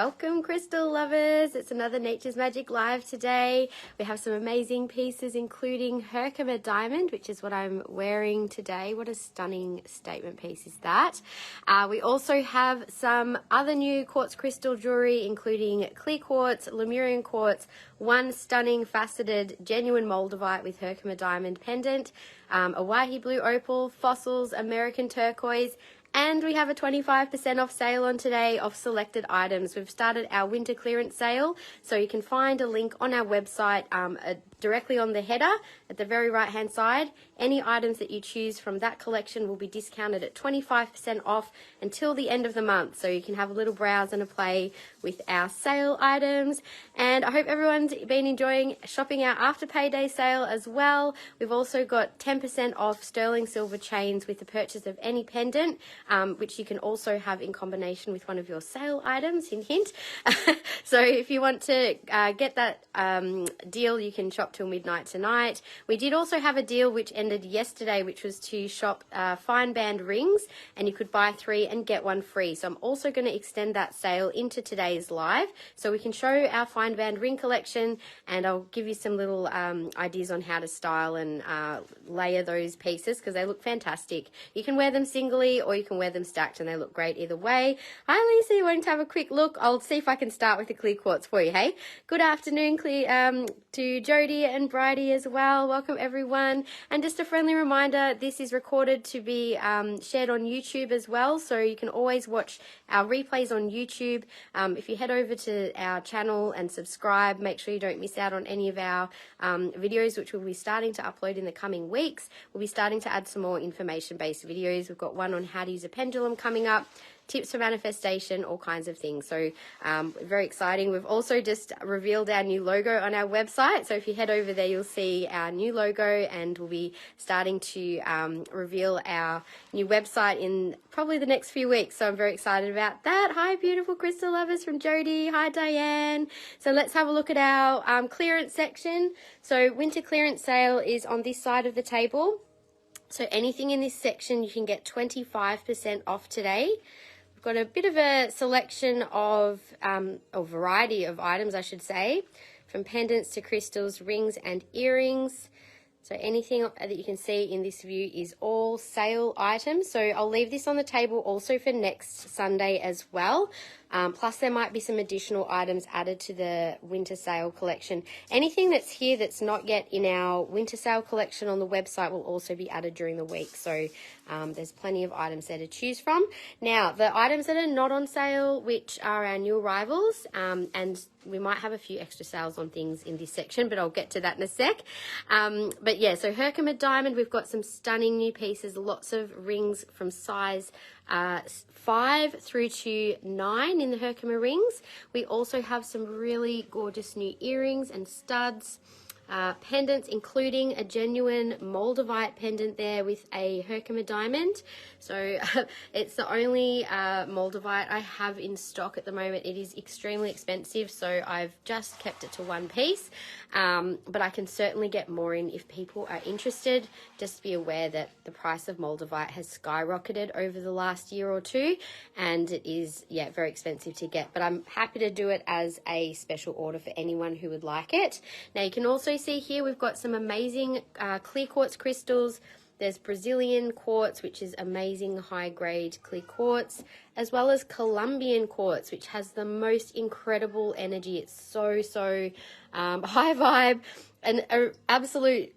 Welcome, crystal lovers. It's another Nature's Magic Live today. We have some amazing pieces, including Herkimer diamond, which is what I'm wearing today. What a stunning statement piece is that. We also have some other new quartz crystal jewelry, including clear quartz, Lemurian quartz, one stunning faceted genuine Moldavite with Herkimer diamond pendant, Owyhee blue opal, fossils, American turquoise, and we have a 25% off sale on today of selected items. We've started our winter clearance sale, so you can find a link on our website directly on the header at the very right hand side. Any items that you choose from that collection will be discounted at 25% off until the end of the month, so you can have a little browse and a play with our sale items. And I hope everyone's been enjoying shopping our after payday sale as well. We've also got 10% off sterling silver chains with the purchase of any pendant, which you can also have in combination with one of your sale items, hint hint. So if you want to get that deal, you can shop till midnight tonight. We did also have a deal which ended yesterday, which was to shop fine band rings, and you could buy 3 and get 1 free. So I'm also going to extend that sale into today's live, so we can show our fine band ring collection, and I'll give you some little ideas on how to style and layer those pieces, because they look fantastic. You can wear them singly or you can wear them stacked, and they look great either way. Hi Lisa, you wanting to have a quick look? I'll see if I can start with the clear quartz for you, hey? Good afternoon to Jody and Bridie as well. Welcome everyone. And just a friendly reminder, this is recorded to be shared on YouTube as well, so you can always watch our replays on YouTube. If you head over to our channel and subscribe, make sure you don't miss out on any of our videos, which we'll be starting to upload in the coming weeks. We'll be starting to add some more information-based videos. We've got one on how to use a pendulum coming up, tips for manifestation, all kinds of things. So very exciting. We've also just revealed our new logo on our website. So if you head over there, you'll see our new logo, and we'll be starting to reveal our new website in probably the next few weeks. So I'm very excited about that. Hi, beautiful crystal lovers from Jody. Hi, Diane. So let's have a look at our clearance section. So winter clearance sale is on this side of the table. So anything in this section, you can get 25% off today. We've got a bit of a selection of, a variety of items, I should say, from pendants to crystals, rings and earrings. So anything that you can see in this view is all sale items. So I'll leave this on the table also for next Sunday as well. Plus there might be some additional items added to the winter sale collection. Anything that's here that's not yet in our winter sale collection on the website will also be added during the week. So there's plenty of items there to choose from. Now, the items that are not on sale, which are our new arrivals, and we might have a few extra sales on things in this section, but I'll get to that in a sec. But yeah, so Herkimer diamond, we've got some stunning new pieces, lots of rings from size 5 through to 9 in the Herkimer rings. We also have some really gorgeous new earrings and studs, pendants, including a genuine Moldavite pendant there with a Herkimer diamond. So it's the only Moldavite I have in stock at the moment. It is extremely expensive, so I've just kept it to 1 piece, but I can certainly get more in if people are interested. Just be aware that the price of Moldavite has skyrocketed over the last year or two, and it is, yeah, very expensive to get, but I'm happy to do it as a special order for anyone who would like it. Now you can also see here we've got some amazing clear quartz crystals. There's Brazilian quartz, which is amazing high grade clear quartz, as well as Colombian quartz, which has the most incredible energy. It's so high vibe, and an absolute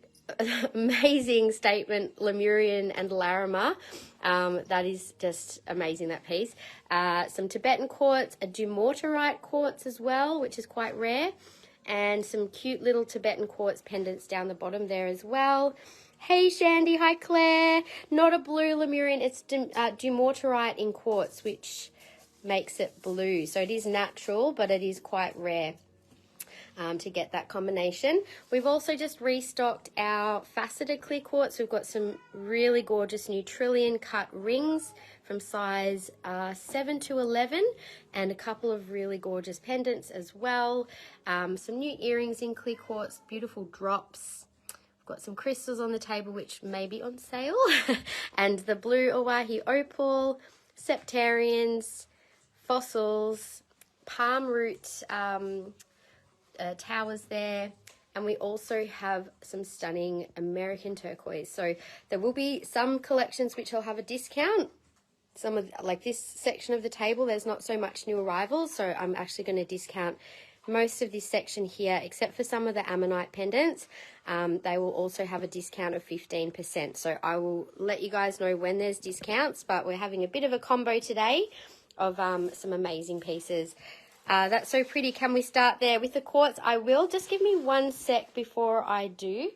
amazing statement Lemurian and Larimer. That is just amazing, that piece. Some Tibetan quartz, a Dumortierite quartz as well, which is quite rare, and some cute little Tibetan quartz pendants down the bottom there as well. Hey Shandy, hi Claire. Not a blue Lemurian, it's Dumortierite in quartz, which makes it blue. So it is natural, but it is quite rare to get that combination. We've also just restocked our faceted clear quartz. We've got some really gorgeous new trillion cut rings from size 7 to 11, and a couple of really gorgeous pendants as well. Some new earrings in clear quartz, beautiful drops. Got some crystals on the table which may be on sale, and the blue Owyhee opal, Septarians, fossils, palm root towers there. And we also have some stunning American turquoise. So there will be some collections which will have a discount. Some of, like this section of the table, there's not so much new arrivals. So I'm actually going to discount most of this section here, except for some of the ammonite pendants. They will also have a discount of 15%. So I will let you guys know when there's discounts, but we're having a bit of a combo today of some amazing pieces. That's so pretty. Can we start there with the quartz? I will. Just give me 1 sec before I do.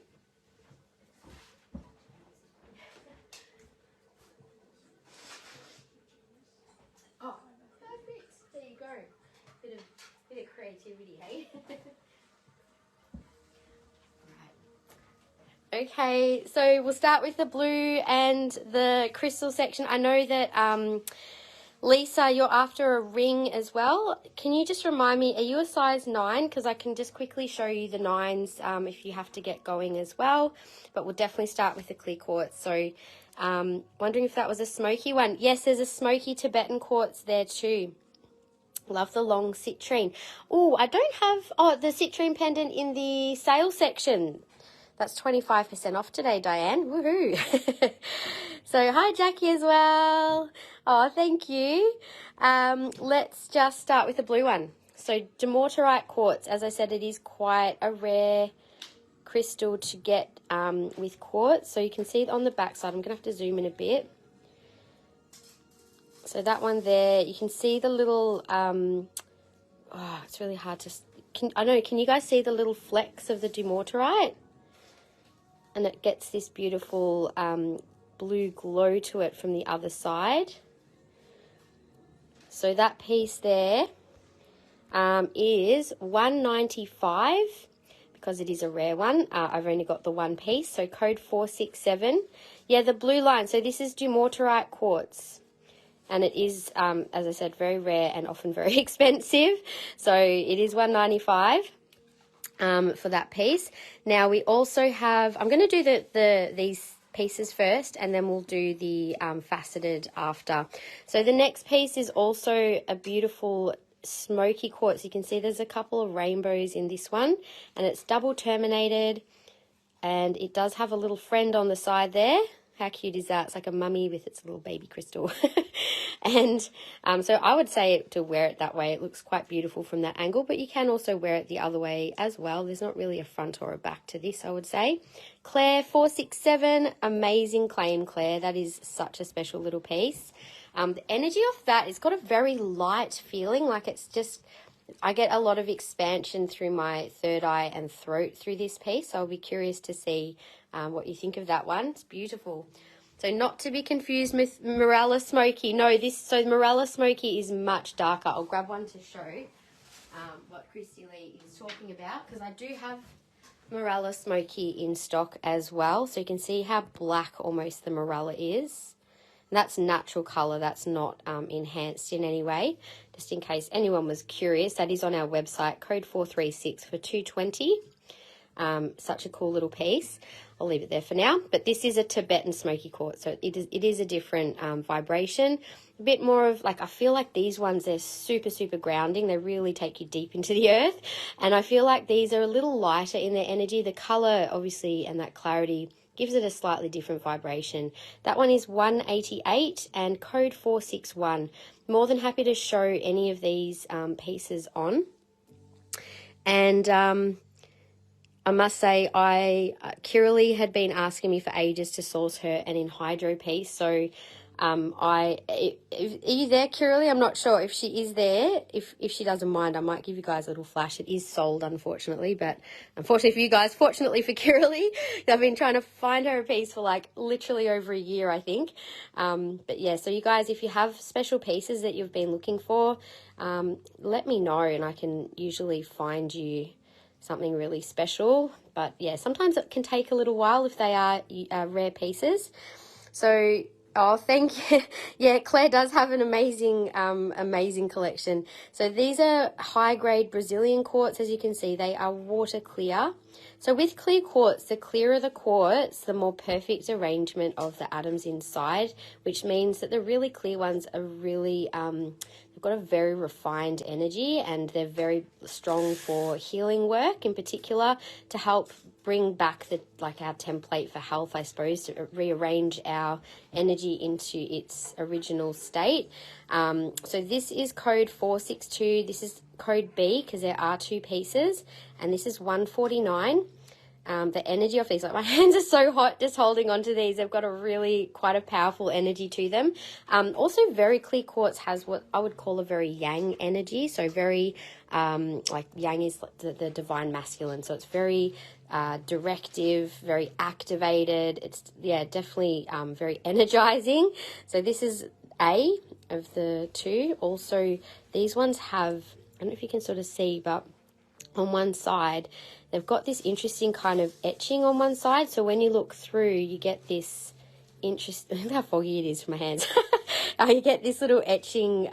Oh, perfect. There you go. Bit of creativity, hey? Right. Okay, so we'll start with the blue and the crystal section. I know that Lisa, you're after a ring as well. Can you just remind me, are you a size 9? Because I can just quickly show you the 9s if you have to get going as well. But we'll definitely start with the clear quartz. So wondering if that was a smoky one. Yes, there's a smoky Tibetan quartz there too. Love the long citrine. Oh, I don't have the citrine pendant in the sale section. That's 25% off today, Diane. Woohoo. So hi, Jackie, as well. Oh, thank you. Let's just start with the blue one. So Dumortierite quartz, as I said, it is quite a rare crystal to get with quartz. So you can see it on the back side. I'm going to have to zoom in a bit. So that one there, you can see the little, it's really hard to, can you guys see the little flecks of the Dumortierite? And it gets this beautiful blue glow to it from the other side. So that piece there is $195 because it is a rare one. I've only got the one piece, so code 467. Yeah, the blue line. So this is Dumortierite quartz. And it is, as I said, very rare and often very expensive. So it is $195. For that piece. Now we also have, I'm going to do these pieces first and then we'll do the faceted after. So the next piece is also a beautiful smoky quartz. You can see there's a couple of rainbows in this one and it's double terminated and it does have a little friend on the side there. How cute is that? It's like a mummy with its little baby crystal. And so I would say to wear it that way. It looks quite beautiful from that angle, but you can also wear it the other way as well. There's not really a front or a back to this, I would say. Claire 467, amazing claim, Claire. That is such a special little piece. The energy of that, it's got a very light feeling, like it's just, I get a lot of expansion through my third eye and throat through this piece. So I'll be curious to see what you think of that one. It's beautiful. So not to be confused with Mooralla Smoky. No, so Mooralla Smoky is much darker. I'll grab one to show what Christy Lee is talking about because I do have Mooralla Smoky in stock as well. So you can see how black almost the Mooralla is. And that's natural colour. That's not enhanced in any way. Just in case anyone was curious, that is on our website, code 436 for $220. Such a cool little piece. I'll leave it there for now. But this is a Tibetan smoky quartz, so it is a different vibration. A bit more of, like, I feel like these ones, they're super, super grounding. They really take you deep into the earth. And I feel like these are a little lighter in their energy. The colour, obviously, and that clarity gives it a slightly different vibration. That one is $188 and code 461. More than happy to show any of these pieces on. And I must say, Kiralee had been asking me for ages to source her an anhydro piece. So are you there, Kiralee? I'm not sure if she is there. If she doesn't mind, I might give you guys a little flash. It is sold, unfortunately, but unfortunately for you guys, fortunately for Kiralee, I've been trying to find her a piece for like literally over a year, I think. But yeah, so you guys, if you have special pieces that you've been looking for, let me know and I can usually find you something really special. But yeah, sometimes it can take a little while if they are rare pieces. So oh, thank you. Yeah, Claire does have an amazing amazing collection. So these are high grade Brazilian quartz. As you can see, they are water clear, So with clear quartz, the clearer the quartz, the more perfect arrangement of the atoms inside, which means that the really clear ones are really, they've got a very refined energy, and they're very strong for healing work in particular, to help bring back our template for health, I suppose, to rearrange our energy into its original state. So this is code 462. This is code B because there are 2 pieces, and this is 149. The energy of these, like my hands are so hot just holding on to these. They've got quite a powerful energy to them. Also, very clear quartz has what I would call a very yang energy. So very, like yang is the divine masculine. So it's very directive, very activated. It's, definitely very energizing. So this is A of the 2. Also, these ones have, I don't know if you can sort of see, but on one side, they've got this interesting kind of etching on one side. So when you look through, you get this look how foggy it is for my hands. You get this little etching,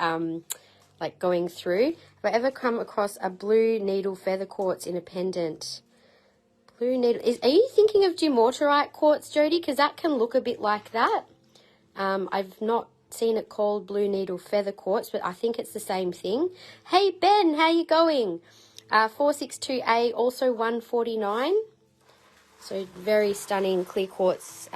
like going through. If I ever come across a blue needle feather quartz in a pendant, blue needle, are you thinking of Dumortierite quartz, Jodie? Because that can look a bit like that. I've not seen it called blue needle feather quartz, but I think it's the same thing. Hey, Ben, how you going? 462A, also 149. So very stunning clear quartz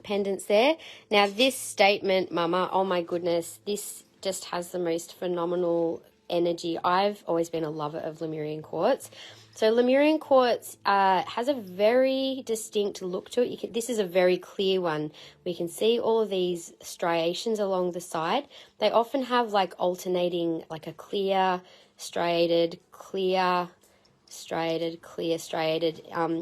pendants there. Now this statement, Mama, oh my goodness, this just has the most phenomenal energy. I've always been a lover of Lemurian quartz. So Lemurian quartz has a very distinct look to it. This is a very clear one. We can see all of these striations along the side. They often have like alternating, like a clear, striated, clear, striated, clear, striated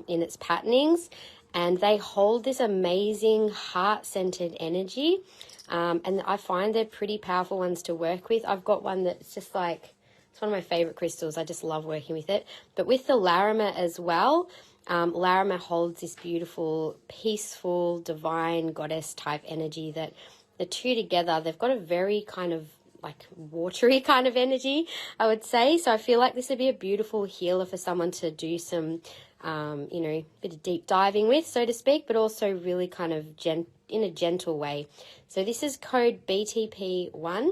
in its patternings, and they hold this amazing heart-centered energy, and I find they're pretty powerful ones to work with. I've got one that's just like, it's one of my favorite crystals. I just love working with it. But with the Larimer as well, Larimer holds this beautiful, peaceful, divine goddess type energy that the 2 together, they've got a very kind of like watery kind of energy, I would say. So I feel like this would be a beautiful healer for someone to do some, bit of deep diving with, so to speak, but also really kind of in a gentle way. So this is code BTP1,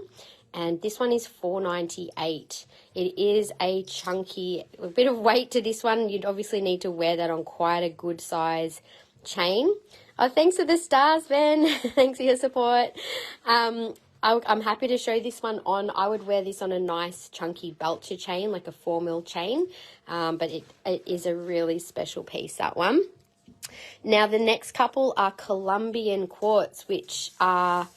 and this one is 498. It is a bit of weight to this one. You'd obviously need to wear that on quite a good size chain. Oh, thanks for the stars, Ben. Thanks for your support. I'm happy to show this one on. I would wear this on a nice chunky belcher chain, like a 4mm chain, but it is a really special piece, that one. Now the next couple are Colombian quartz, which are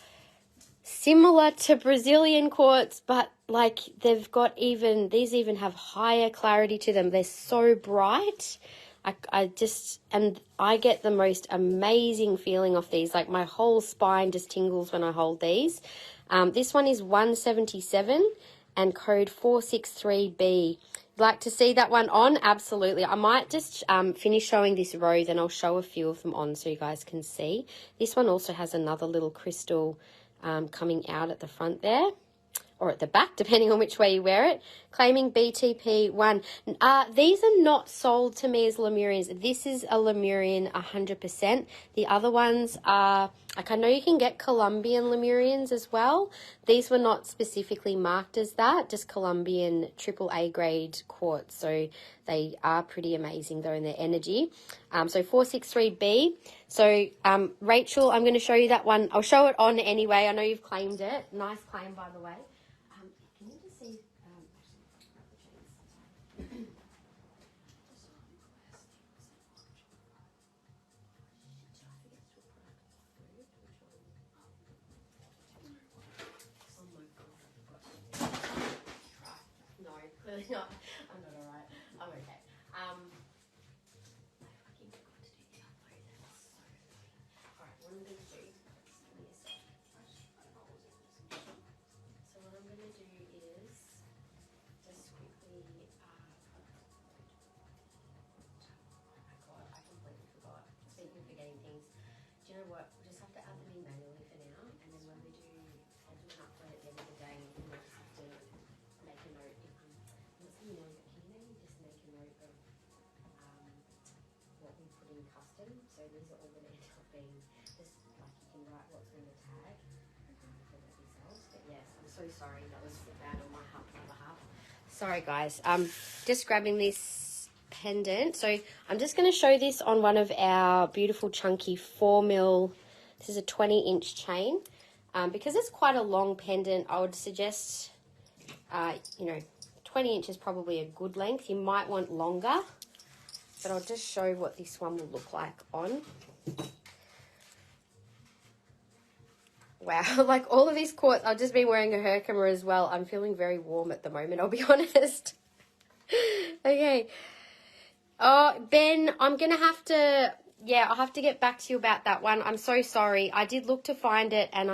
similar to Brazilian quartz, but like these even have higher clarity to them. They're so bright. I get the most amazing feeling off these. Like my whole spine just tingles when I hold these. This one is 177 and code 463B. Like to see that one on? Absolutely. I might just finish showing this row, then I'll show a few of them on so you guys can see. This one also has another little crystal coming out at the front there, or at the back, depending on which way you wear it. Claiming BTP1. These are not sold to me as Lemurians. This is a Lemurian 100%. The other ones are, like, I know you can get Colombian Lemurians as well. These were not specifically marked as that, just Colombian AAA grade quartz. So they are pretty amazing though in their energy. So 463B. So Rachel, I'm going to show you that one. I'll show it on anyway. I know you've claimed it. Nice claim, by the way. Can you just see? No, clearly not. I'm not all right. I'm okay. I fucking forgot to do the upload. That's so funny. All right, what I'm going to do. So what I'm going to do is just quickly. Oh my god, I completely forgot. Speaking of forgetting things, do you know what? We'll just have to add them in manually for now, and then when we do, I'll do an upload at the end of the day, and we'll just have to make a note. Not saying no, but can you maybe just make a note of custom, so these are all going to end up being just like you can write what's on the tag for yourselves. But yes, I'm so sorry, that was bad on my behalf. Sorry guys, just grabbing this pendant. So I'm just going to show this on one of our beautiful chunky 4mm. This is a 20-inch chain. Because it's quite a long pendant, I would suggest, 20 inches probably a good length. You might want longer, but I'll just show what this one will look like on. Wow, like all of these quartz, I've just been wearing a Herkimer as well. I'm feeling very warm at the moment, I'll be honest. Okay. Oh, Ben, I'm going to have to... Yeah, I'll have to get back to you about that one. I'm so sorry. I did look to find it, and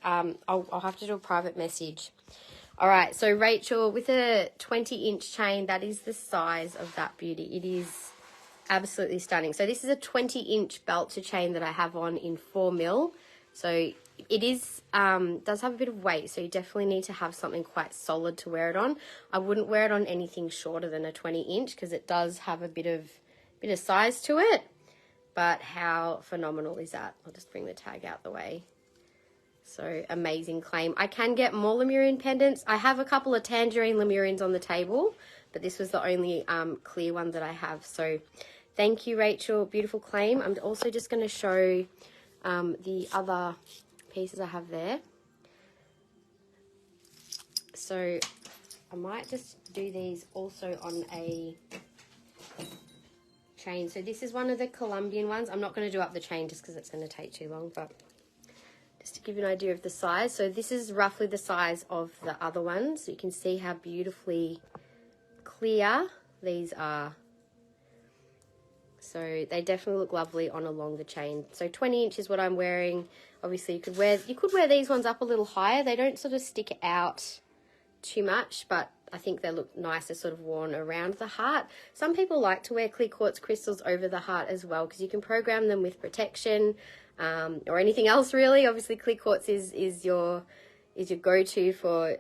I'll have to do a private message. All right, so Rachel, with a 20-inch chain, that is the size of that beauty. It is absolutely stunning. So this is a 20-inch belt to chain that I have on in 4mm. So it is does have a bit of weight, so you definitely need to have something quite solid to wear it on. I wouldn't wear it on anything shorter than a 20-inch because it does have a bit of size to it. But how phenomenal is that? I'll just bring the tag out the way. So amazing claim. I can get more Lemurian pendants. I have a couple of tangerine Lemurians on the table, but this was the only clear one that I have. So thank you, Rachel. Beautiful claim. I'm also just going to show the other pieces I have there. So I might just do these also on a chain. So this is one of the Colombian ones. I'm not going to do up the chain just because it's going to take too long, but just to give you an idea of the size. So this is roughly the size of the other ones. So you can see how beautifully clear these are. So they definitely look lovely on a longer chain. So 20 inch is what I'm wearing. Obviously you could wear these ones up a little higher. They don't sort of stick out too much, but I think they look nicer sort of worn around the heart. Some people like to wear clear quartz crystals over the heart as well because you can program them with protection or anything else really. Obviously clear quartz is your go-to for,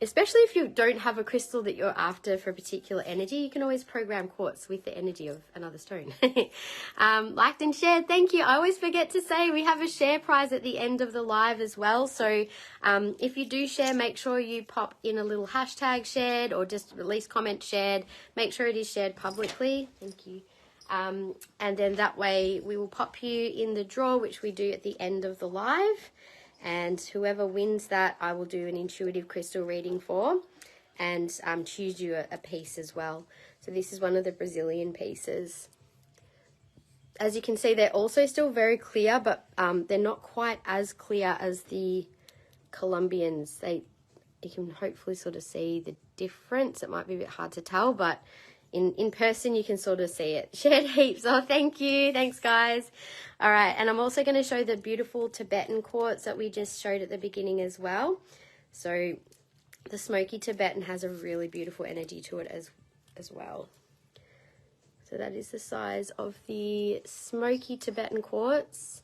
especially if you don't have a crystal that you're after for a particular energy, you can always program quartz with the energy of another stone. Liked and shared, thank you. I always forget to say we have a share prize at the end of the live as well. So if you do share, make sure you pop in a little hashtag shared or just at least comment shared. Make sure it is shared publicly. Thank you. And then that way we will pop you in the draw, which we do at the end of the live. And whoever wins that, I will do an intuitive crystal reading for and choose you a piece as well. So this is one of the Brazilian pieces. As you can see, they're also still very clear, but they're not quite as clear as the Colombians. You can hopefully sort of see the difference. It might be a bit hard to tell, but in person you can sort of see it. Shared heaps. Oh, thank you. Thanks, guys. All right, and I'm also going to show the beautiful Tibetan quartz that we just showed at the beginning as well. So the smoky Tibetan has a really beautiful energy to it as well. So that is the size of the smoky Tibetan quartz.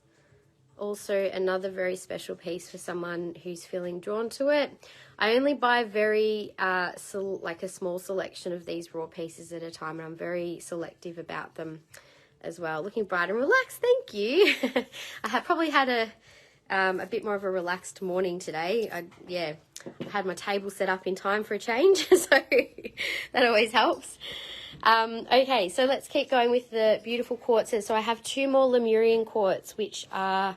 Also another very special piece for someone who's feeling drawn to it. I only buy very like a small selection of these raw pieces at a time, and I'm very selective about them as well. Looking bright and relaxed, thank you. I have probably had a bit more of a relaxed morning today. I had my table set up in time for a change, so that always helps. Okay, so let's keep going with the beautiful quartzes. So I have two more Lemurian quartz, which are,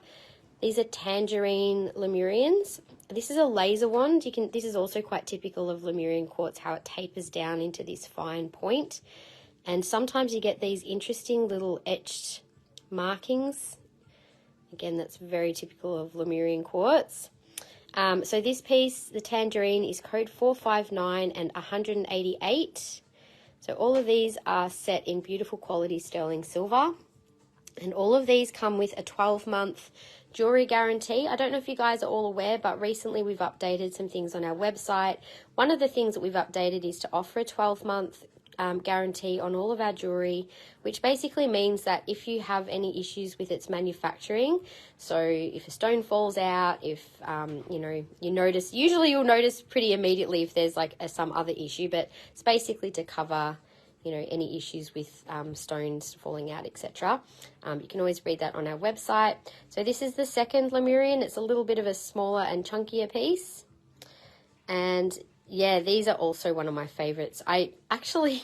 these are tangerine Lemurians. This is a laser wand. This is also quite typical of Lemurian quartz, how it tapers down into this fine point. And sometimes you get these interesting little etched markings. Again, that's very typical of Lemurian quartz. So this piece, the tangerine, is code 459 and 188. So all of these are set in beautiful quality sterling silver. And all of these come with a 12-month jewelry guarantee. I don't know if you guys are all aware, but recently we've updated some things on our website. One of the things that we've updated is to offer a 12-month guarantee on all of our jewelry, which basically means that if you have any issues with its manufacturing, so if a stone falls out, if you notice, usually you'll notice pretty immediately if there's like some other issue, but it's basically to cover you know, any issues with stones falling out, etc. You can always read that on our website. So this is the second Lemurian. It's a little bit of a smaller and chunkier piece. And yeah, these are also one of my favorites. I actually,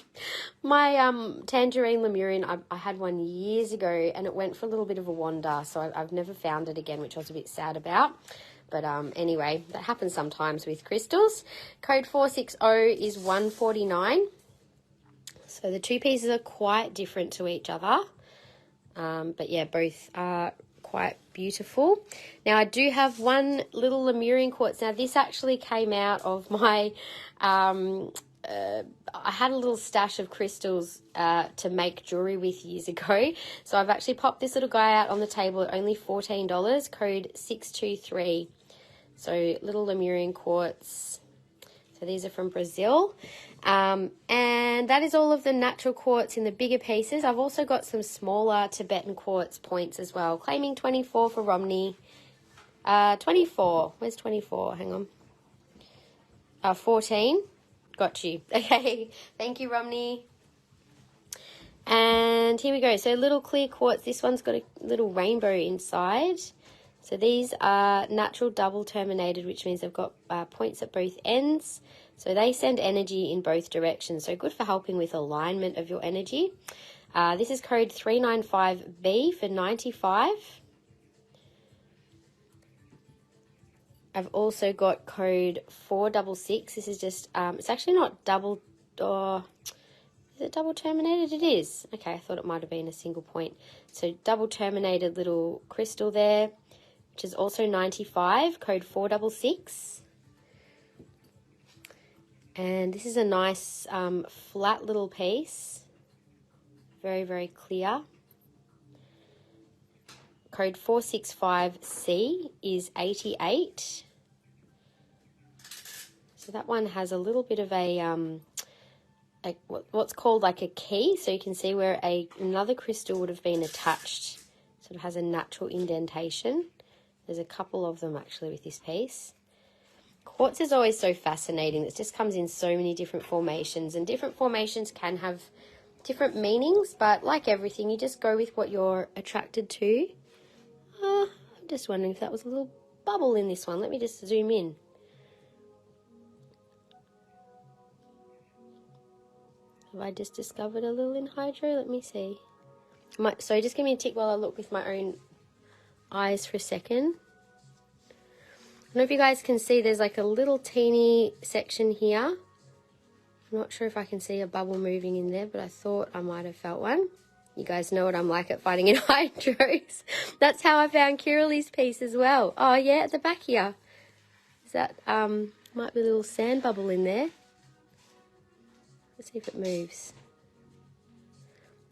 my tangerine Lemurian, I had one years ago and it went for a little bit of a wander. So I've never found it again, which I was a bit sad about. But anyway, that happens sometimes with crystals. Code 460 is $149. So the two pieces are quite different to each other. But yeah, both are quite beautiful. Now I do have one little Lemurian quartz. Now this actually came out of my, I had a little stash of crystals to make jewellery with years ago. So I've actually popped this little guy out on the table at only $14, code 623. So little Lemurian quartz. So these are from Brazil. And that is all of the natural quartz in the bigger pieces. I've also got some smaller Tibetan quartz points as well, claiming 24 for Romney. 24. Where's 24? Hang on. 14. Got you. Okay. Thank you, Romney. And here we go. So little clear quartz. This one's got a little rainbow inside. So these are natural double terminated, which means they've got points at both ends. So they send energy in both directions. So good for helping with alignment of your energy. This is code 395B for 95. I've also got code 466. This is just, it's actually not double, is it double terminated? It is. Okay, I thought it might have been a single point. So double terminated little crystal there, which is also 95, code 466. And this is a nice flat little piece. Very, very clear. Code 465C is 88. So that one has a little bit of a what's called like a key. So you can see where another crystal would have been attached. Sort of has a natural indentation. There's a couple of them actually with this piece. Quartz is always so fascinating. It just comes in so many different formations, and different formations can have different meanings, but like everything, you just go with what you're attracted to. I'm just wondering if that was a little bubble in this one. Let me just zoom in. Have I just discovered a little anhydro? Let me see. Sorry, just give me a tick while I look with my own eyes for a second. I don't know if you guys can see, there's like a little teeny section here. I'm not sure if I can see a bubble moving in there, but I thought I might have felt one. You guys know what I'm like at finding anhydros. That's how I found Kirali's piece as well. Oh yeah, at the back here. Is that, might be a little sand bubble in there. Let's see if it moves.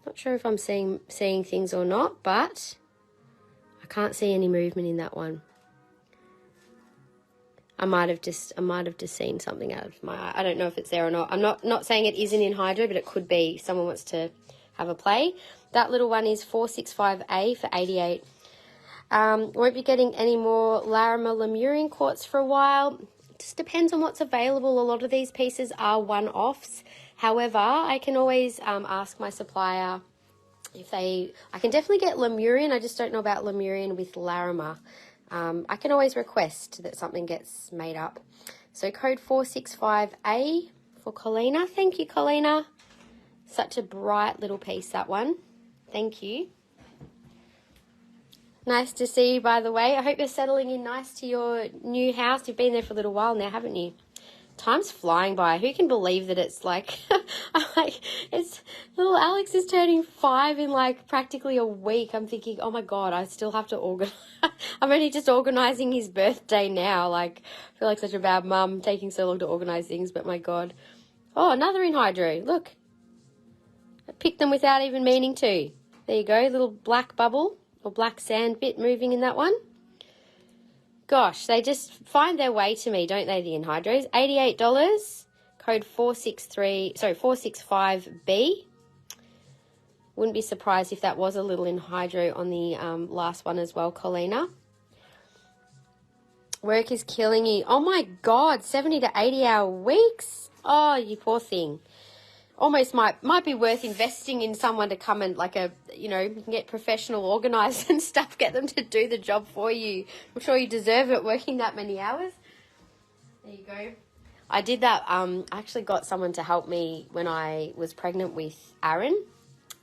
Not sure if I'm seeing things or not, but I can't see any movement in that one. I might have just seen something out of my eye. I don't know if it's there or not. I'm not saying it isn't in hydro, but it could be. Someone wants to have a play. That little one is 465A for 88. Won't be getting any more Larimer Lemurian quartz for a while. It just depends on what's available. A lot of these pieces are one-offs. However, I can always ask my supplier if I can definitely get Lemurian. I just don't know about Lemurian with Larimer. I can always request that something gets made up. So code 465A for Colina. Thank you, Colina. Such a bright little piece, that one. Thank you. Nice to see you, by the way. I hope you're settling in nice to your new house. You've been there for a little while now, haven't you? Time's flying by. Who can believe that it's like, it's little Alex is turning 5 in like practically a week. I'm thinking, oh my God, I still have to organize. I'm only just organizing his birthday now. Like, I feel like such a bad mum taking so long to organize things, but my God. Oh, another in hydro. Look. I picked them without even meaning to. There you go. Little black bubble or black sand bit moving in that one. Gosh, they just find their way to me, don't they, the anhydros? $88, code 465B. Wouldn't be surprised if that was a little anhydro on the last one as well, Colina. Work is killing you. Oh my God, 70 to 80 hour weeks? Oh, you poor thing. almost might be worth investing in someone to come and you can get professional organisers and stuff, get them to do the job for you. I'm sure you deserve it working that many hours. There you go. I did that. I actually got someone to help me when I was pregnant with Aaron.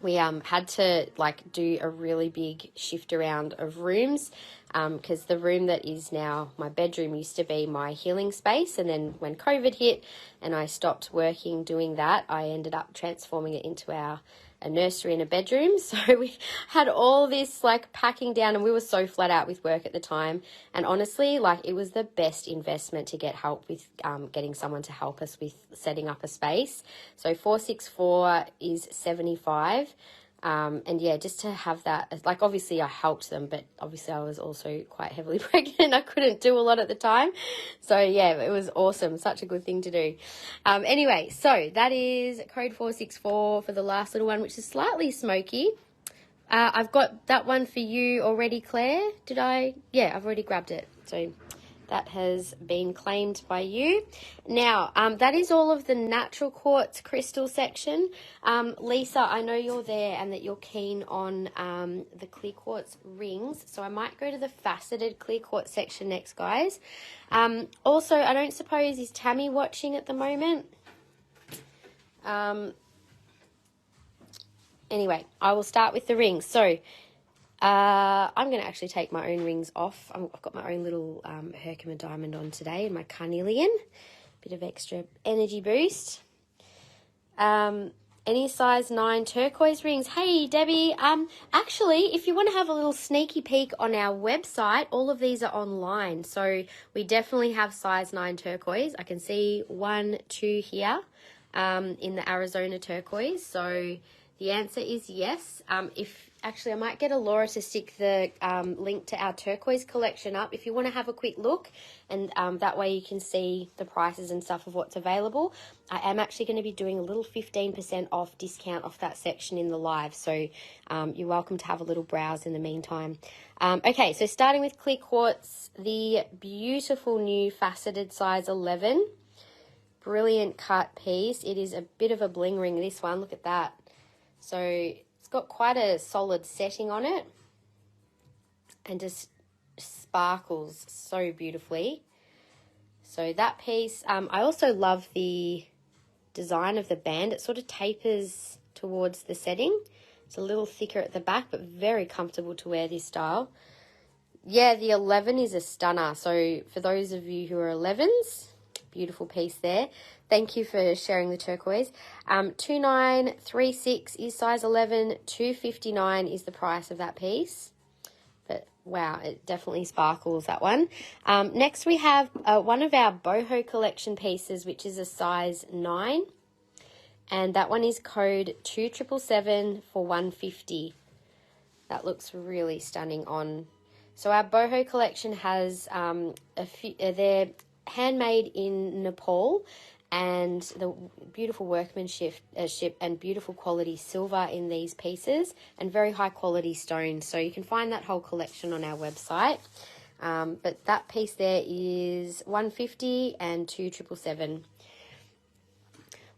We had to do a really big shift around of rooms because the room that is now my bedroom used to be my healing space, and then when COVID hit and I stopped working doing that, I ended up transforming it into a nursery and a bedroom. So we had all this packing down, and we were so flat out with work at the time, and honestly it was the best investment to get help with getting someone to help us with setting up a space. So 464 is 75. And yeah, just to have that, obviously I helped them, but obviously I was also quite heavily pregnant. I couldn't do a lot at the time. So yeah, it was awesome. Such a good thing to do. Anyway, so that is code 464 for the last little one, which is slightly smoky. I've got that one for you already, Claire. Did I? Yeah, I've already grabbed it. So that has been claimed by you. Now, that is all of the natural quartz crystal section. Lisa, I know you're there and that you're keen on the clear quartz rings, so I might go to the faceted clear quartz section next, guys. Also, I don't suppose, is Tammy watching at the moment? Anyway, I will start with the rings. So, I'm going to actually take my own rings off. I've got my own little Herkimer diamond on today and my carnelian. Bit of extra energy boost. Any size 9 turquoise rings. Hey, Debbie. Actually, if you want to have a little sneaky peek on our website, all of these are online. So we definitely have size 9 turquoise. I can see 1, 2 here in the Arizona turquoise. So the answer is yes. Actually, I might get Laura to stick the link to our turquoise collection up if you want to have a quick look, and that way you can see the prices and stuff of what's available. I am actually going to be doing a little 15% off discount off that section in the live, so you're welcome to have a little browse in the meantime. Okay, so starting with clear quartz, the beautiful new faceted size 11. Brilliant cut piece. It is a bit of a bling ring, this one. Look at that. So it's got quite a solid setting on it and just sparkles so beautifully. So that piece, I also love the design of the band. It sort of tapers towards the setting. It's a little thicker at the back, but very comfortable to wear this style. Yeah, the 11 is a stunner. So for those of you who are 11s, beautiful piece there. Thank you for sharing the turquoise. 2936 is size 11. 259 is the price of that piece. But wow, it definitely sparkles, that one. Next we have one of our boho collection pieces, which is a size 9. And that one is code 2777 for 150. That looks really stunning on. So our boho collection has they're handmade in Nepal, and the beautiful workmanship and beautiful quality silver in these pieces, and very high quality stones. So you can find that whole collection on our website. But that piece there is 150 and 2777.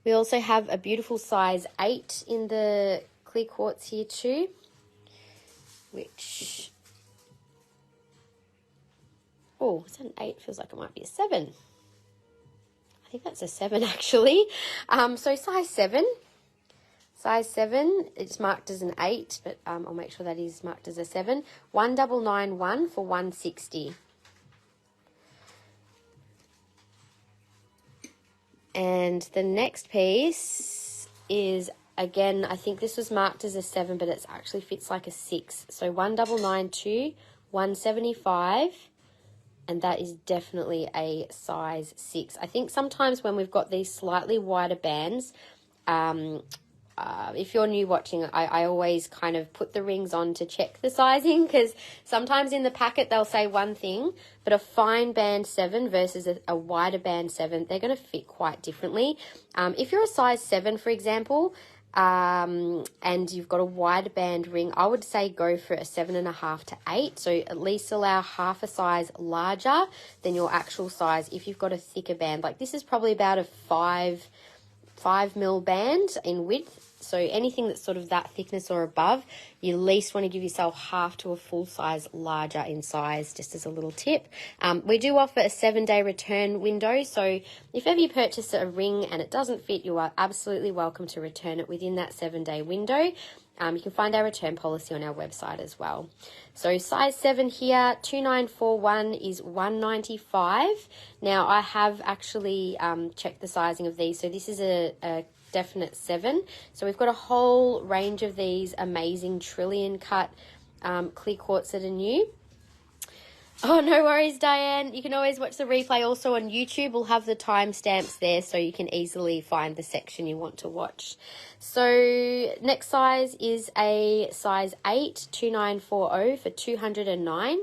We also have a beautiful size 8 in the clear quartz here too, which, oh, is that an 8? Feels like it might be a 7. I think that's a 7 actually. So size 7. Size 7, it's marked as an 8, but I'll make sure that is marked as a 7. 1991 for 160. And the next piece is, again, I think this was marked as a 7, but it actually fits like a 6. So 1992, 175. And that is definitely a size 6. I think sometimes when we've got these slightly wider bands, if you're new watching, I always kind of put the rings on to check the sizing, because sometimes in the packet they'll say one thing, but a fine band 7 versus a wider band 7, they're going to fit quite differently. If you're a size 7, for example, and you've got a wide band ring, I would say go for a 7.5 to 8. So at least allow half a size larger than your actual size if you've got a thicker band. Like this is probably about a 5 5mm band in width. So anything that's sort of that thickness or above, you at least want to give yourself half to a full size larger in size, just as a little tip. We do offer a 7-day return window. So if ever you purchase a ring and it doesn't fit, you are absolutely welcome to return it within that 7-day window. You can find our return policy on our website as well. So size 7 here, 2941 is $195. Now I have actually checked the sizing of these. So this is a definite 7. So we've got a whole range of these amazing trillion cut clear quartz that are new. Oh, no worries, Diane. You can always watch the replay also on YouTube. We'll have the timestamps there so you can easily find the section you want to watch. So next size is a size 8, 2940 for $209.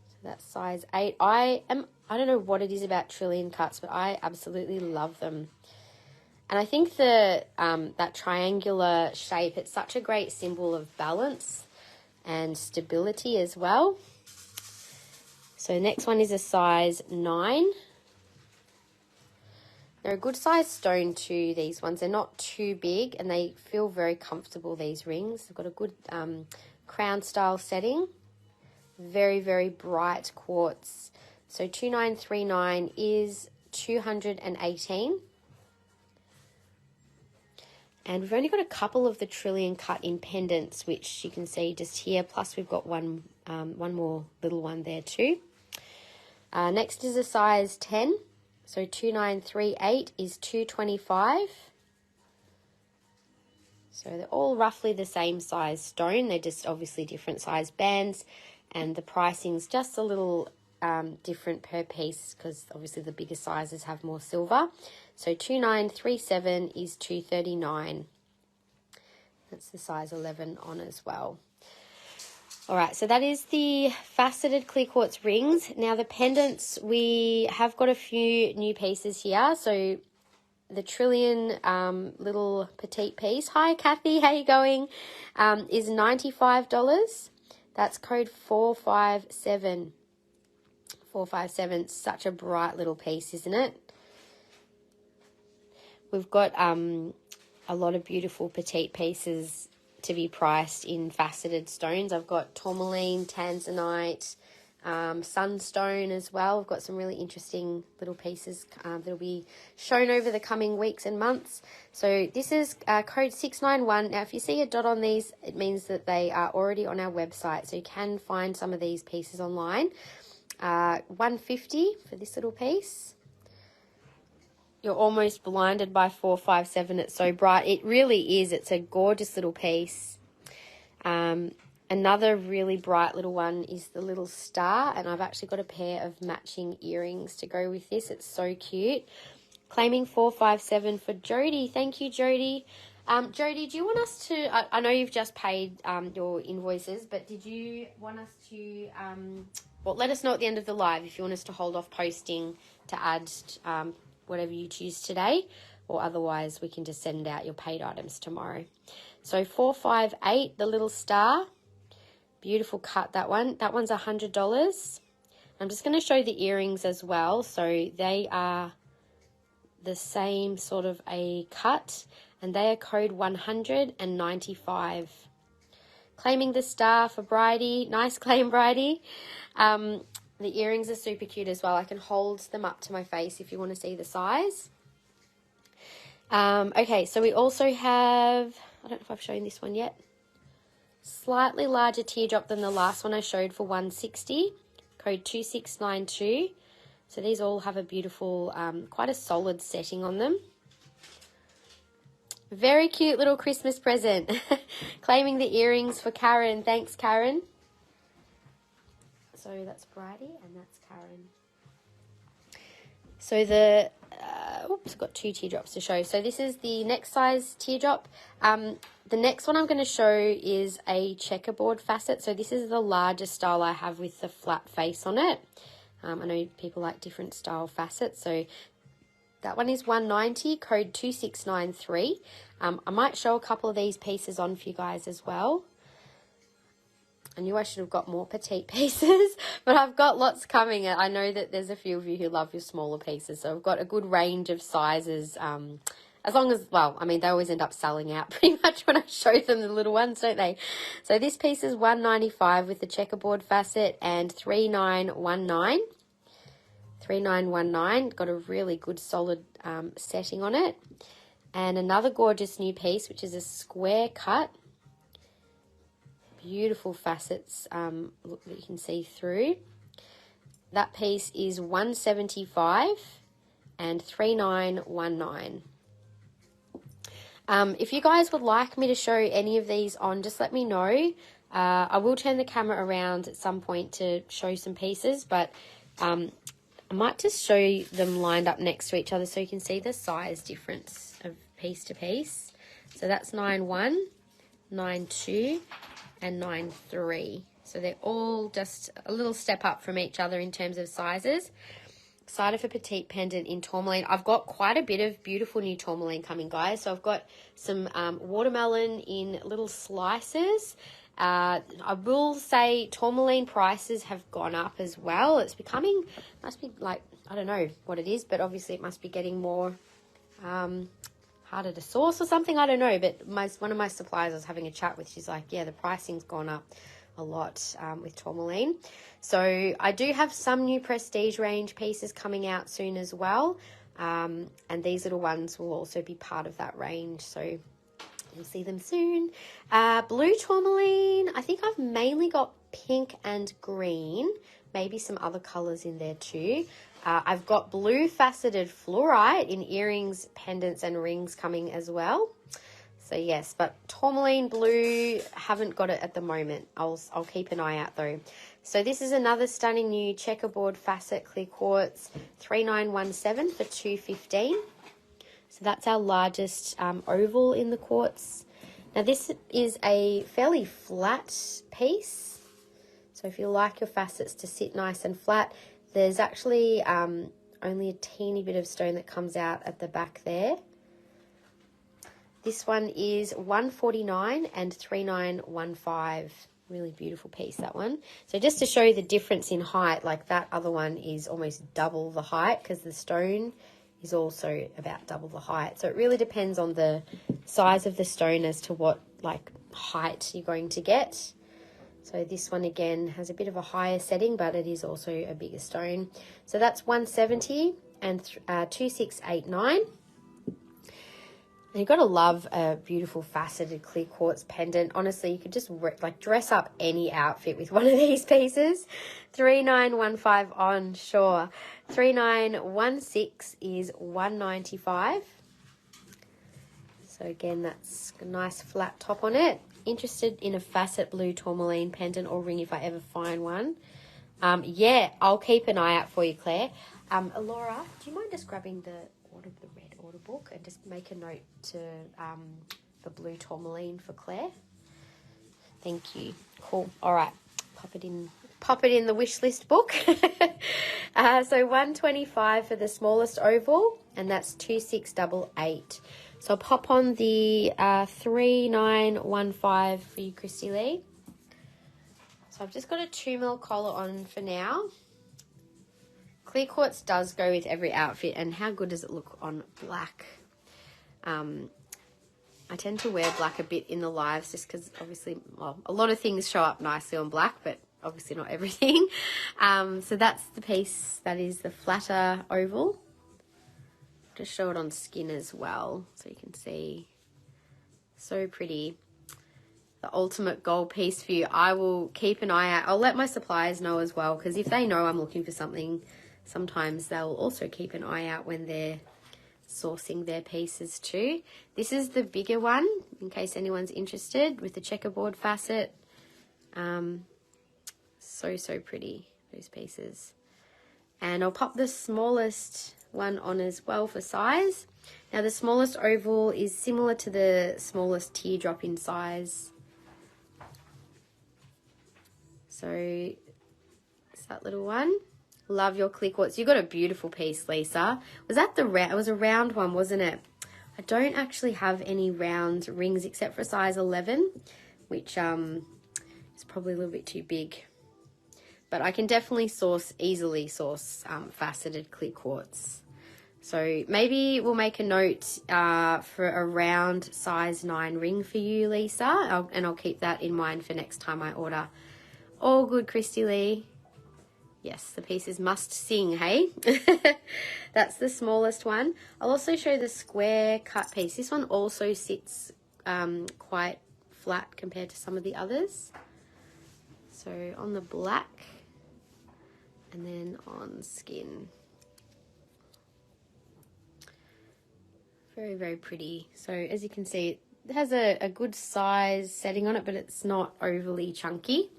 So that's size 8. I don't know what it is about trillion cuts, but I absolutely love them. And I think that triangular shape, it's such a great symbol of balance and stability as well. So next one is a size 9. They're a good size stone too, these ones. They're not too big and they feel very comfortable, these rings. They've got a good crown style setting. Very, very bright quartz. So 2939 is $218. And we've only got a couple of the trillion cut in pendants, which you can see just here. Plus we've got one more little one there too. Next is a size 10. So 2938 is $225. So they're all roughly the same size stone. They're just obviously different size bands. And the pricing's just a little different per piece because obviously the bigger sizes have more silver. So 2937 is $239. That's the size 11 on as well. All right, so that is the faceted clear quartz rings. Now the pendants, we have got a few new pieces here. So the trillion little petite piece, hi Kathy, how you going, is $95. That's code 457. 457, such a bright little piece, isn't it? We've got a lot of beautiful petite pieces to be priced in faceted stones. I've got tourmaline, tanzanite, sunstone as well. I've got some really interesting little pieces that'll be shown over the coming weeks and months. So this is code 691. Now, if you see a dot on these, it means that they are already on our website. So you can find some of these pieces online. $150 for this little piece. You're almost blinded by 457. It's so bright. It really is. It's a gorgeous little piece. Another really bright little one is the little star, and I've actually got a pair of matching earrings to go with this. It's so cute. Claiming 457 for Jody. Thank you, Jody. Jody, do you want us to, I know you've just paid your invoices, but did you want us to, well, let us know at the end of the live if you want us to hold off posting to add whatever you choose today, or otherwise we can just send out your paid items tomorrow. So 458, the little star, beautiful cut, that one. That one's $100. I'm just going to show the earrings as well. So they are the same sort of a cut, and they are code 195. Claiming the star for Bridie. Nice claim, Bridie. The earrings are super cute as well. I can hold them up to my face if you want to see the size. Okay, so we also have, I don't know if I've shown this one yet, slightly larger teardrop than the last one I showed for 160, code 2692. So these all have a beautiful, quite a solid setting on them. Very cute little Christmas present. Claiming the earrings for Karen. Thanks, Karen. So that's Bridie and that's Karen. So the, oops, got two teardrops to show. So this is the next size teardrop. The next one I'm going to show is a checkerboard facet. So this is the largest style I have with the flat face on it. I know people like different style facets. So that one is $190, code 2693. I might show a couple of these pieces on for you guys as well. I knew I should have got more petite pieces, but I've got lots coming. I know that there's a few of you who love your smaller pieces, so I've got a good range of sizes. As long as, well, I mean, they always end up selling out pretty much when I show them the little ones, don't they? So this piece is $195 with the checkerboard facet and $3919. $3919, got a really good solid setting on it. And another gorgeous new piece, which is a square cut. Beautiful facets, look, that you can see through. That piece is $175 and $3919. If you guys would like me to show any of these on, just let me know. I will turn the camera around at some point to show some pieces, but I might just show them lined up next to each other so you can see the size difference of piece to piece. So that's 9.1, 9.2, and 9.3. So they're all just a little step up from each other in terms of sizes. Excited for petite pendant in tourmaline. I've got quite a bit of beautiful new tourmaline coming, guys. So I've got some watermelon in little slices. I will say tourmaline prices have gone up as well. It's becoming, must be like, I don't know what it is, but obviously it must be getting more harder to source or something. I don't know, but one of my suppliers I was having a chat with, she's like, yeah, the pricing's gone up a lot with tourmaline. So I do have some new prestige range pieces coming out soon as well, and these little ones will also be part of that range, so you'll see them soon. Blue tourmaline, I think I've mainly got pink and green, maybe some other colors in there too. I've got blue faceted fluorite in earrings, pendants and rings coming as well. So yes, but tourmaline blue, haven't got it at the moment. I'll keep an eye out though. So this is another stunning new checkerboard facet clear quartz, 3917 for $215. So that's our largest oval in the quartz. Now this is a fairly flat piece. So if you like your facets to sit nice and flat, there's actually only a teeny bit of stone that comes out at the back there. This one is $149 and $3915. Really beautiful piece, that one. So just to show you the difference in height, like that other one is almost double the height because the stone is also about double the height. So it really depends on the size of the stone as to what like height you're going to get. So this one again has a bit of a higher setting, but it is also a bigger stone. So that's $170 and $2689. And you've got to love a beautiful faceted clear quartz pendant. Honestly, you could just like dress up any outfit with one of these pieces. $3915 on, sure. $3916 is $195. So again, that's a nice flat top on it. Interested in a facet blue tourmaline pendant or ring if I ever find one. Yeah, I'll keep an eye out for you, Claire. Laura, do you mind just grabbing the red order book and just make a note to the blue tourmaline for Claire? Thank you. Cool. All right, pop it in the wish list book. So $125 for the smallest oval, and that's $2688. So I'll pop on the $3915 for you, Christy Lee. So I've just got a 2mm collar on for now. Clear quartz does go with every outfit, and how good does it look on black? I tend to wear black a bit in the lives just because obviously, well, a lot of things show up nicely on black, but obviously not everything. So that's the piece that is the flatter oval. Just show it on skin as well so you can see. So pretty. The ultimate gold piece for you. I will keep an eye out. I'll let my suppliers know as well, because if they know I'm looking for something, sometimes they'll also keep an eye out when they're sourcing their pieces too. This is the bigger one in case anyone's interested, with the checkerboard facet. So pretty, those pieces. And I'll pop the smallest one on as well for size. Now the smallest oval is similar to the smallest teardrop in size. So it's that little one. Love your clear quartz. You got a beautiful piece, Lisa. Was that the round? It was a round one, wasn't it? I don't actually have any round rings except for size 11, which It's probably a little bit too big. But I can definitely easily source faceted clear quartz. So maybe we'll make a note for a round size 9 ring for you, Lisa. And I'll keep that in mind for next time I order. All good, Christy Lee. Yes, the pieces must sing, hey? That's the smallest one. I'll also show the square cut piece. This one also sits quite flat compared to some of the others. So on the black and then on skin. Very, very pretty. So as you can see, it has a good size setting on it, but it's not overly chunky.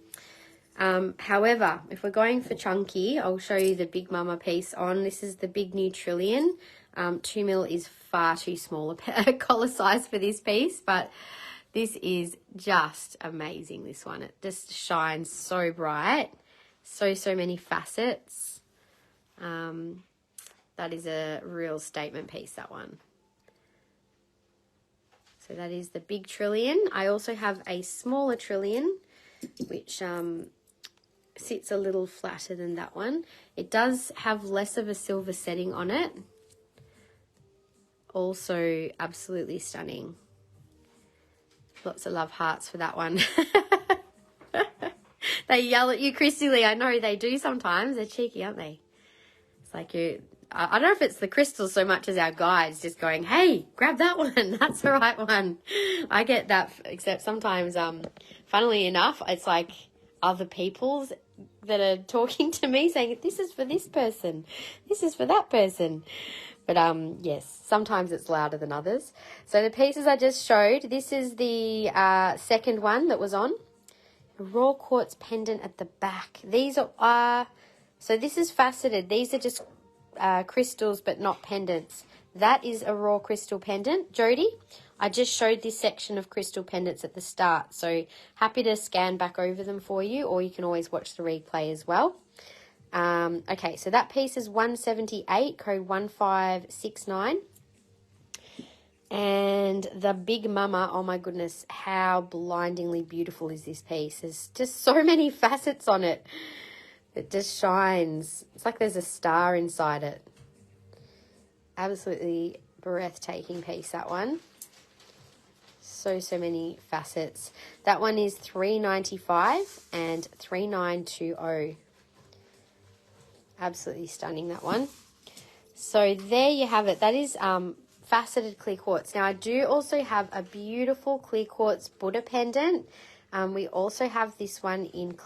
However, if we're going for chunky, I'll show you the Big Mama piece on. This is the Big New Trillion. 2 mil is far too small a collar size for this piece, but this is just amazing, this one. It just shines so bright. So many facets. That is a real statement piece, that one. So that is the Big Trillion. I also have a smaller Trillion, which sits a little flatter than that one. It does have less of a silver setting on it. Also absolutely stunning. Lots of love hearts for that one. They yell at you, Christy Lee. I know they do sometimes. They're cheeky, aren't they? It's like I don't know if it's the crystals so much as our guides just going, hey, grab that one. That's the right one. I get that, except sometimes, funnily enough, it's like other people's that are talking to me saying, this is for this person. This is for that person. But, yes, sometimes it's louder than others. So the pieces I just showed, this is the second one that was on. A raw quartz pendant at the back. These are, so this is faceted. These are just crystals but not pendants. That is a raw crystal pendant, Jody. I just showed this section of crystal pendants at the start, so happy to scan back over them for you, or you can always watch the replay as well. Okay, so that piece is 178, code 1569. And the Big Mama, oh my goodness, how blindingly beautiful is this piece. There's just so many facets on it. It just shines. It's like there's a star inside it. Absolutely breathtaking piece, that one. So many facets. That one is $395 and $3920. Absolutely stunning, that one. So there you have it. That is faceted clear quartz. Now I do also have a beautiful clear quartz Buddha pendant. We also have this one in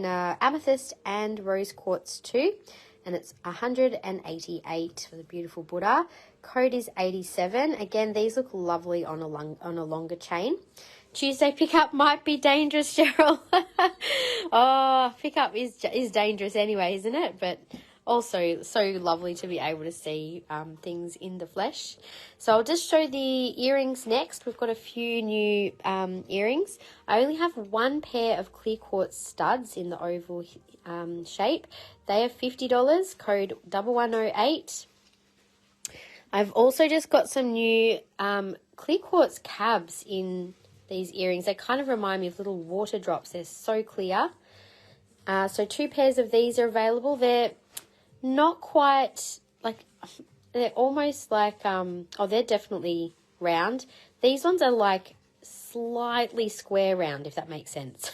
amethyst and rose quartz too, and it's 188 for the beautiful Buddha. Code is 87. Again, these look lovely on a longer chain. Tuesday pickup might be dangerous, Cheryl. Oh, pickup is dangerous anyway, isn't it? But also so lovely to be able to see things in the flesh. So I'll just show the earrings next. We've got a few new earrings. I only have one pair of clear quartz studs in the oval shape. They are $50, code 1108. I've also just got some new clear quartz cabs in these earrings. They kind of remind me of little water drops. They're so clear. So 2 pairs of these are available. They're not quite like, they're almost like, they're definitely round. These ones are like slightly square round, if that makes sense.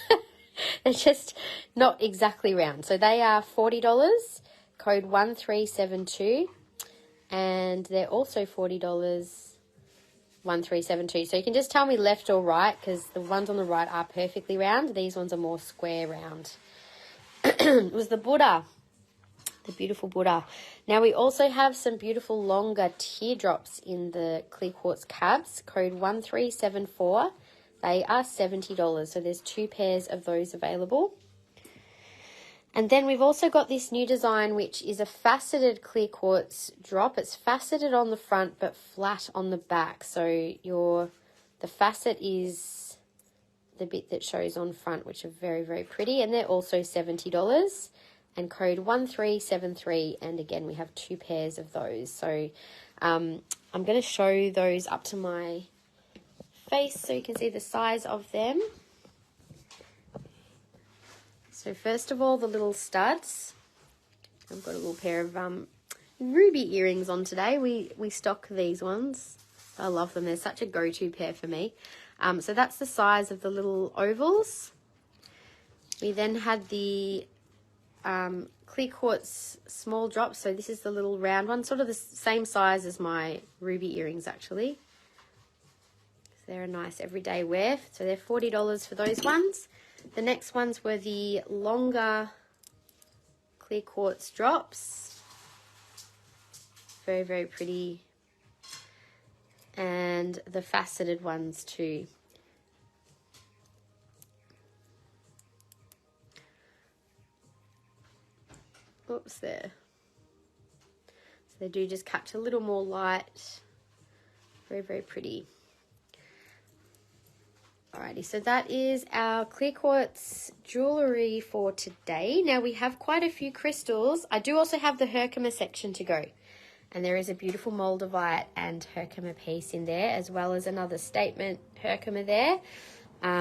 They're just not exactly round. So they are $40, code 1372. And they're also $40, 1372. So you can just tell me left or right, because the ones on the right are perfectly round. These ones are more square round. It was the Buddha. The beautiful Buddha. Now we also have some beautiful longer teardrops in the clear quartz cabs, code 1374. They are $70, so there's 2 pairs of those available. And then we've also got this new design, which is a faceted clear quartz drop. It's faceted on the front but flat on the back. So the facet is the bit that shows on front, which are very, very pretty. And they're also $70. And code 1373, and again we have 2 pairs of those. So I'm going to show those up to my face so you can see the size of them. So first of all, the little studs. I've got a little pair of ruby earrings on today. We stock these ones. I love them. They're such a go-to pair for me. So that's the size of the little ovals. We then had the clear quartz small drops. So this is the little round one, sort of the same size as my ruby earrings actually. So they're a nice everyday wear. So they're $40 for those ones. The next ones were the longer clear quartz drops. Very, very pretty. And the faceted ones too. Oops, there. So they do just catch a little more light. Very, very pretty. Alrighty, so that is our clear quartz jewellery for today. Now we have quite a few crystals. I do also have the Herkimer section to go. And there is a beautiful Moldavite and Herkimer piece in there, as well as another statement Herkimer there.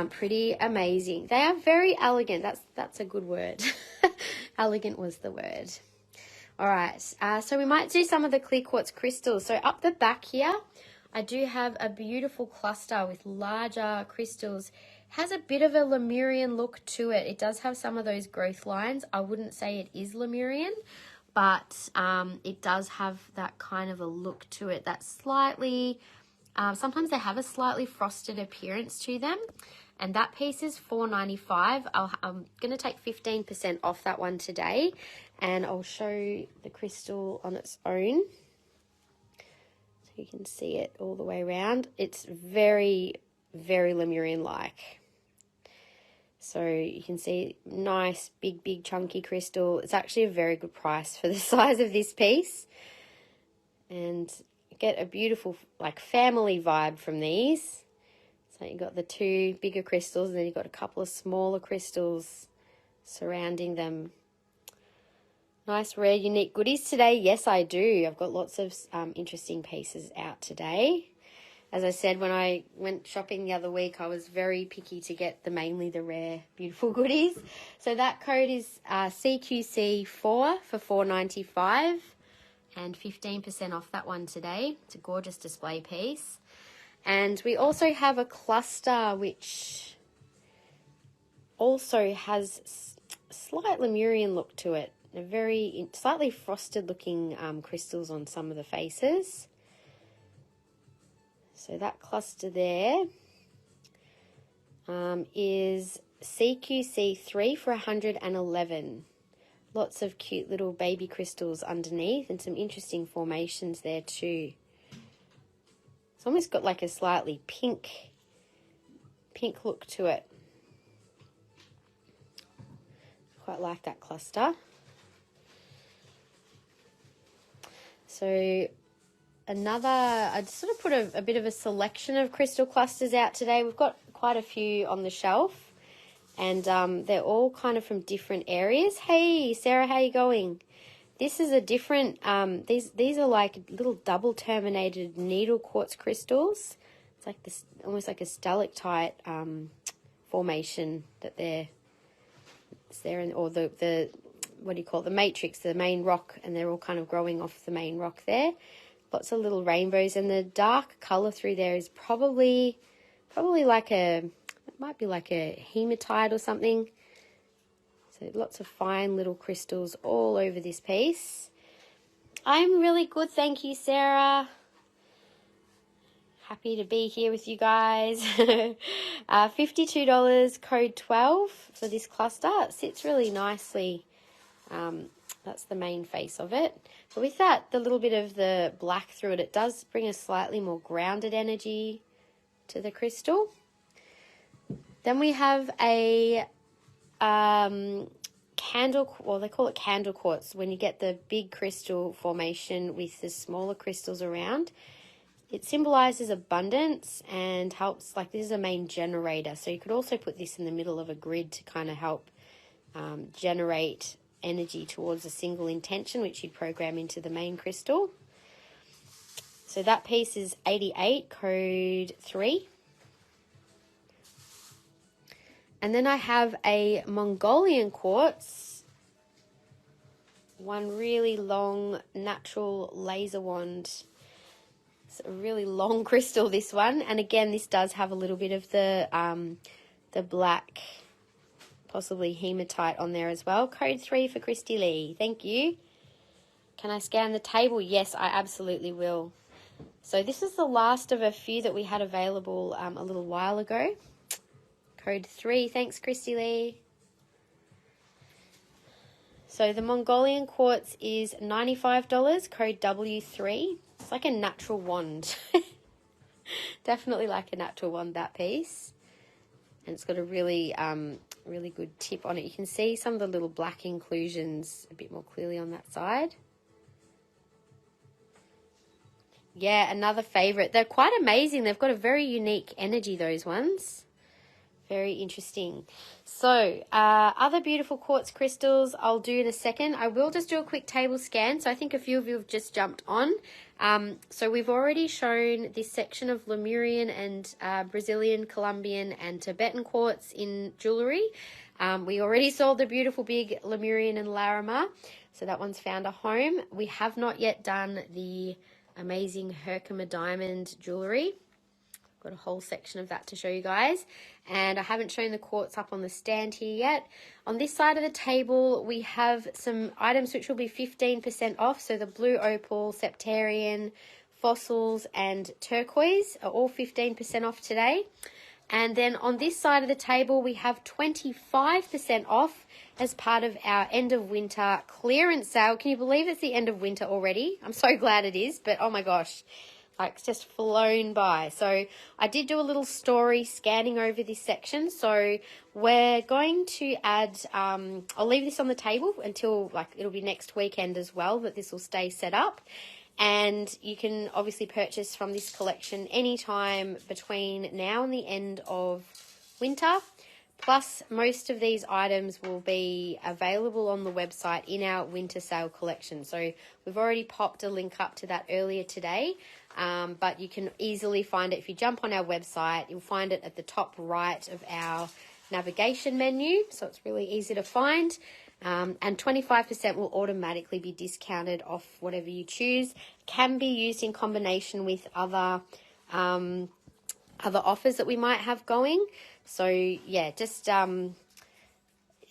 Pretty amazing. They are very elegant. That's a good word. Elegant was the word. All right, so we might do some of the clear quartz crystals. So up the back here, I do have a beautiful cluster with larger crystals. Has a bit of a Lemurian look to it. It does have some of those growth lines. I wouldn't say it is Lemurian, but it does have that kind of a look to it. That's slightly, sometimes they have a slightly frosted appearance to them. And that piece is $4.95. I'm going to take 15% off that one today. And I'll show the crystal on its own. So you can see it all the way around. It's very, very Lemurian-like. So you can see nice, big, chunky crystal. It's actually a very good price for the size of this piece. And you get a beautiful, like, family vibe from these. So you've got the two bigger crystals, and then you've got a couple of smaller crystals surrounding them. Nice, rare, unique goodies today. Yes, I do. I've got lots of interesting pieces out today. As I said, when I went shopping the other week, I was very picky to get mainly the rare, beautiful goodies. So that code is CQC4 for $4.95 and 15% off that one today. It's a gorgeous display piece. And we also have a cluster which also has a slight Lemurian look to it. A very slightly frosted looking crystals on some of the faces. So that cluster there is CQC3 for $111. Lots of cute little baby crystals underneath and some interesting formations there too. It's almost got like a slightly pink look to it. Quite like that cluster. So I sort of put a bit of a selection of crystal clusters out today. We've got quite a few on the shelf, and they're all kind of from different areas. Hey, Sarah, how you going? This is a different, these are like little double terminated needle quartz crystals. It's like this, almost like a stalactite formation that it's there, or the what do you call it, the matrix, the main rock, and they're all kind of growing off the main rock there. Lots of little rainbows, and the dark color through there is probably like it might be like a hematite or something. So lots of fine little crystals all over this piece. I'm really good, thank you, Sarah. Happy to be here with you guys. $52, code 12 for this cluster. It sits really nicely. That's the main face of it. But with that, the little bit of the black through it, it does bring a slightly more grounded energy to the crystal. Then we have a candle, well, they call it candle quartz, when you get the big crystal formation with the smaller crystals around. It symbolizes abundance and helps, like, this is a main generator. So you could also put this in the middle of a grid to kind of help generate energy towards a single intention, which you'd program into the main crystal. So that piece is 88, code 3. And then I have a Mongolian quartz, one really long natural laser wand. It's a really long crystal, this one. And again, this does have a little bit of the black, possibly hematite on there as well. Code 3 for Christy Lee. Thank you. Can I scan the table? Yes, I absolutely will. So this is the last of a few that we had available a little while ago. Code 3. Thanks, Christy Lee. So the Mongolian quartz is $95, code W3. It's like a natural wand. Definitely like a natural wand, that piece. And it's got a really, really good tip on it. You can see some of the little black inclusions a bit more clearly on that side. Yeah, another favourite. They're quite amazing. They've got a very unique energy, those ones. Very interesting. So, other beautiful quartz crystals I'll do in a second. I will just do a quick table scan. So I think a few of you have just jumped on. So we've already shown this section of Lemurian and Brazilian, Colombian and Tibetan quartz in jewellery. We already saw the beautiful big Lemurian and Larimer. So that one's found a home. We have not yet done the amazing Herkimer diamond jewellery. Got a whole section of that to show you guys. And I haven't shown the quartz up on the stand here yet. On this side of the table, we have some items which will be 15% off. So the blue opal, Septarian, fossils, and turquoise are all 15% off today. And then on this side of the table, we have 25% off as part of our end of winter clearance sale. Can you believe it's the end of winter already? I'm so glad it is, but oh my gosh. Like, it's just flown by. So I did do a little story scanning over this section. So we're going to add, I'll leave this on the table until, like, it'll be next weekend as well that this will stay set up. And you can obviously purchase from this collection anytime between now and the end of winter. Plus, most of these items will be available on the website in our winter sale collection. So we've already popped a link up to that earlier today. But you can easily find it. If you jump on our website, you'll find it at the top right of our navigation menu. So it's really easy to find. And 25% will automatically be discounted off whatever you choose. Can be used in combination with other offers that we might have going. So yeah, just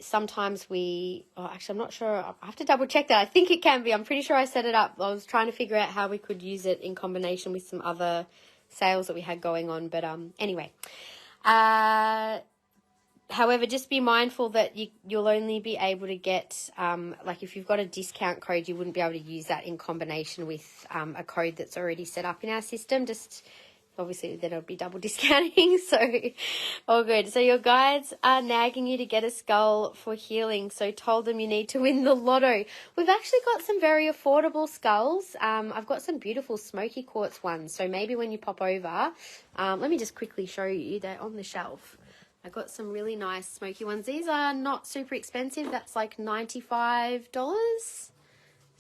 sometimes actually I'm not sure, I have to double check that. I think it can be. I'm pretty sure I set it up. I was trying to figure out how we could use it in combination with some other sales that we had going on, but anyway. However, just be mindful that you'll only be able to get, like if you've got a discount code, you wouldn't be able to use that in combination with a code that's already set up in our system. Just obviously then it'll be double discounting, so all good. So your guides are nagging you to get a skull for healing, so told them you need to win the lotto. We've actually got some very affordable skulls. I've got some beautiful smoky quartz ones, so maybe when you pop over, let me just quickly show you. They're on the shelf. I got some really nice smoky ones. These are not super expensive. That's like $95.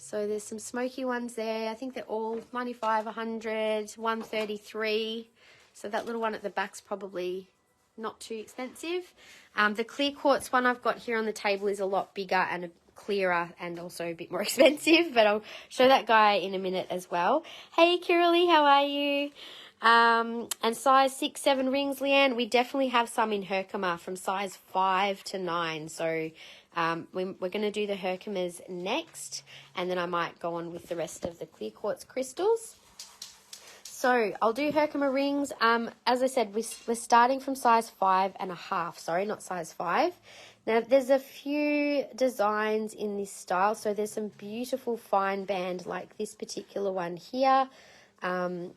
So there's some smoky ones there. I think they're all 95, 100, 133. So that little one at the back's probably not too expensive. The clear quartz one I've got here on the table is a lot bigger and clearer and also a bit more expensive, but I'll show that guy in a minute as well. Hey, Kiralee, how are you? And size 6, 7 rings, Leanne, we definitely have some in Herkimer from size 5 to 9. So we're going to do the Herkimers next, and then I might go on with the rest of the clear quartz crystals. So I'll do Herkimer rings. As I said, we're starting from size 5.5. Sorry, not size 5. Now, there's a few designs in this style. So there's some beautiful fine band like this particular one here. And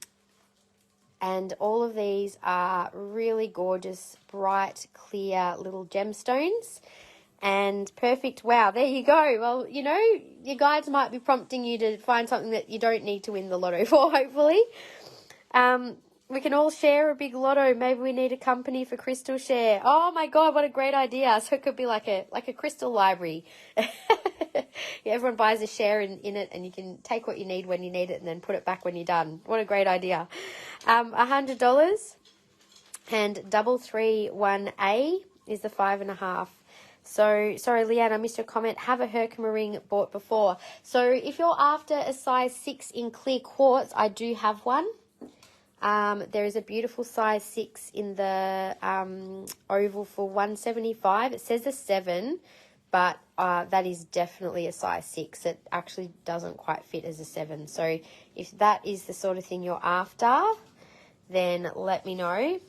all of these are really gorgeous, bright, clear little gemstones. And perfect. Wow, there you go. Well, you know, your guides might be prompting you to find something that you don't need to win the lotto for, hopefully. We can all share a big lotto. Maybe we need a company for crystal share. Oh my God, what a great idea. So it could be like a crystal library. Yeah, everyone buys a share in it, and you can take what you need when you need it and then put it back when you're done. What a great idea. $100 and 331A is the 5.5. So, sorry, Leanne, I missed your comment. Have a Herkimer ring bought before. So, if you're after a size 6 in clear quartz, I do have one. There is a beautiful size 6 in the oval for $175. It says a 7, but that is definitely a size 6. It actually doesn't quite fit as a 7. So, if that is the sort of thing you're after, then let me know.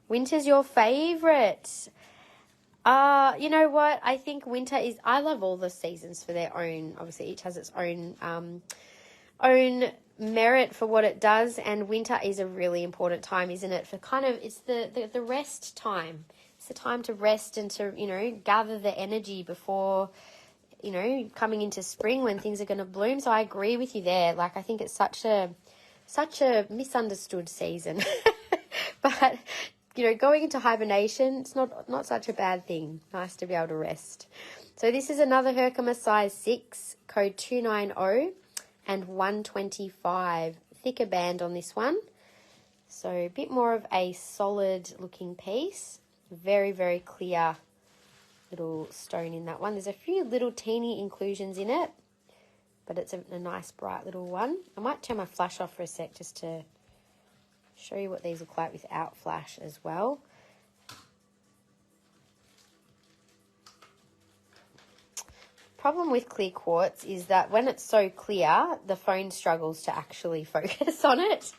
Winter's your favourite. You know what? I think winter is, I love all the seasons for their own, obviously each has its own merit for what it does, and winter is a really important time, isn't it? For kind of, it's the rest time. It's the time to rest and to, you know, gather the energy before, you know, coming into spring when things are going to bloom. So I agree with you there. Like, I think it's such a misunderstood season. But you know, going into hibernation, it's not such a bad thing. Nice to be able to rest. So this is another Herkimer size 6, code 290 and 125. Thicker band on this one. So a bit more of a solid looking piece. Very, very clear little stone in that one. There's a few little teeny inclusions in it, but it's a nice bright little one. I might turn my flash off for a sec just to show you what these look like without flash as well. Problem with clear quartz is that when it's so clear, the phone struggles to actually focus on it.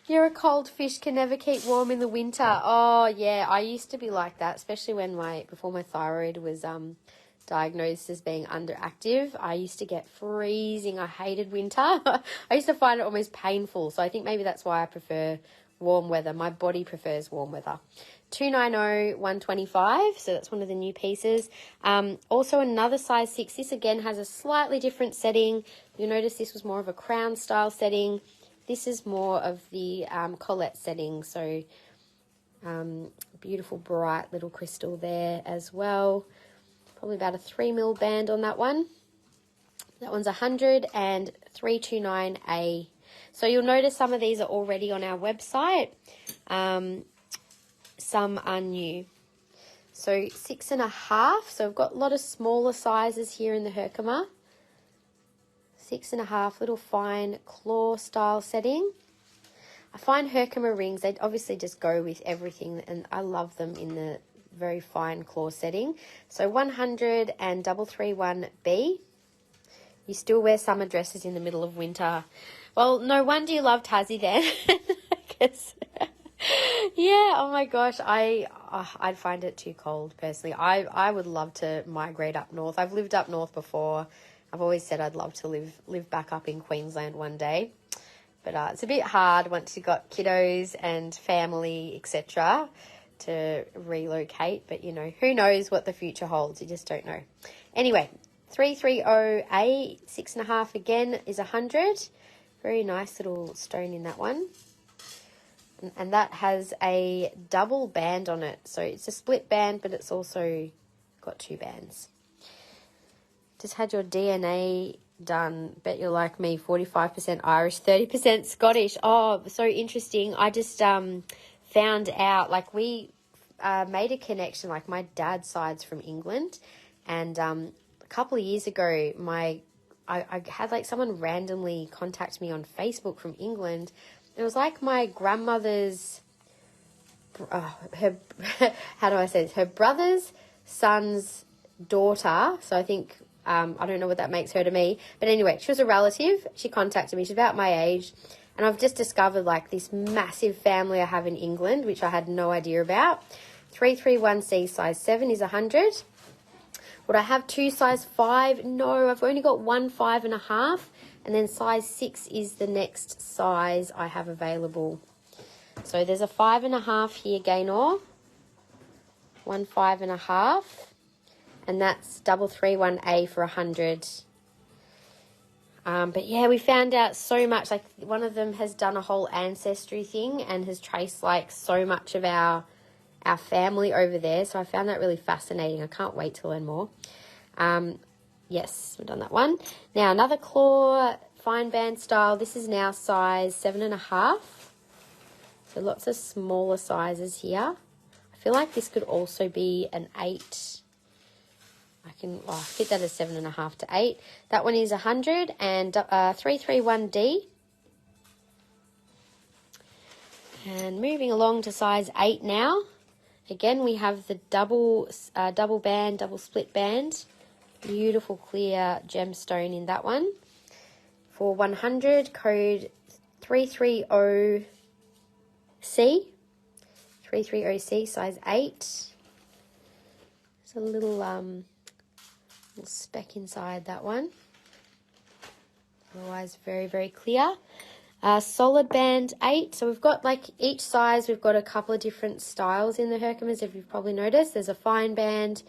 You're a cold fish, can never keep warm in the winter. Oh yeah, I used to be like that, especially when before my thyroid was diagnosed as being underactive. I used to get freezing. I hated winter. I used to find it almost painful. So I think maybe that's why I prefer warm weather. My body prefers warm weather. 290, 125. So that's one of the new pieces. Also another size 6. This again has a slightly different setting. You'll notice this was more of a crown style setting. This is more of the colette setting. So beautiful bright little crystal there as well. Probably about a 3mm band on that one. That one's 100 and 329A. So you'll notice some of these are already on our website. Some are new. So 6.5. So I've got a lot of smaller sizes here in the Herkimer. 6.5, little fine claw style setting. I find Herkimer rings, they obviously just go with everything, and I love them in the very fine claw setting. So 100 and 331B. You still wear summer dresses in the middle of winter. Well, no wonder you love Tassie then. Yeah, oh my gosh, I'd find it too cold personally. I would love to migrate up north. I've lived up north before. I've always said I'd love to live back up in Queensland one day. But it's a bit hard once you've got kiddos and family, etc., to relocate. But, you know, who knows what the future holds? You just don't know. Anyway, 330A, 6.5 again is 100. Very nice little stone in that one. And that has a double band on it. So it's a split band, but it's also got 2 bands. Just had your DNA done. Bet you're like me, 45% Irish, 30% Scottish. Oh, so interesting. I just found out, like, we made a connection. Like, my dad's side's from England, and a couple of years ago, I had like someone randomly contact me on Facebook from England. It was like my grandmother's, her how do I say this? Her brother's son's daughter. So I think, I don't know what that makes her to me. But anyway, she was a relative. She contacted me. She's about my age. And I've just discovered like this massive family I have in England, which I had no idea about. 331C size 7 is 100. Would I have 2 size 5? No, I've only got 1 5.5. And then size 6 is the next size I have available. So there's a 5.5 here, Gaynor. 1 5.5. And that's 331A for 100. But yeah, we found out so much. Like, one of them has done a whole ancestry thing and has traced like so much of our family over there. So I found that really fascinating. I can't wait to learn more. Yes, we've done that one. Now another claw, fine band style. This is now size 7.5. So lots of smaller sizes here. I feel like this could also be an 8. I can fit that as 7.5 to 8. That one is 100 and 331D. And moving along to size 8 now. Again, we have the double band, double split band. Beautiful clear gemstone in that one. For 100, code 330C. 330C, size 8. There's a little speck inside that one. Otherwise, very, very clear. Solid band 8. So we've got, like, each size, we've got a couple of different styles in the Herkimers, if you've probably noticed. There's a fine band.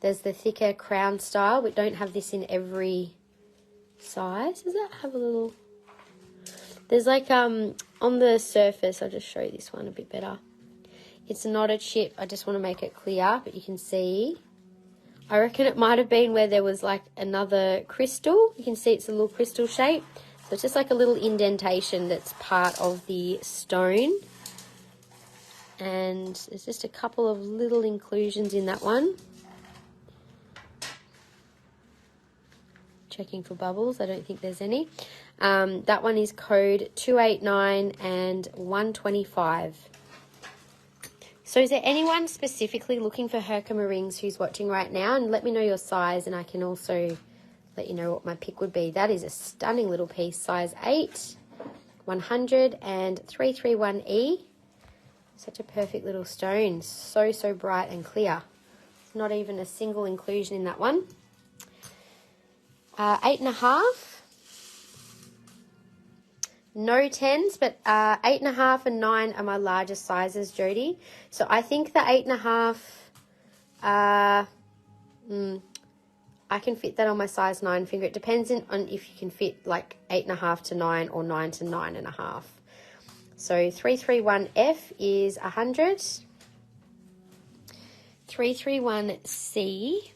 There's the thicker crown style. We don't have this in every size. Does that have a little... There's, like, on the surface, I'll just show you this one a bit better. It's not a chip. I just want to make it clear, but you can see. I reckon it might have been where there was, like, another crystal. You can see it's a little crystal shape. So it's just like a little indentation that's part of the stone. And there's just a couple of little inclusions in that one. Checking for bubbles. I don't think there's any. That one is code 289 and 125. So is there anyone specifically looking for Herkimer rings who's watching right now? And let me know your size, and I can also let you know what my pick would be. That is a stunning little piece, size 8, 100 and 331E. Such a perfect little stone. So, so bright and clear. Not even a single inclusion in that one. 8.5. No 10s, but 8.5 and 9 are my largest sizes, Jodie. So I think the 8.5, I can fit that on my size 9 finger. It depends on if you can fit like 8.5 to 9 or 9 to 9.5. So 331F is 100. 331C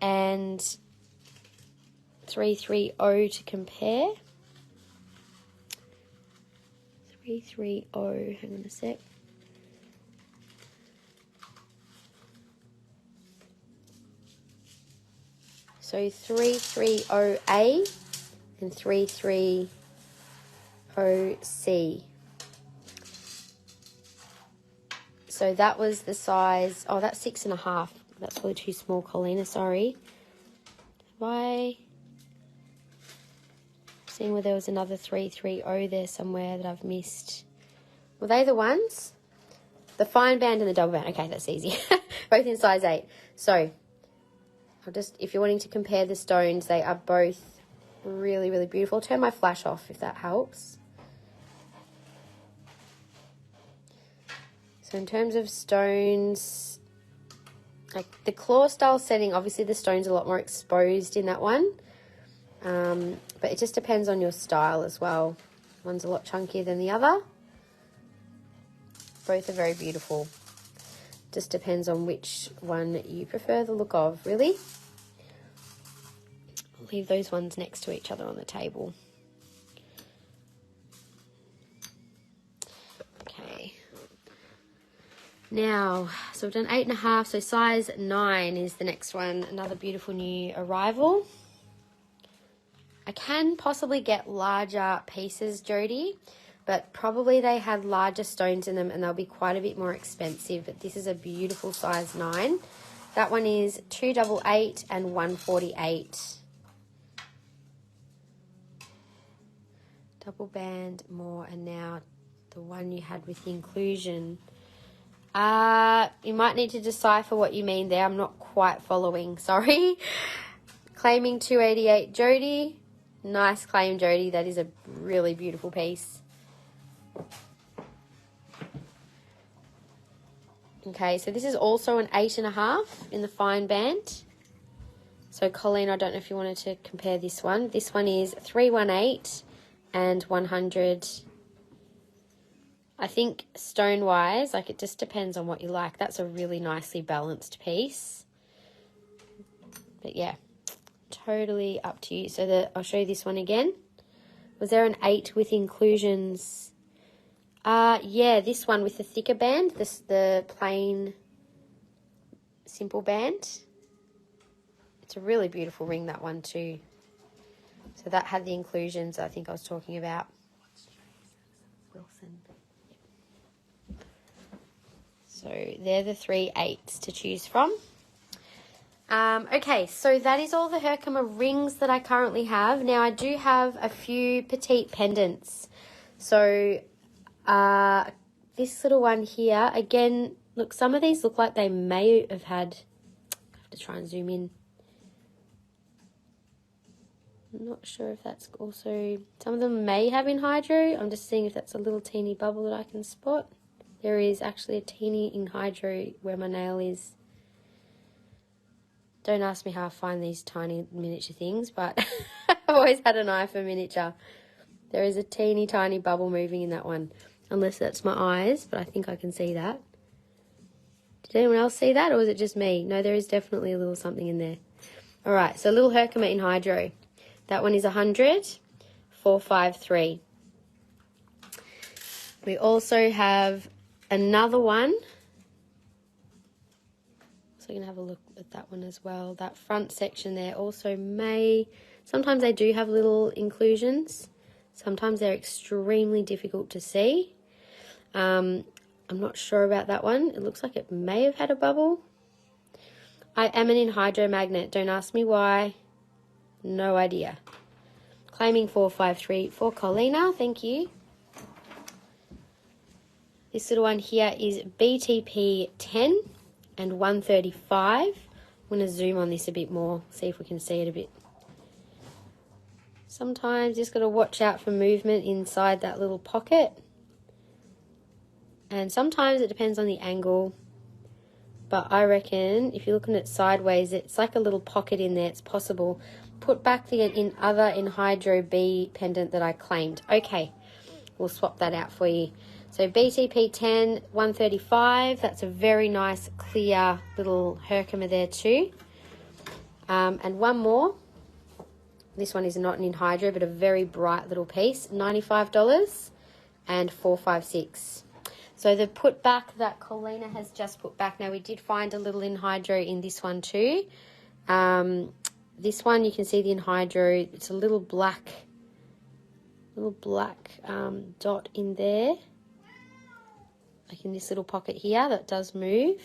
and 330 to compare. 330, hang on a sec. So 330A and 330C. So that was the size, oh, that's 6.5. That's probably too small, Colina, sorry. Have I seen where there was another 330 there somewhere that I've missed? Were they the ones? The fine band and the double band. Okay, that's easy. Both in size 8. So I'll just, if you're wanting to compare the stones, they are both really, really beautiful. I'll turn my flash off if that helps. So in terms of stones, like the claw style setting, obviously the stone's a lot more exposed in that one. But it just depends on your style as well. One's a lot chunkier than the other. Both are very beautiful. Just depends on which one you prefer the look of, really. I'll leave those ones next to each other on the table. Okay. Now, so we've done 8.5, so size 9 is the next one. Another beautiful new arrival. I can possibly get larger pieces, Jodie, but probably they had larger stones in them and they'll be quite a bit more expensive. But this is a beautiful size 9. That one is 288 and 148. Double band more, and now the one you had with the inclusion. You might need to decipher what you mean there. I'm not quite following, sorry. Claiming 288, Jodie. Nice claim, Jodie. That is a really beautiful piece. Okay, so this is also an 8.5 in the fine band. So, Colleen, I don't know if you wanted to compare this one. This one is 318 and 100. I think stone-wise, like it just depends on what you like. That's a really nicely balanced piece. But yeah, totally up to you. So I'll show you this one again. Was there an 8 with inclusions? Yeah, this one with the thicker band, the plain simple band. It's a really beautiful ring, that one too. So that had the inclusions I think I was talking about. Wilson. So they're the 3 8s to choose from. Okay, so that is all the Herkimer rings that I currently have. Now I do have a few petite pendants. So this little one here, again, look, some of these look like they may have had, I have to try and zoom in. I'm not sure if that's also, some of them may have in hydro. I'm just seeing if that's a little teeny bubble that I can spot. There is actually a teeny in hydro where my nail is. Don't ask me how I find these tiny miniature things, but I've always had an eye for miniature. There is a teeny tiny bubble moving in that one, unless that's my eyes, but I think I can see that. Did anyone else see that, or was it just me? No, there is definitely a little something in there. All right, so little Herkimer in hydro. That one is 100, 453. We also have another one. So we're going to have a look at that one as well. That front section there also may, sometimes they do have little inclusions. Sometimes they're extremely difficult to see. I'm not sure about that one. It looks like it may have had a bubble. I am an anhydro magnet. Don't ask me why. No idea. Claiming 453 for Colina. Thank you. This little one here is BTP 10 and 135. I'm going to zoom on this a bit more, see if we can see it a bit. Sometimes just got to watch out for movement inside that little pocket. And sometimes it depends on the angle. But I reckon if you're looking at sideways, it's like a little pocket in there. It's possible. Put back the other Enhydro B pendant that I claimed. Okay, we'll swap that out for you. So BTP 10, 135. That's a very nice, clear little Herkimer there too. And one more. This one is not an Enhydro, but a very bright little piece. $95 and 456. So the put back that Colina has just put back. Now we did find a little Enhydro in this one too. This one you can see the Enhydro. It's a little black dot in there, like in this little pocket here that does move.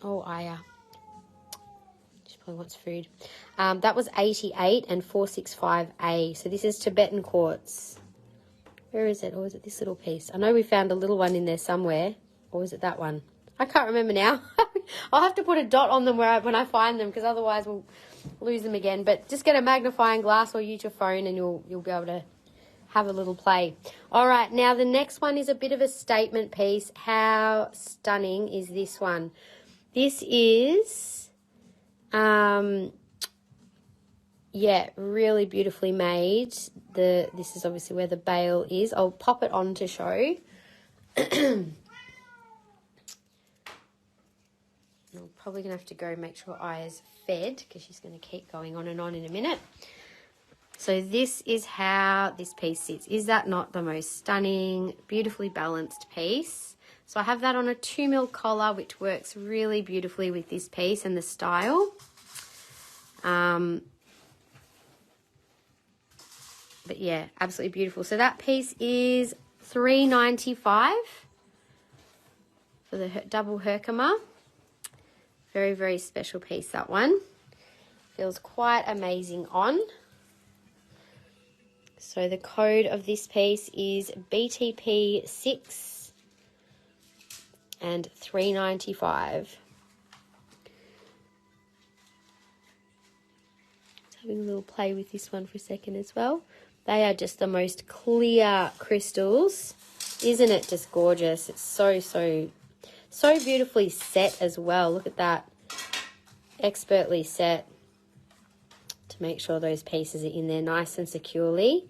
Oh, Aya. She probably wants food. That was 88 and 465A. So this is Tibetan quartz. Where is it? Or is it this little piece? I know we found a little one in there somewhere. Or is it that one? I can't remember now. I'll have to put a dot on them when I find them, because otherwise we'll lose them again. But just get a magnifying glass or use your phone and you'll be able to have a little play. All right, now the next one is a bit of a statement piece. How stunning is this one? This is, yeah, really beautifully made. This is obviously where the bail is. I'll pop it on to show. I'm probably going to have to go make sure Aya's fed, because she's going to keep going on in a minute. So this is how this piece sits. Is that not the most stunning, beautifully balanced piece? So I have that on a 2mm collar, which works really beautifully with this piece and the style. But yeah, absolutely beautiful. So that piece is $3.95 for the double Herkimer. Very, very special piece, that one. Feels quite amazing on. So the code of this piece is BTP6 and $3.95. Just having a little play with this one for a second as well. They are just the most clear crystals. Isn't it just gorgeous? It's so beautifully set as well. Look at that. Expertly set to make sure those pieces are in there nice and securely.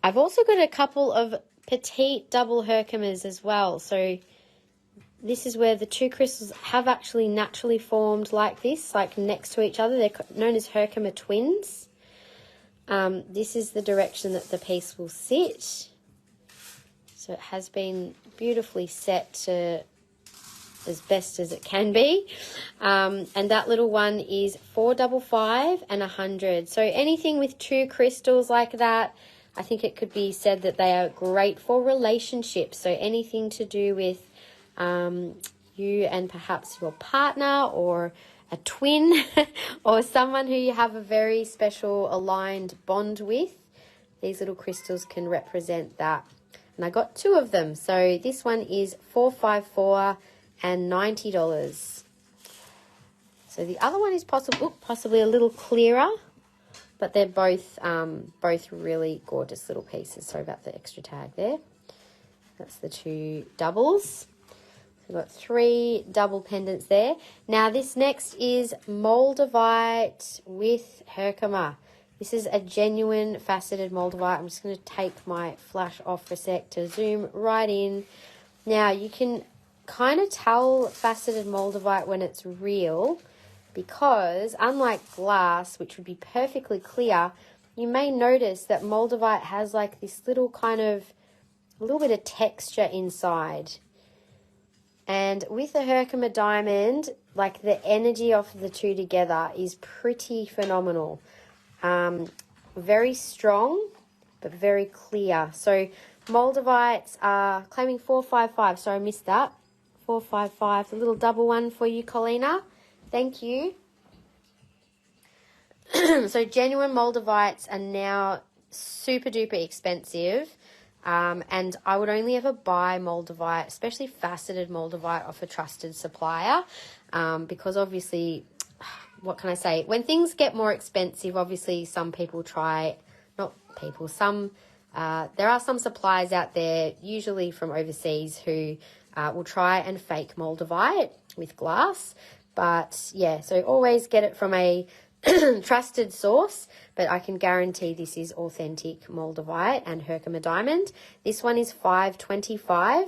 I've also got a couple of petite double Herkimers as well. So this is where the two crystals have actually naturally formed like this, like next to each other. They're known as Herkimer twins. This is the direction that the piece will sit. So it has been beautifully set to as best as it can be. And that little one is $455 and $100. So anything with 2 crystals like that, I think it could be said that they are great for relationships. So anything to do with you and perhaps your partner or a twin or someone who you have a very special aligned bond with, these little crystals can represent that. And I got 2 of them. So this one is $454 and $90. So the other one is possibly a little clearer, but they're both really gorgeous little pieces. Sorry about the extra tag there. That's the 2 doubles. We've got 3 double pendants there. Now this next is Moldavite with Herkimer. This is a genuine faceted Moldavite. I'm just going to take my flash off for a sec to zoom right in. Now you can kind of tell faceted Moldavite when it's real, because unlike glass, which would be perfectly clear, you may notice that Moldavite has like this little kind of a little bit of texture inside. And with the Herkimer diamond, like the energy of the 2 together is pretty phenomenal. Very strong, but very clear. So Moldavites are claiming $455. So I missed that. $455. The little double one for you, Colina. Thank you. So genuine Moldavites are now super duper expensive. And I would only ever buy Moldavite, especially faceted Moldavite, off a trusted supplier, because obviously, what can I say? When things get more expensive, obviously some people try, not people, there are some suppliers out there, usually from overseas, who will try and fake Moldavite with glass. But yeah, so always get it from a trusted source, but I can guarantee this is authentic Moldavite and Herkimer diamond. This one is $525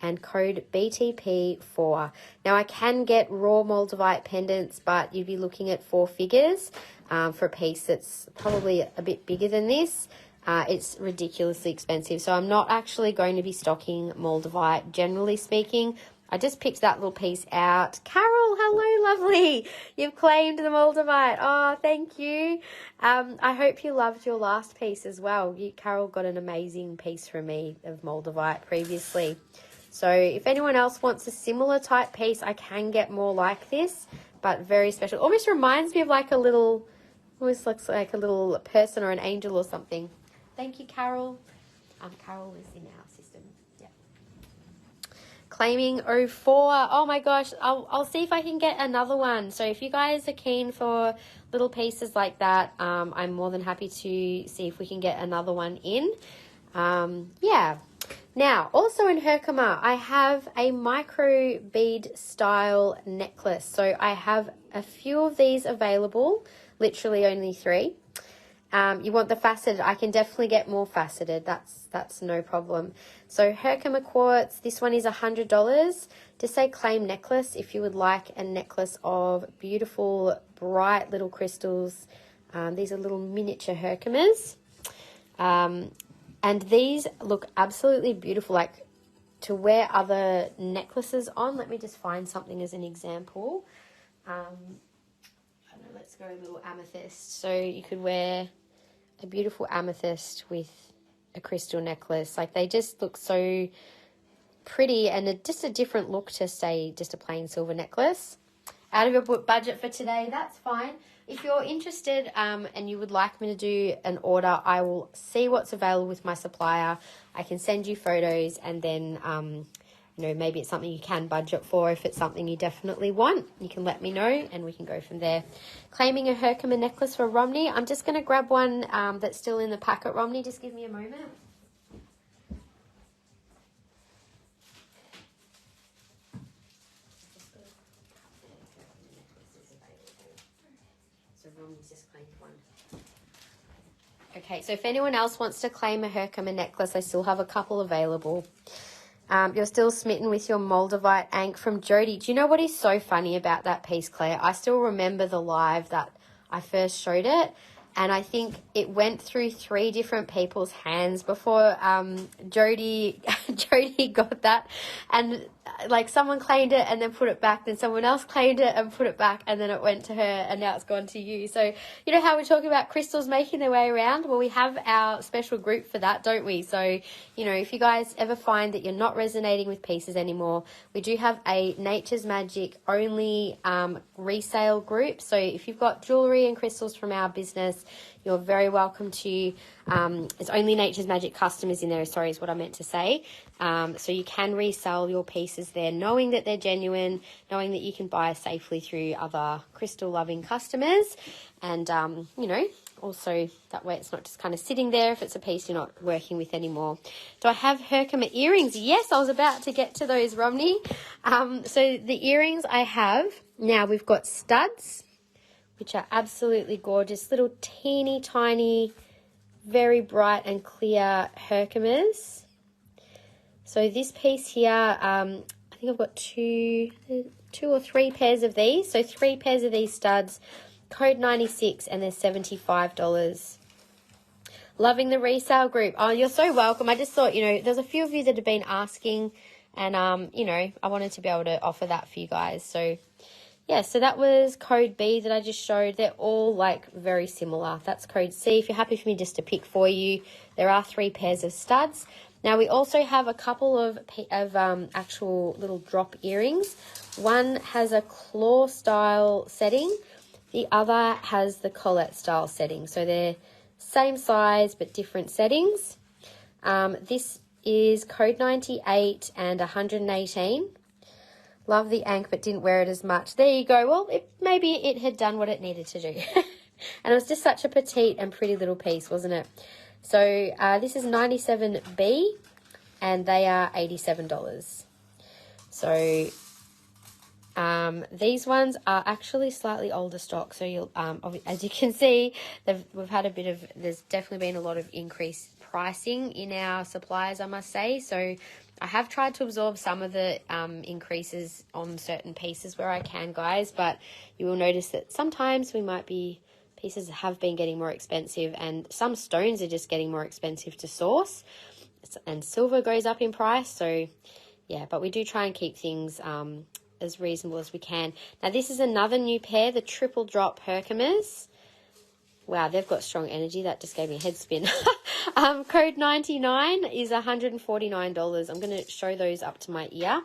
and code BTP4. Now I can get raw Moldavite pendants, but you'd be looking at 4 figures for a piece that's probably a bit bigger than this. It's ridiculously expensive, so I'm not actually going to be stocking Moldavite, generally speaking. I just picked that little piece out. Carol, hello, lovely. You've claimed the Moldavite. Oh, thank you. I hope you loved your last piece as well. Carol got an amazing piece from me of Moldavite previously. So if anyone else wants a similar type piece, I can get more like this, but very special. Almost reminds me of like a little, almost looks like a little person or an angel or something. Thank you, Carol. Carol is in our system. Claiming 04. Oh my gosh, I'll see if I can get another one. So if you guys are keen for little pieces like that, I'm more than happy to see if we can get another one in. Yeah. Now, also in Herkimer, I have a micro bead style necklace. So I have a few of these available, literally only 3. You want the faceted, I can definitely get more faceted. That's no problem. So Herkimer Quartz, this one is $100. Just say claim necklace if you would like a necklace of beautiful, bright little crystals. These are little miniature Herkimers. And these look absolutely beautiful, like to wear other necklaces on. Let me just find something as an example. I don't know, let's go a little amethyst. So you could wear a beautiful amethyst with a crystal necklace. Like they just look so pretty, and just a different look to, say, just a plain silver necklace. Out of your budget for today, that's fine. If you're interested and you would like me to do an order, I will see what's available with my supplier. I can send you photos, and then you know, maybe it's something you can budget for. If it's something you definitely want, you can let me know and we can go from there. Claiming a Herkimer necklace for Romney. I'm just going to grab one that's still in the packet, Romney. Just give me a moment. So Romney's just claimed one. Okay, so if anyone else wants to claim a Herkimer necklace, I still have a couple available. You're still smitten with your Moldavite Ankh from Jody. Do you know what is so funny about that piece, Claire? I still remember the live that I first showed it, And I think it went through 3 different people's hands before Jody got that. And like someone claimed it and then put it back, then someone else claimed it and put it back, and then it went to her and now it's gone to you. So you know how we're talking about crystals making their way around? Well, we have our special group for that, don't we? So, you know, if you guys ever find that you're not resonating with pieces anymore, we do have a Nature's Magic only resale group. So if you've got jewellery and crystals from our business, you're very welcome to, it's only Nature's Magic customers in there, sorry, is what I meant to say. So you can resell your pieces there, knowing that they're genuine, knowing that you can buy safely through other crystal-loving customers. And, you know, also that way it's not just kind of sitting there if it's a piece you're not working with anymore. Do I have Herkimer earrings? Yes, I was about to get to those, Romney. So the earrings I have, now we've got studs, which are absolutely gorgeous, little teeny tiny, very bright and clear Herkimers. So this piece here, I think I've got two or 3 pairs of these. So 3 pairs of these studs, code 96, and they're $75. Loving the resale group. Oh, you're so welcome. I just thought, you know, there's a few of you that have been asking, and, you know, I wanted to be able to offer that for you guys. So yeah, so that was code B that I just showed. They're all like very similar. That's code C. If you're happy for me just to pick for you, there are 3 pairs of studs. Now we also have a couple of actual little drop earrings. One has a claw style setting. The other has the collet style setting. So they're same size but different settings. This is code 98 and 118. Love the ankh, but didn't wear it as much. There you go. Well, maybe it had done what it needed to do. And it was just such a petite and pretty little piece, wasn't it? So this is 97B, and they are $87. So these ones are actually slightly older stock. So you'll, as you can see, we've had there's definitely been a lot of increased pricing in our suppliers, I must say. So I have tried to absorb some of the increases on certain pieces where I can, guys, but you will notice that sometimes pieces have been getting more expensive, and some stones are just getting more expensive to source, and silver goes up in price. So yeah, but we do try and keep things as reasonable as we can. Now this is another new pair, the triple drop Herkimers. Wow, they've got strong energy. That just gave me a head spin. Code 99 is $149. I'm going to show those up to my ear.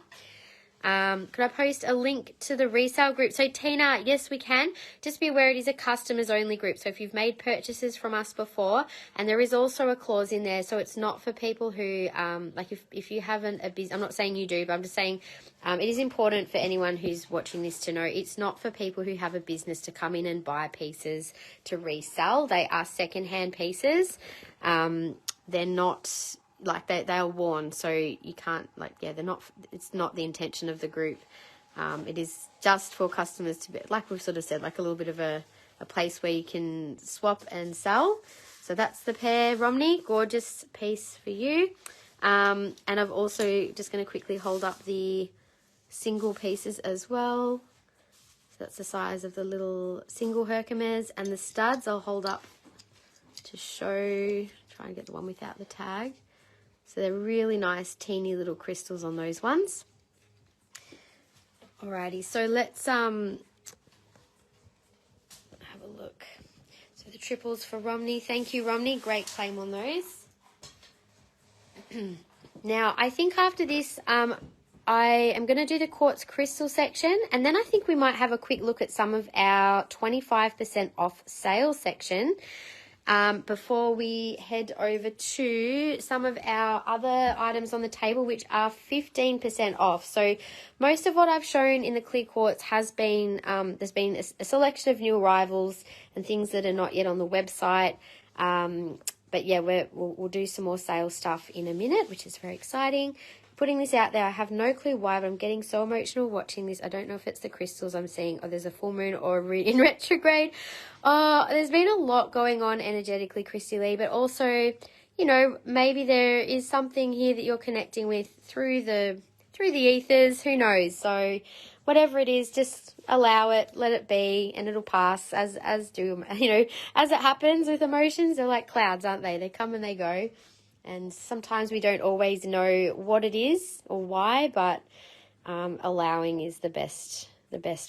Could I post a link to the resale group? So Tina, yes, we can. Just be aware it is a customers only group. So if you've made purchases from us before, and there is also a clause in there, so it's not for people who, like if you haven't a business, I'm not saying you do, but I'm just saying it is important for anyone who's watching this to know it's not for people who have a business to come in and buy pieces to resell. They are secondhand pieces. They're not like they are worn, so you can't, like, yeah, they're not, it's not the intention of the group. It is just for customers to be, like we've sort of said, like a little bit of a place where you can swap and sell. So that's the pair, Romney. Gorgeous piece for you. And I've also just going to quickly hold up the single pieces as well. So that's the size of the little single Herkimers, and the studs I'll hold up to show, try and get the one without the tag. So they're really nice, teeny little crystals on those ones. Alrighty, so let's have a look. So the triples for Romney. Thank you, Romney. Great claim on those. Now, I think after this, I am going to do the quartz crystal section, and then I think we might have a quick look at some of our 25% off sale section. Before we head over to some of our other items on the table, which are 15% off. So most of what I've shown in the clear quartz has been, there's been a selection of new arrivals and things that are not yet on the website. But yeah, we'll do some more sales stuff in a minute, which is very exciting. Putting this out there, I have no clue why, but I'm getting so emotional watching this. I don't know if it's the crystals I'm seeing, or there's a full moon or in retrograde. There's been a lot going on energetically, Christy Lee, but also, you know, maybe there is something here that you're connecting with through the through the ethers, who knows? So whatever it is, just allow it, let it be, and it'll pass as it happens with emotions. They're like clouds, aren't they? They come and they go. And sometimes we don't always know what it is or why, but allowing is the best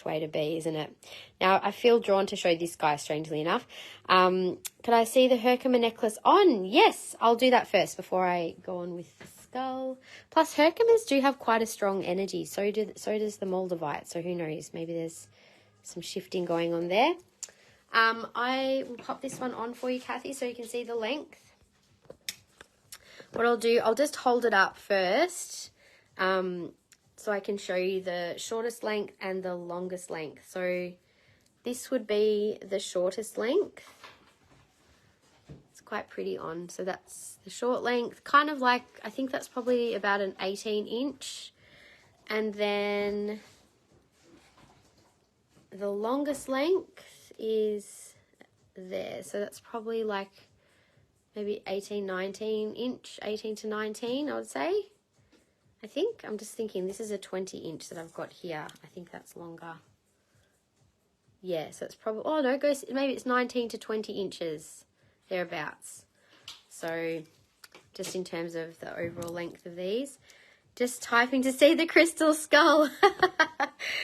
way to be, isn't it? Now, I feel drawn to show this guy, strangely enough. Could I see the Herkimer necklace on? Yes, I'll do that first before I go on with the skull. Plus, Herkimers do have quite a strong energy. So does the Moldavite. So who knows? Maybe there's some shifting going on there. I will pop this one on for you, Kathy, so you can see the length. What I'll do, I'll just hold it up first, so I can show you the shortest length and the longest length. So this would be the shortest length. It's quite pretty on. So that's the short length, kind of like, I think that's probably about an 18-inch. And then the longest length is there. So that's probably like maybe 18 to 19, I would say. I think, I'm just thinking, this is a 20-inch that I've got here. I think that's longer. Yeah, so it's probably, oh no, maybe it's 19 to 20 inches, thereabouts. So just in terms of the overall length of these. Just typing to see the crystal skull.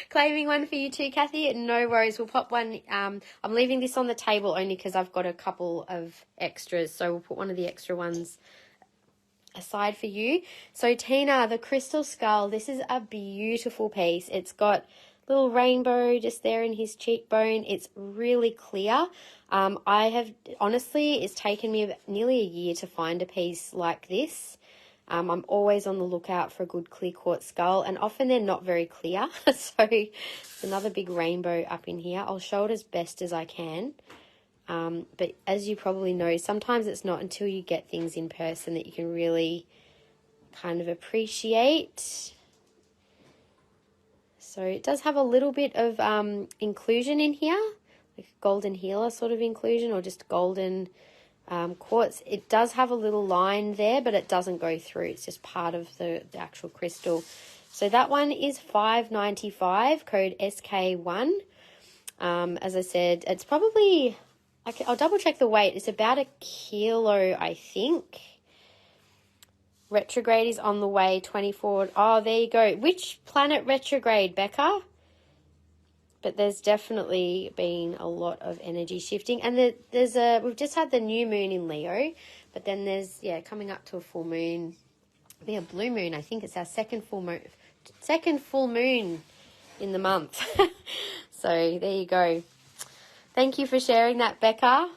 Claiming one for you too, Kathy. No worries, we'll pop one. I'm leaving this on the table only because I've got a couple of extras. So we'll put one of the extra ones aside for you. So Tina, the crystal skull, this is a beautiful piece. It's got a little rainbow just there in his cheekbone. It's really clear. Honestly, it's taken me nearly a year to find a piece like this. I'm always on the lookout for a good clear quartz skull, and often they're not very clear. So it's another big rainbow up in here. I'll show it as best as I can. But as you probably know, sometimes it's not until you get things in person that you can really kind of appreciate. So it does have a little bit of inclusion in here, like a golden healer sort of inclusion, or just golden quartz. It does have a little line there, but it doesn't go through. It's just part of the actual crystal. So that one is $5.95, code SK1. As I said, it's probably, I'll double check the weight. It's about 1 kilo, I think. Retrograde is on the way, 24. Oh, there you go. Which planet retrograde, Becca? But there's definitely been a lot of energy shifting. And we've just had the new moon in Leo, but then there's, coming up to a full moon. It'll be a blue moon. I think it's our second full moon in the month. So there you go. Thank you for sharing that, Becca.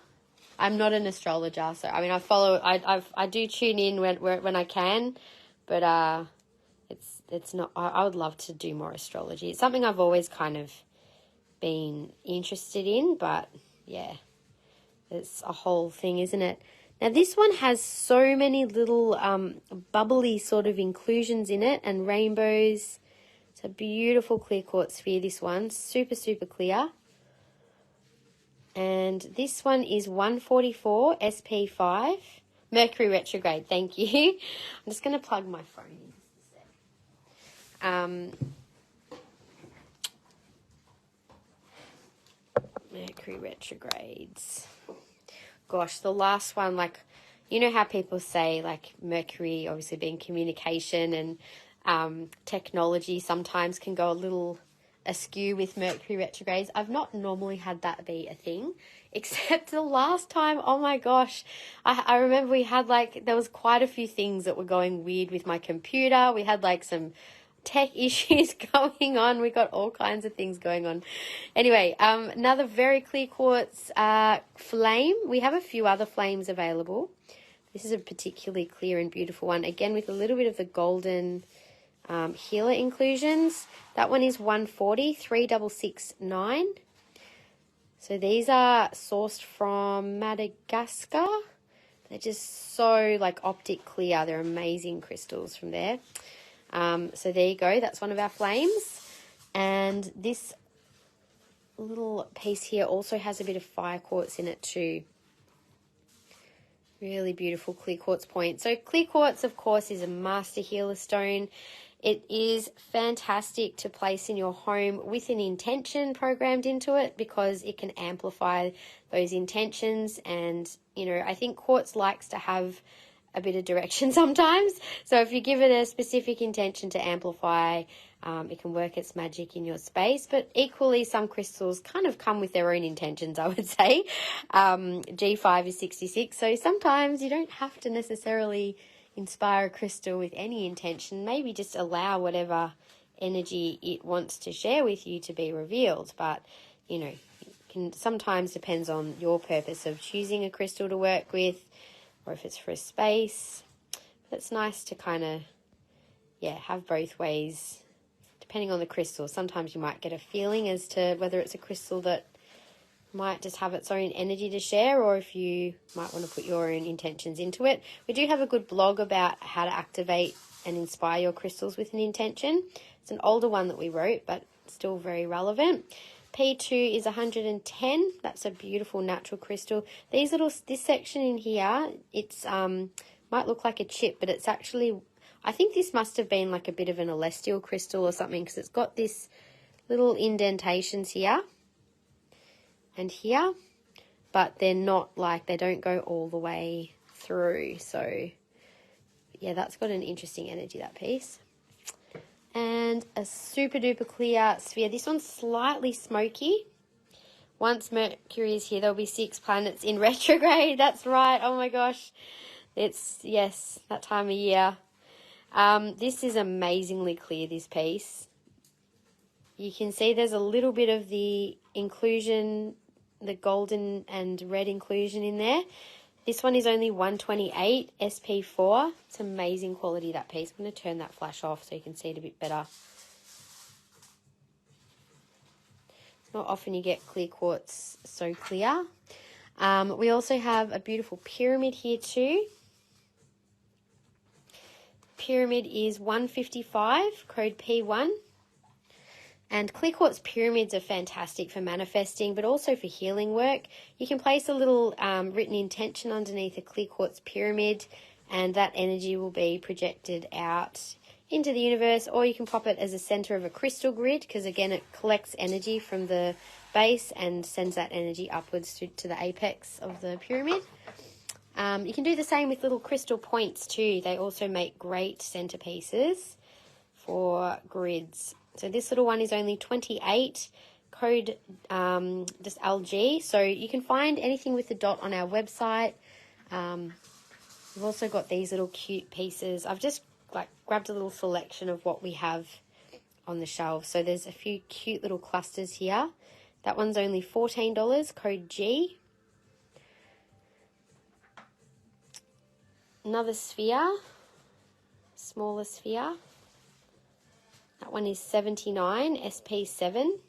I'm not an astrologer, so I mean I do tune in when I can, but it's not. I would love to do more astrology. It's something I've always kind of been interested in, but yeah, it's a whole thing, isn't it? Now this one has so many little bubbly sort of inclusions in it and rainbows. It's a beautiful clear quartz sphere, this one, super clear. And this one is 144 SP5 Mercury retrograde. Thank you. I'm just going to plug my phone in just a sec. Mercury retrogrades. Gosh, the last one, like, you know how people say, like, Mercury obviously being communication and technology sometimes can go a little askew with Mercury retrogrades. I've not normally had that be a thing, except the last time, oh my gosh, I remember we had, like, there was quite a few things that were going weird with my computer. We had, like, some tech issues going on. We got all kinds of things going on. Anyway, another very clear quartz flame. We have a few other flames available. This is a particularly clear and beautiful one, again with a little bit of the golden healer inclusions. That one is 140 3669. So these are sourced from Madagascar. They're just so, like, optic clear. They're amazing crystals from there. So there you go. That's one of our flames. And this little piece here also has a bit of fire quartz in it too. Really beautiful clear quartz point. So clear quartz, of course, is a master healer stone. It is fantastic to place in your home with an intention programmed into it because it can amplify those intentions. And, you know, I think quartz likes to have a bit of direction sometimes. So if you give it a specific intention to amplify, it can work its magic in your space. But equally, some crystals kind of come with their own intentions, I would say. G5 is 66. So sometimes you don't have to necessarily inspire a crystal with any intention. Maybe just allow whatever energy it wants to share with you to be revealed. But, you know, it can sometimes depends on your purpose of choosing a crystal to work with, or if it's for a space. But it's nice to kind of, have both ways. Depending on the crystal, sometimes you might get a feeling as to whether it's a crystal that might just have its own energy to share, or if you might want to put your own intentions into it. We do have a good blog about how to activate and inspire your crystals with an intention. It's an older one that we wrote, but still very relevant. P2 is 110. That's a beautiful natural crystal. This section in here, it's might look like a chip, but it's actually, I think this must have been like a bit of an celestial crystal or something, because it's got this little indentations here and here, but they're not like, they don't go all the way through. So yeah, that's got an interesting energy, that piece. And a super duper clear sphere. This one's slightly smoky. Once Mercury is here, there'll be 6 planets in retrograde. That's right. Oh my gosh. It's, yes, that time of year. This is amazingly clear, this piece. You can see there's a little bit of the inclusion, the golden and red inclusion in there. This one is only 128 SP4. It's amazing quality, that piece. I'm going to turn that flash off so you can see it a bit better. It's not often you get clear quartz so clear. We also have a beautiful pyramid here too. Pyramid is 155, code P1. And clear quartz pyramids are fantastic for manifesting, but also for healing work. You can place a little written intention underneath a clear quartz pyramid, and that energy will be projected out into the universe, or you can pop it as a center of a crystal grid, because again, it collects energy from the base and sends that energy upwards to the apex of the pyramid. You can do the same with little crystal points too. They also make great centerpieces for grids. So this little one is only 28, code just LG. So you can find anything with the dot on our website. We've also got these little cute pieces. I've just grabbed a little selection of what we have on the shelf. So there's a few cute little clusters here. That one's only $14, code G. Another sphere, smaller sphere. That one is 79, SP7.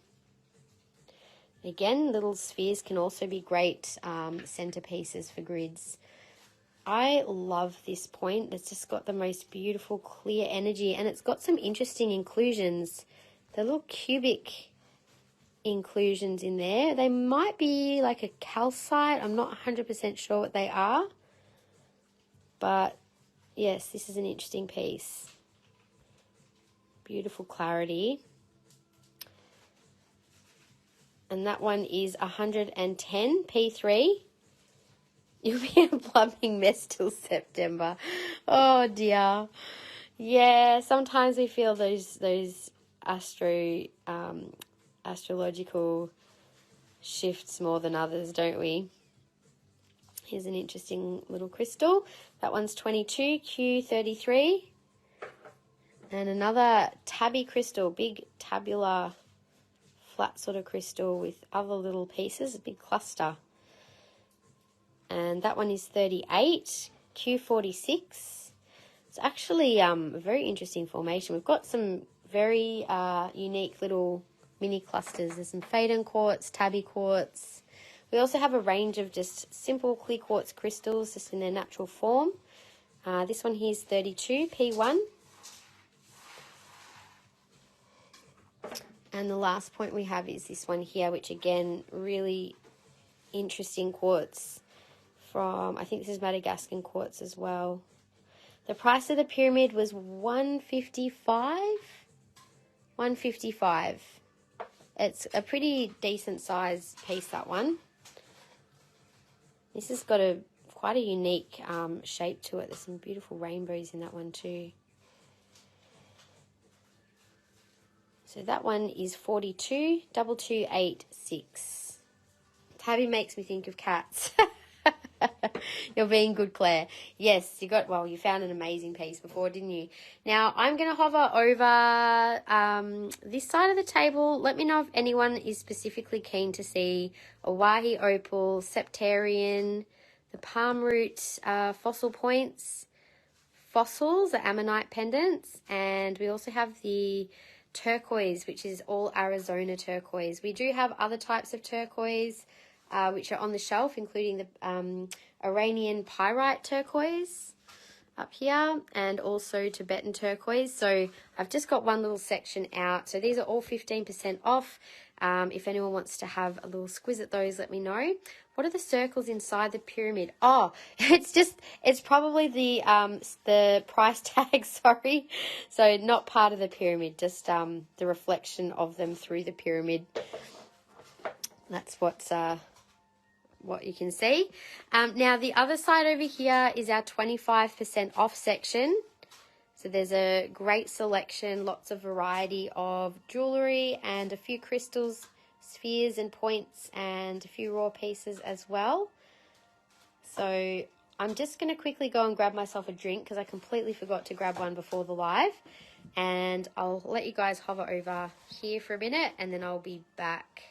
Again, little spheres can also be great centerpieces for grids. I love this point. It's just got the most beautiful clear energy, and it's got some interesting inclusions. The little cubic inclusions in there. They might be like a calcite. I'm not 100% sure what they are. But yes, this is an interesting piece. Beautiful clarity. And that one is 110, P3. You'll be in a plumbing mess till September. Oh dear. Yeah, sometimes we feel those astrological shifts more than others, don't we? Here's an interesting little crystal. That one's 22, Q33. And another tabby crystal, big tabular flat sort of crystal with other little pieces, a big cluster. And that one is 38, Q46. It's actually a very interesting formation. We've got some very unique little mini clusters. There's some Faden quartz, tabby quartz. We also have a range of just simple clear quartz crystals just in their natural form. This one here is 32, P1. And the last point we have is this one here, which again, really interesting quartz from, I think this is Madagascan quartz as well. The price of the pyramid was $155. $155. It's a pretty decent size piece, that one. This has got quite a unique shape to it. There's some beautiful rainbows in that one too. So that one is 422286. Tabby makes me think of cats. You're being good, Claire. Yes, you found an amazing piece before, didn't you? Now, I'm going to hover over this side of the table. Let me know if anyone is specifically keen to see Owyhee Opal, Septarian, the palm root fossil points, fossils, the ammonite pendants, and we also have the turquoise, which is all Arizona turquoise. We do have other types of turquoise, which are on the shelf, including the Iranian pyrite turquoise up here, and also Tibetan turquoise. So I've just got one little section out. So these are all 15% off. If anyone wants to have a little squiz at those, let me know. What are the circles inside the pyramid? Oh, it's probably the price tag, sorry. So not part of the pyramid, just the reflection of them through the pyramid. That's what you can see. Now the other side over here is our 25% off section. So there's a great selection, lots of variety of jewellery and a few crystals, spheres and points, and a few raw pieces as well. So I'm just going to quickly go and grab myself a drink because I completely forgot to grab one before the live. And I'll let you guys hover over here for a minute and then I'll be back.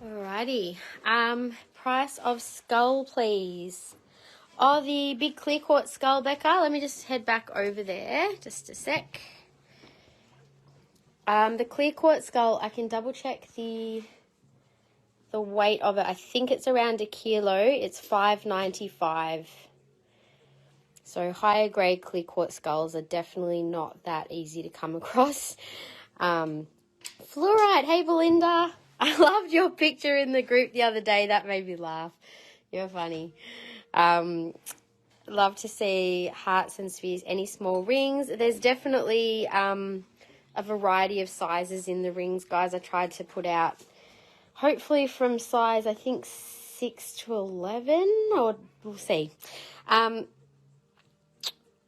Alrighty, price of skull, please. Oh, the big clear quartz skull, Becca. Let me just head back over there, just a sec. The clear quartz skull, I can double check the weight of it. I think it's around 1 kilo. It's $5.95. So higher grade clear quartz skulls are definitely not that easy to come across. Fluorite, hey Belinda. I loved your picture in the group the other day. That made me laugh. You're funny. Love to see hearts and spheres, any small rings. There's definitely a variety of sizes in the rings, guys. I tried to put out, hopefully from size, I think 6 to 11, or we'll see.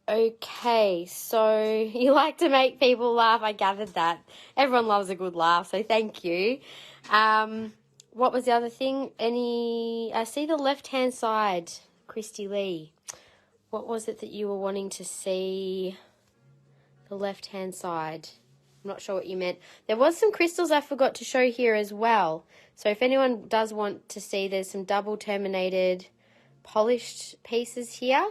Okay, so you like to make people laugh. I gathered that. Everyone loves a good laugh, so thank you. What was the other thing? I see the left-hand side, Christy Lee. What was it that you were wanting to see? The left-hand side. I'm not sure what you meant. There was some crystals I forgot to show here as well. So if anyone does want to see, there's some double terminated polished pieces here.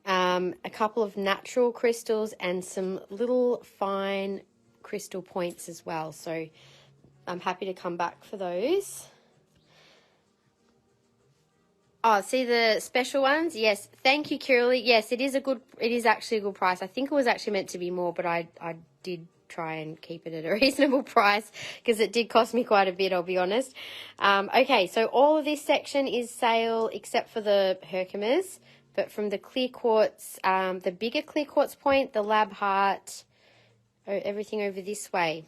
A couple of natural crystals and some little fine crystal points as well. So I'm happy to come back for those. Oh, see the special ones? Yes. Thank you, Kiralee. Yes, it is actually a good price. I think it was actually meant to be more, but I did try and keep it at a reasonable price because it did cost me quite a bit, I'll be honest. Okay, so all of this section is sale except for the Herkimers, but from the clear quartz, the bigger clear quartz point, the lab heart, everything over this way.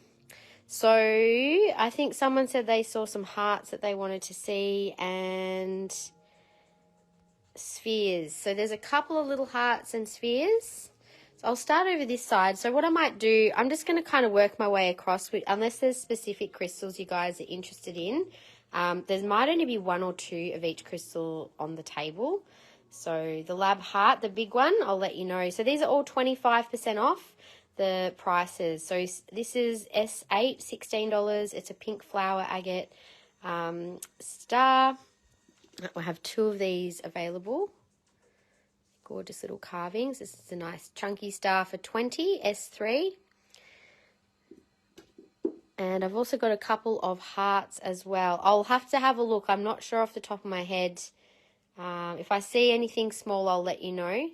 So I think someone said they saw some hearts that they wanted to see and spheres. So there's a couple of little hearts and spheres. So I'll start over this side. So what I might do, I'm just going to kind of work my way across unless there's specific crystals you guys are interested in. There might only be one or two of each crystal on the table. So the lab heart, the big one, I'll let you know. So these are all 25% off the prices. So this is S8, $16. It's a pink flower agate star. I have two of these available. Gorgeous little carvings. This is a nice chunky star for $20, S3. And I've also got a couple of hearts as well. I'll have to have a look. I'm not sure off the top of my head. If I see anything small, I'll let you know.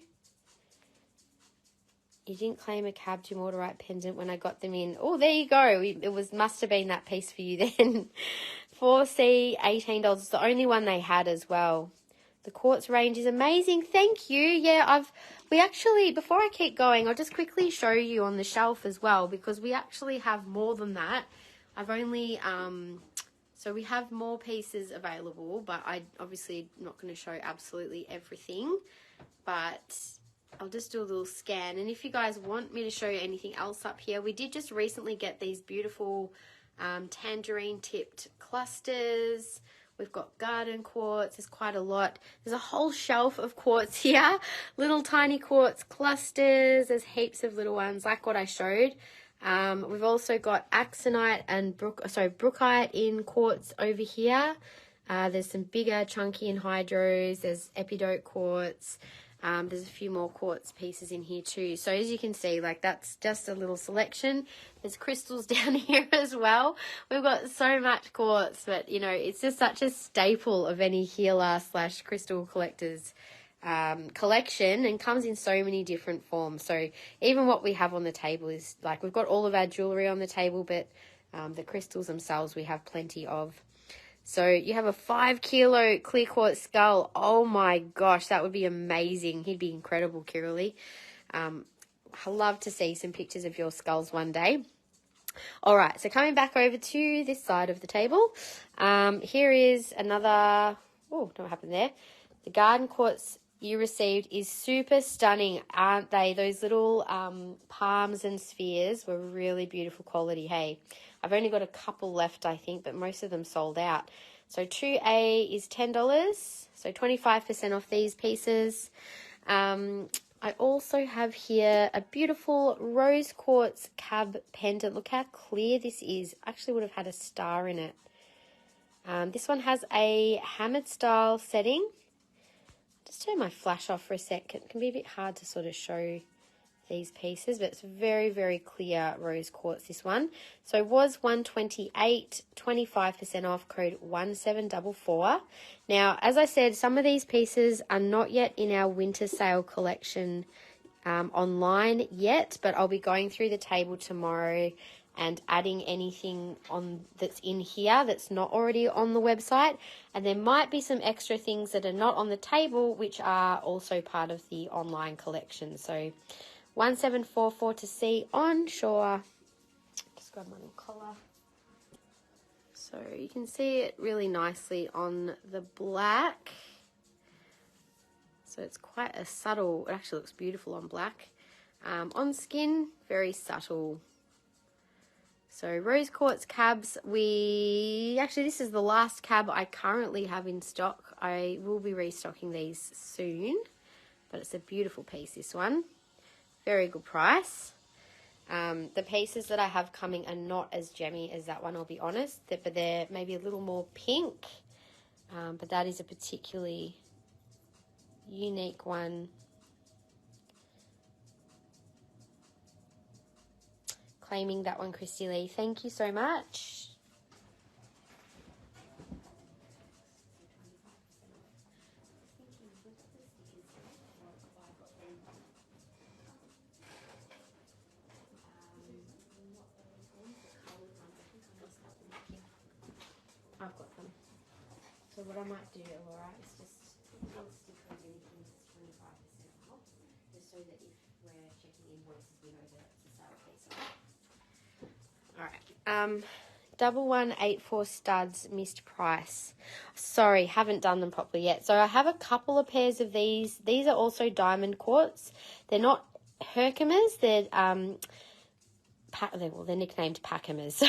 You didn't claim a cab Dumortierite pendant when I got them in. Oh, there you go. It must have been that piece for you then. 4C, $18. It's the only one they had as well. The quartz range is amazing. Thank you. Yeah, we actually, before I keep going, I'll just quickly show you on the shelf as well, because we actually have more than that. I've only, so we have more pieces available, but I obviously not going to show absolutely everything, but I'll just do a little scan. And if you guys want me to show you anything else up here, we did just recently get these beautiful tangerine tipped clusters. We've got garden quartz. There's quite a lot. There's a whole shelf of quartz here. Little tiny quartz clusters. There's heaps of little ones like what I showed. We've also got axonite and brookite in quartz over here. There's some bigger chunky anhydros. There's epidote quartz. There's a few more quartz pieces in here too. So as you can see, like that's just a little selection. There's crystals down here as well. We've got so much quartz, but you know, it's just such a staple of any healer / crystal collector's collection, and comes in so many different forms. So even what we have on the table is like, we've got all of our jewellery on the table, but the crystals themselves we have plenty of. So you have a 5 kilo clear quartz skull. Oh my gosh, that would be amazing. He'd be incredible, Kiralee. I'd love to see some pictures of your skulls one day. All right, so coming back over to this side of the table, here is another, oh, what happened there? The garden quartz you received is super stunning, aren't they? Those little palms and spheres were really beautiful quality, hey? I've only got a couple left, I think, but most of them sold out. So 2A is $10, so 25% off these pieces. I also have here a beautiful rose quartz cab pendant. Look how clear this is. Actually would have had a star in it. This one has a hammered style setting. Just turn my flash off for a sec. It can be a bit hard to sort of show these pieces, but it's very, very clear rose quartz, this one. So it was $128, 25% off, code 1744. Now, as I said, some of these pieces are not yet in our winter sale collection online yet, but I'll be going through the table tomorrow and adding anything on that's in here that's not already on the website. And there might be some extra things that are not on the table, which are also part of the online collection. So 1744 to see on shore. Just grab my little collar. So you can see it really nicely on the black. So it's quite a subtle, it actually looks beautiful on black. On skin, very subtle. So rose quartz cabs, actually this is the last cab I currently have in stock. I will be restocking these soon, but it's a beautiful piece, this one. Very good price. The pieces that I have coming are not as gemmy as that one, I'll be honest, but they're maybe a little more pink. But that is a particularly unique one. Claiming that one, Christy Lee. Thank you so much. So what I might do, Laura, is just put a sticker on anything that's 25% off, just so that if we're checking invoices, we know that it's a sale piece. All right. 1184 studs, missed price. Sorry, haven't done them properly yet. So I have a couple of pairs of these. These are also diamond quartz. They're not Herkimers. They're they're nicknamed Pakimers. So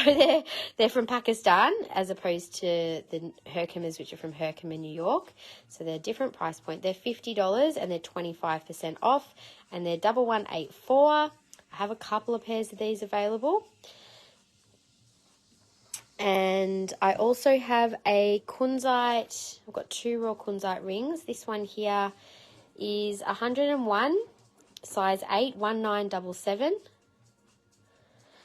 they're from Pakistan as opposed to the Herkimers, which are from Herkimer, New York. So they're a different price point. They're $50 and they're 25% off, and they're 1184. I have a couple of pairs of these available. And I also have a kunzite. I've got 2 raw kunzite rings. This one here is 101, size 8, 1977.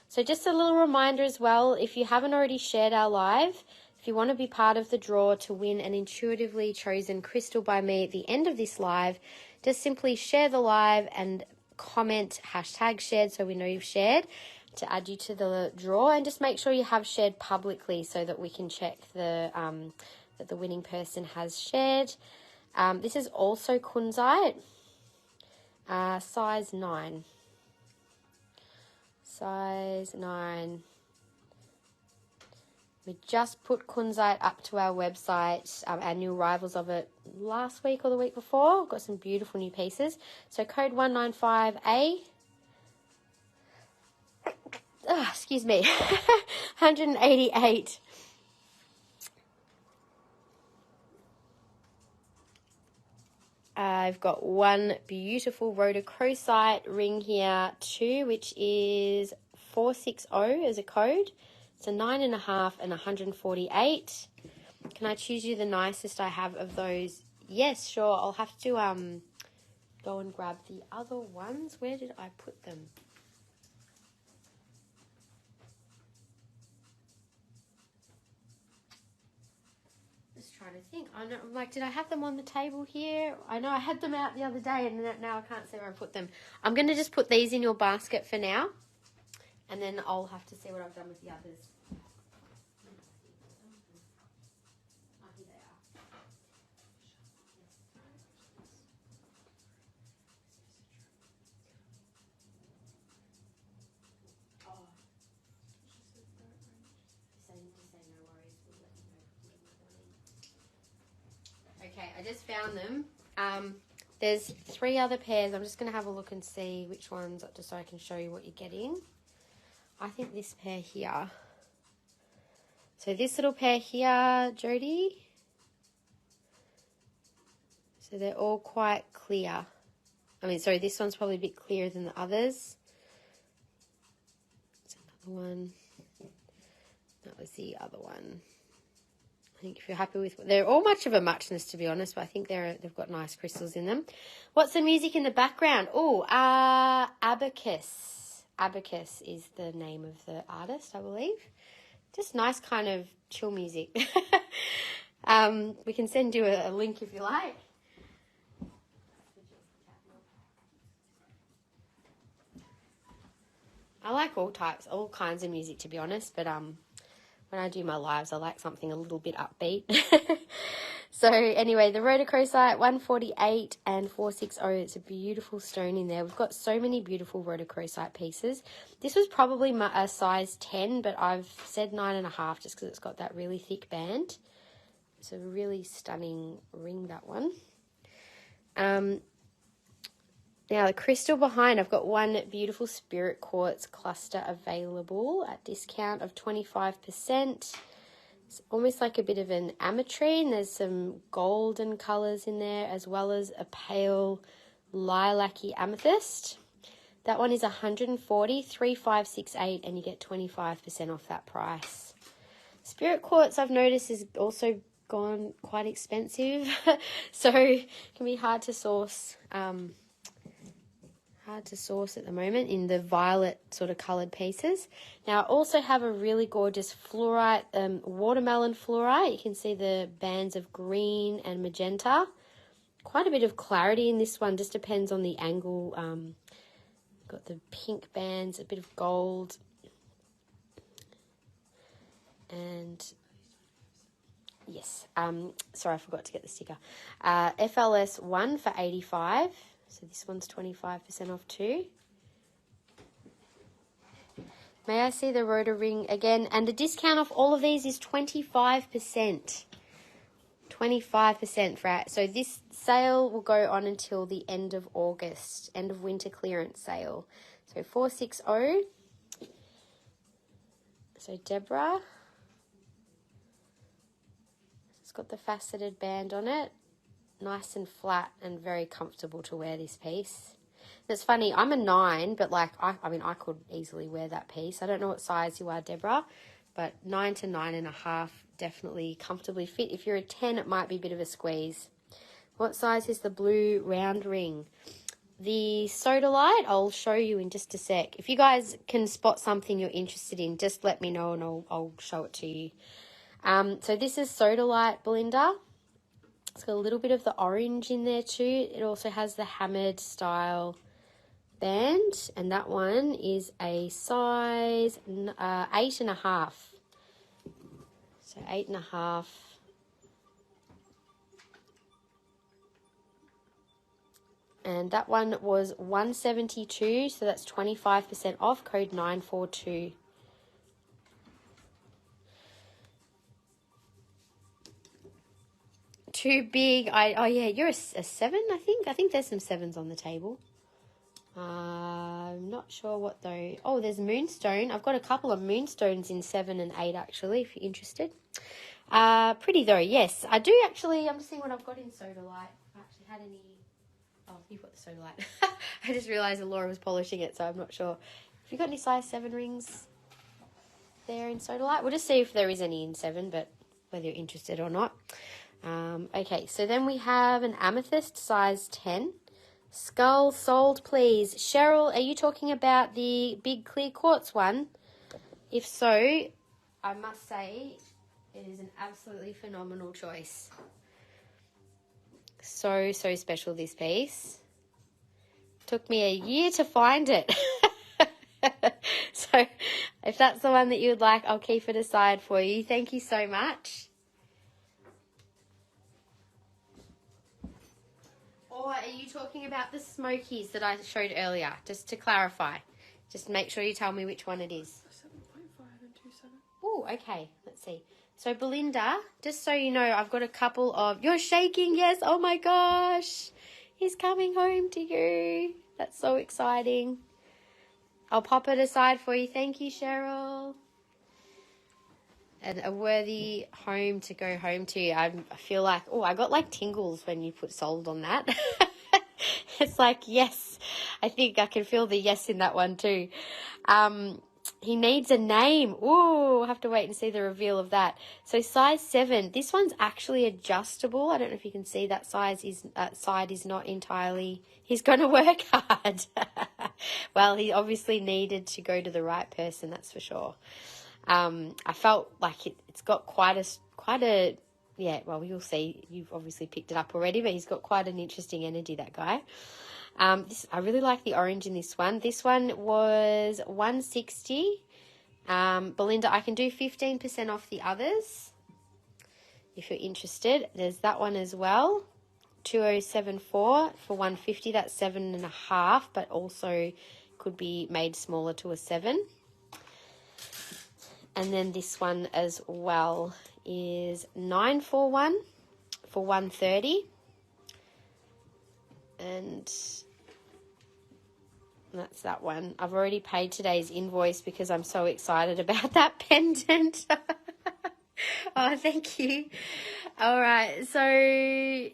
So just a little reminder as well, if you haven't already shared our live, if you want to be part of the draw to win an intuitively chosen crystal by me at the end of this live, just simply share the live and comment #shared so we know you've shared, to add you to the draw, and just make sure you have shared publicly so that we can check that the winning person has shared. This is also kunzite, size 9. Size 9. We just put kunzite up to our website, our new arrivals of it last week or the week before. We've got some beautiful new pieces. So code 195A. Oh, excuse me, 188. I've got one beautiful rhodochrosite ring here too, which is 460 as a code. It's a 9.5 and 148. Can I choose you the nicest I have of those? Yes, sure. I'll have to go and grab the other ones. Where did I put them? Trying to think. I know, I'm like, did I have them on the table here? I know I had them out the other day and now I can't see where I put them. I'm going to just put these in your basket for now, and then I'll have to see what I've done with the others. Oh, here they are. Oh. Just say no worries. We'll let you know. Okay, I just found them. There's 3 other pairs. I'm just going to have a look and see which ones, just so I can show you what you're getting. I think this pair here. So this little pair here, Jody. So they're all quite clear. I mean, sorry, this one's probably a bit clearer than the others. There's another one. That was the other one. I think if you're happy with, they're all much of a muchness, to be honest, but I think they've got nice crystals in them. What's the music in the background? Oh, Abacus. Abacus is the name of the artist, I believe. Just nice kind of chill music. We can send you a link if you like. I like all kinds of music, to be honest, but when I do my lives, I like something a little bit upbeat. So anyway, the rhodochrosite 148 and 460. It's a beautiful stone in there. We've got so many beautiful rhodochrosite pieces. This was probably a size 10, but I've said 9.5 just because it's got that really thick band. It's a really stunning ring, that one. Now, the crystal behind, I've got one beautiful spirit quartz cluster available at discount of 25%. It's almost like a bit of an ametrine. There's some golden colours in there, as well as a pale lilac-y amethyst. That one is 140, 3568, and you get 25% off that price. Spirit quartz, I've noticed, is also gone quite expensive, so it can be hard to source. Hard to source at the moment in the violet sort of coloured pieces. Now I also have a really gorgeous fluorite, watermelon fluorite. You can see the bands of green and magenta. Quite a bit of clarity in this one, just depends on the angle. Got the pink bands, a bit of gold. And yes, Sorry, I forgot to get the sticker. FLS 1 for 85. So this one's 25% off too. May I see the rotor ring again? And the discount off all of these is 25%. 25% for so this sale will go on until the end of August, end of winter clearance sale. So 460. So Deborah. It's got the faceted band on it. Nice and flat and very comfortable to wear this piece. And it's funny, I'm a 9, but like I mean I could easily wear that piece. I don't know what size you are, Deborah, but 9 to 9.5 definitely comfortably fit. If you're a 10, it might be a bit of a squeeze. What size is the blue round ring? The sodalite, I'll show you in just a sec. If you guys can spot something you're interested in, just let me know and I'll show it to you. So this is sodalite, Belinda. It's got a little bit of the orange in there too. It also has the hammered style band, and that one is a size 8.5. So 8.5. And that one was 172, so that's 25% off, code 942. Too big. Oh yeah, you're a 7, I think. I think there's some 7s on the table. I'm not sure what though. Oh, there's Moonstone. I've got a couple of Moonstones in 7 and 8 actually, if you're interested. Pretty though, yes. I do actually. I'm just seeing what I've got in Sodalite. I actually had any. Oh, you've got the Sodalite. I just realised that Laura was polishing it, so I'm not sure. Have you got any size 7 rings there in Sodalite? We'll just see if there is any in 7, but whether you're interested or not. Okay, so then we have an amethyst size 10. Skull sold, please. Cheryl, are you talking about the big clear quartz one? If so, I must say it is an absolutely phenomenal choice. So special, this piece. Took me a year to find it. So if that's the one that you would like, I'll keep it aside for you. Thank you so much. Or are you talking about the smokies that I showed earlier? Just to clarify. Just make sure you tell me which one it is. 7.5 and 2.7. Oh, okay. Let's see. So, Belinda, just so you know, I've got a couple of... You're shaking, yes. Oh, my gosh. He's coming home to you. That's so exciting. I'll pop it aside for you. Thank you, Cheryl. And a worthy home to go home to. I feel like, oh, I got like tingles when you put sold on that. It's like, yes, I think I can feel the yes in that one too. He needs a name. Ooh, I'll have to wait and see the reveal of that. So size 7, this one's actually adjustable. I don't know if you can see that side is not entirely, he's going to work hard. Well, he obviously needed to go to the right person, that's for sure. I felt like it's got quite a, yeah, well, you'll see, you've obviously picked it up already, but he's got quite an interesting energy, that guy. I really like the orange in this one. This one was 160. Belinda, I can do 15% off the others if you're interested. There's that one as well. 2074 for 150. That's 7.5, but also could be made smaller to a 7. And then this one as well is 941 for 130. And that's that one. I've already paid today's invoice because I'm so excited about that pendant. Oh, thank you. All right. So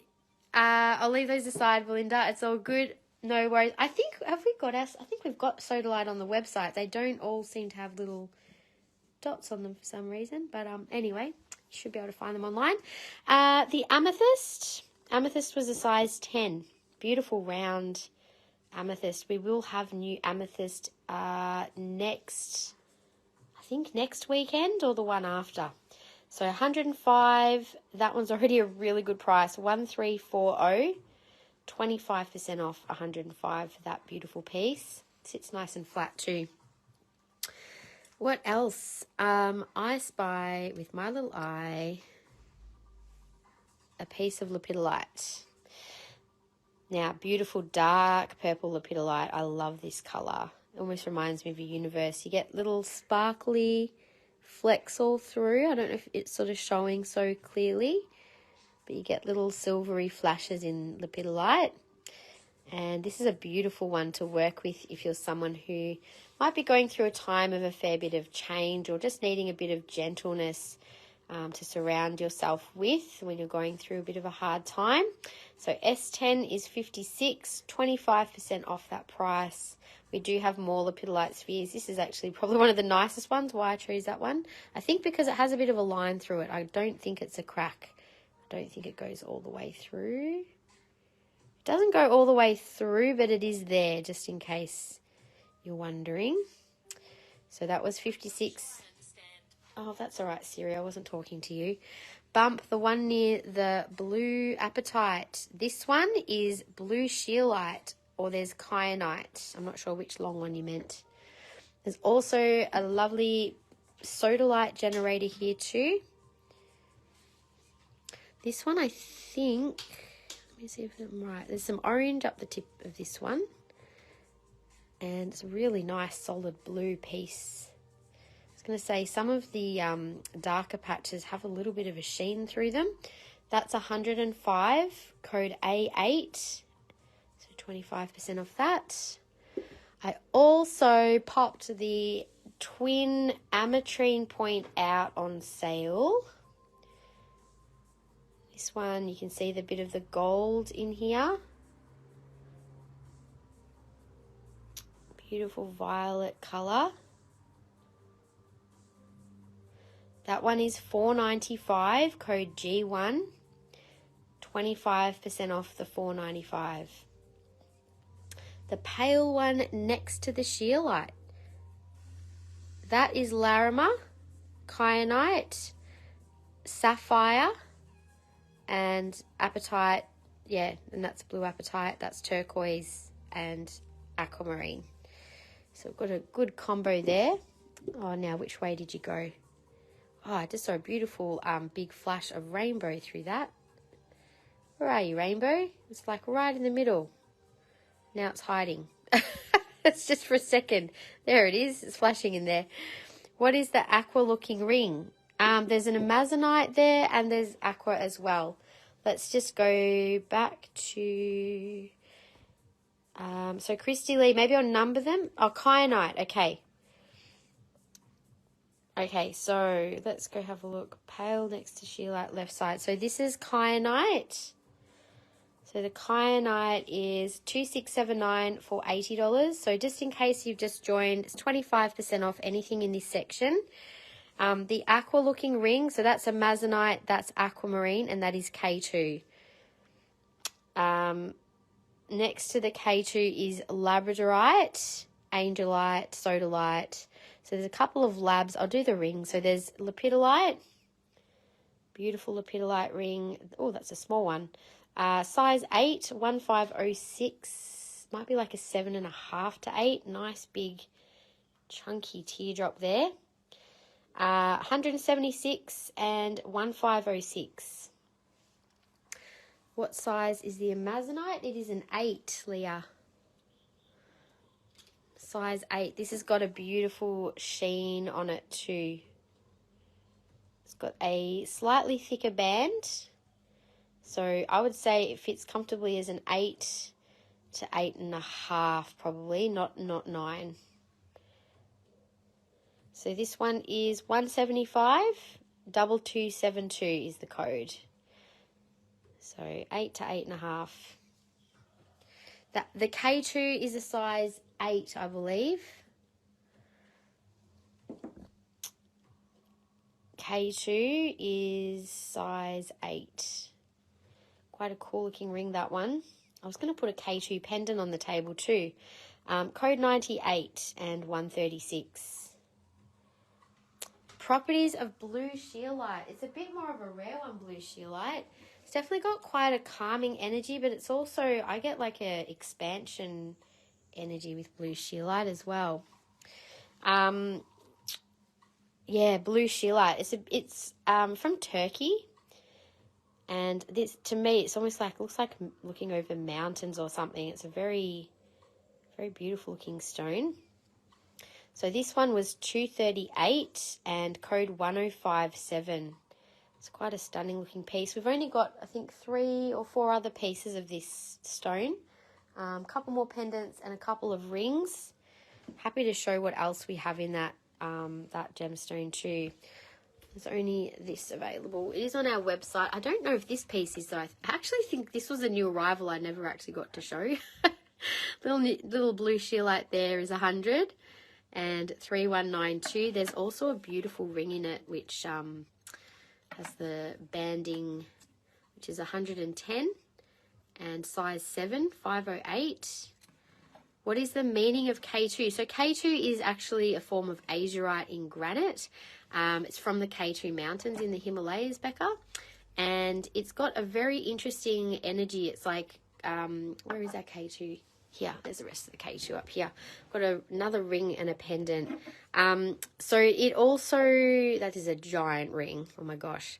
I'll leave those aside, Belinda. It's all good. No worries. I think we've got Sodalite on the website. They don't all seem to have little dots on them for some reason, but anyway, you should be able to find them online. The amethyst was a size 10. Beautiful round amethyst. We will have new amethyst next weekend or the one after. So 105, that one's already a really good price. 1340, 25% off 105 for that beautiful piece. Sits nice and flat too. What else? I spy with my little eye a piece of lepidolite. Now, beautiful dark purple lepidolite. I love this colour. It almost reminds me of a universe. You get little sparkly flecks all through. I don't know if it's sort of showing so clearly, but you get little silvery flashes in lepidolite. And this is a beautiful one to work with if you're someone who might be going through a time of a fair bit of change or just needing a bit of gentleness to surround yourself with when you're going through a bit of a hard time. So S10 is 56, 25% off that price. We do have more lepidolite spheres. This is actually probably one of the nicest ones. Why I chose that one? I think because it has a bit of a line through it. I don't think it's a crack. I don't think it goes all the way through. It doesn't go all the way through, but it is there just in case you're wondering. So that was 56. Oh, that's all right, Siri. I wasn't talking to you. Bump the one near the blue apatite. This one is blue scheelite, or there's kyanite. I'm not sure which long one you meant. There's also a lovely sodalite generator here too. This one, I think, let me see if I'm right. There's some orange up the tip of this one. And it's a really nice solid blue piece. I was going to say some of the darker patches have a little bit of a sheen through them. That's 105, code A8, so 25% off that. I also popped the twin ametrine point out on sale. This one, you can see the bit of the gold in here. Beautiful violet colour. That one is $4.95, code G1, 25% off the $4.95. The pale one next to the scheelite, that is Larimer, kyanite, sapphire, and apatite. Yeah, and that's blue apatite, that's turquoise and aquamarine. So we've got a good combo there. Oh, now which way did you go? Oh, I just saw a beautiful big flash of rainbow through that. Where are you, rainbow? It's like right in the middle. Now it's hiding. It's just for a second. There it is. It's flashing in there. What is the aqua looking ring? There's an amazonite there and there's aqua as well. Let's just go back to... so Christy Lee, maybe I'll number them. Oh, kyanite. Okay. Okay, so let's go have a look. Pale next to scheelite, left side. So this is kyanite. So the kyanite is $2,679 for $80. So just in case you've just joined, it's 25% off anything in this section. The aqua looking ring, so that's amazonite, that's aquamarine, and that is K2. Next to the K2 is labradorite, angelite, sodalite. So there's a couple of labs. I'll do the ring. So there's lepidolite, beautiful lepidolite ring. Oh, that's a small one. Size 8, 1506. Might be like a 7.5 to 8. Nice big chunky teardrop there. 176 and 1506. What size is the amazonite? It is an 8, Leah. Size 8. This has got a beautiful sheen on it too. It's got a slightly thicker band. So I would say it fits comfortably as an 8 to 8.5 probably, not 9. So this one is 175, 2272 is the code. So 8 to 8.5. The K2 is a size 8, I believe. K2 is size 8. Quite a cool looking ring, that one. I was going to put a K2 pendant on the table too. Code 98 and 136. Properties of blue scheelite. It's a bit more of a rare one, blue scheelite. It's definitely got quite a calming energy, but it's also, I get like a expansion energy with blue scheelite as well. Yeah, blue scheelite. It's from Turkey. And this, to me, it's almost like, looks like looking over mountains or something. It's a very, very beautiful looking stone. So this one was $238 and code 1057. It's quite a stunning looking piece. We've only got, I think, 3 or 4 other pieces of this stone. A couple more pendants and a couple of rings. Happy to show what else we have in that that gemstone too. There's only this available. It is on our website. I don't know if this piece is though. I actually think this was a new arrival I never actually got to show. little blue sheelite there is 100 and 3192. There's also a beautiful ring in it which has the banding, which is 110 and size 7, 508. What is the meaning of K2? So K2 is actually a form of azurite in granite. It's from the K2 mountains in the Himalayas, Becca. And it's got a very interesting energy. It's like, where is that K2? Here, there's the rest of the K2 up here. Got another ring and a pendant. So it also, that is a giant ring. Oh my gosh.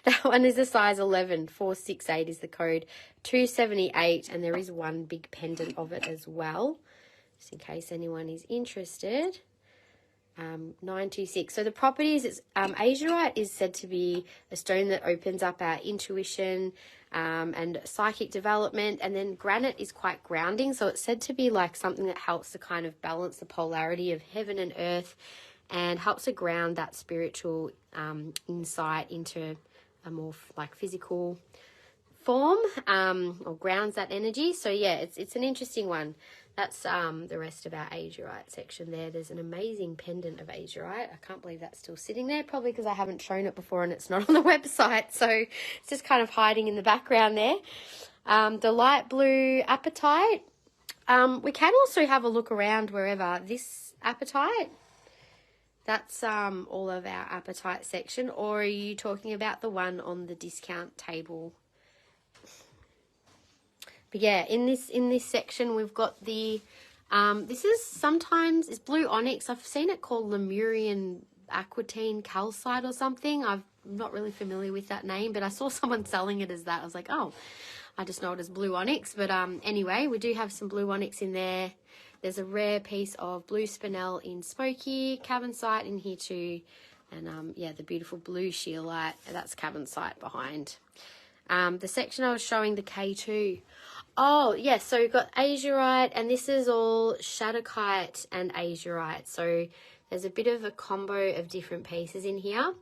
That one is a size 11, 468 is the code, 278, and there is one big pendant of it as well, just in case anyone is interested. 926. So the properties, it's azurite is said to be a stone that opens up our intuition and psychic development, and then granite is quite grounding, so it's said to be like something that helps to kind of balance the polarity of heaven and earth and helps to ground that spiritual insight into a more like physical form, or grounds that energy. So yeah, it's an interesting one. That's the rest of our azurite section there. There's an amazing pendant of azurite. I can't believe that's still sitting there, probably because I haven't shown it before and it's not on the website, so it's just kind of hiding in the background there. The light blue apatite. We can also have a look around wherever. This apatite, that's all of our apatite section, or are you talking about the one on the discount table? But yeah, in this section we've got the this is sometimes it's blue onyx. I've seen it called Lemurian aquatine calcite or something. I'm not really familiar with that name, but I saw someone selling it as that. I was like, oh, I just know it as blue onyx. But anyway, we do have some blue onyx in there. There's a rare piece of blue spinel in smoky, carbonsite in here too. And yeah, the beautiful blue sheelite, that's carbonsite behind. The section I was showing, the K2. Oh, yes, yeah, so we've got azurite, and this is all shadokite and azurite. So there's a bit of a combo of different pieces in here.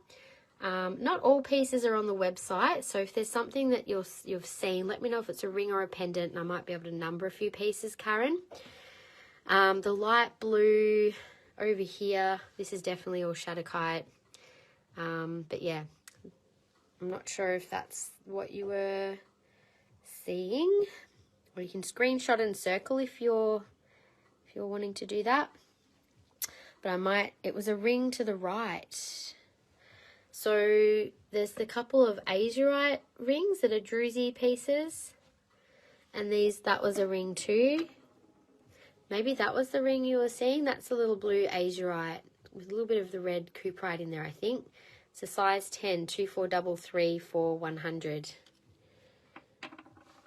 Not all pieces are on the website, so if there's something that you've seen, let me know if it's a ring or a pendant, and I might be able to number a few pieces, Karen. The light blue over here, this is definitely all shadokite. But yeah, I'm not sure if that's what you were seeing. Or you can screenshot and circle if you're wanting to do that. But it was a ring to the right. So there's the couple of azurite rings that are druzy pieces. And that was a ring too. Maybe that was the ring you were seeing. That's a little blue azurite with a little bit of the red cuprite in there, I think. It's a size 10, 2433 for 100.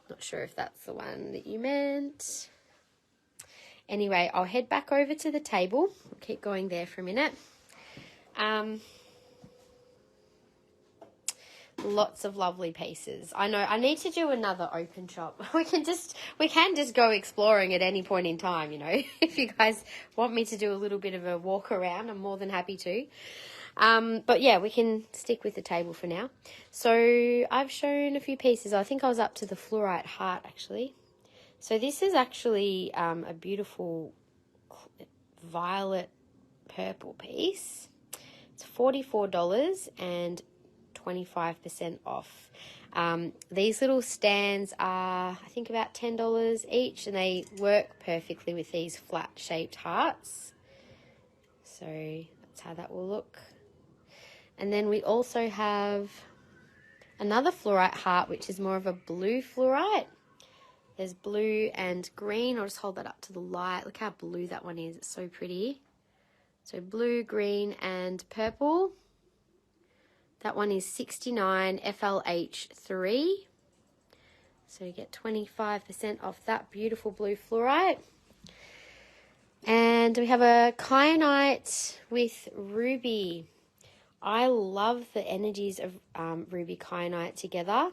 Not sure if that's the one that you meant. Anyway, I'll head back over to the table. We'll keep going there for a minute. Lots of lovely pieces. I know I need to do another open shop. We can just go exploring at any point in time, you know. If you guys want me to do a little bit of a walk around, I'm more than happy to. But yeah, we can stick with the table for now. So I've shown a few pieces. I think I was up to the fluorite heart actually. So this is actually a beautiful violet purple piece. It's $44 and 25% off. These little stands are, I think, about $10 each, and they work perfectly with these flat shaped hearts. So that's how that will look. And then we also have another fluorite heart, which is more of a blue fluorite. There's blue and green. I'll just hold that up to the light. Look how blue that one is. It's so pretty. So blue, green, and purple. That one is 69 FLH3. So you get 25% off that beautiful blue fluorite. And we have a kyanite with ruby. I love the energies of ruby kyanite together.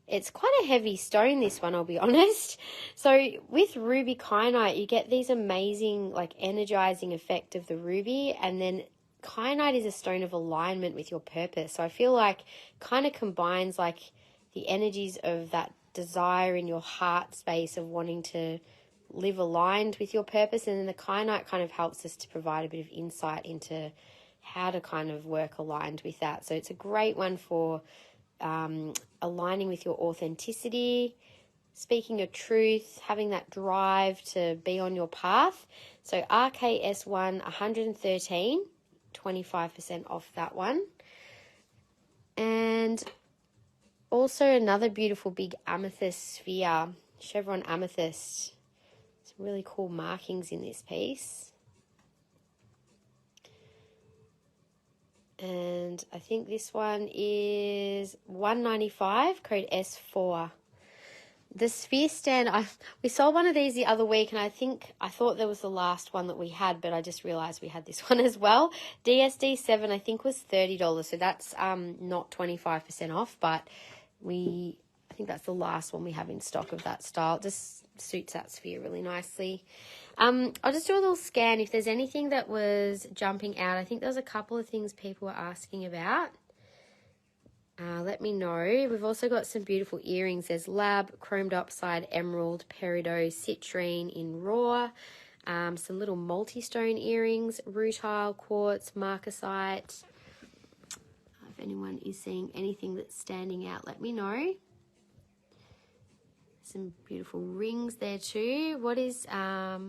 It's quite a heavy stone, this one, I'll be honest. So with ruby kyanite, you get these amazing, like, energizing effect of the ruby, and then kyanite is a stone of alignment with your purpose. So I feel like kind of combines, like, the energies of that desire in your heart space of wanting to live aligned with your purpose, and then the kyanite kind of helps us to provide a bit of insight into how to kind of work aligned with that. So it's a great one for aligning with your authenticity, speaking your truth, having that drive to be on your path. So RKS1 113, 25% off that one. And also another beautiful big amethyst sphere, chevron amethyst. Some really cool markings in this piece. And I think this one is 195, code S4. The sphere stand, we sold one of these the other week, and I thought there was the last one that we had, but I just realized we had this one as well. DSD7 I think was $30, so that's not 25% off, but I think that's the last one we have in stock of that style. It just suits that sphere really nicely. I'll just do a little scan if there's anything that was jumping out. I think there's a couple of things people were asking about. Let me know. We've also got some beautiful earrings. There's lab, chromed oxide, emerald, peridot, citrine in raw. Some little multi-stone earrings, rutile, quartz, marcasite. If anyone is seeing anything that's standing out, let me know. Some beautiful rings there too. What is that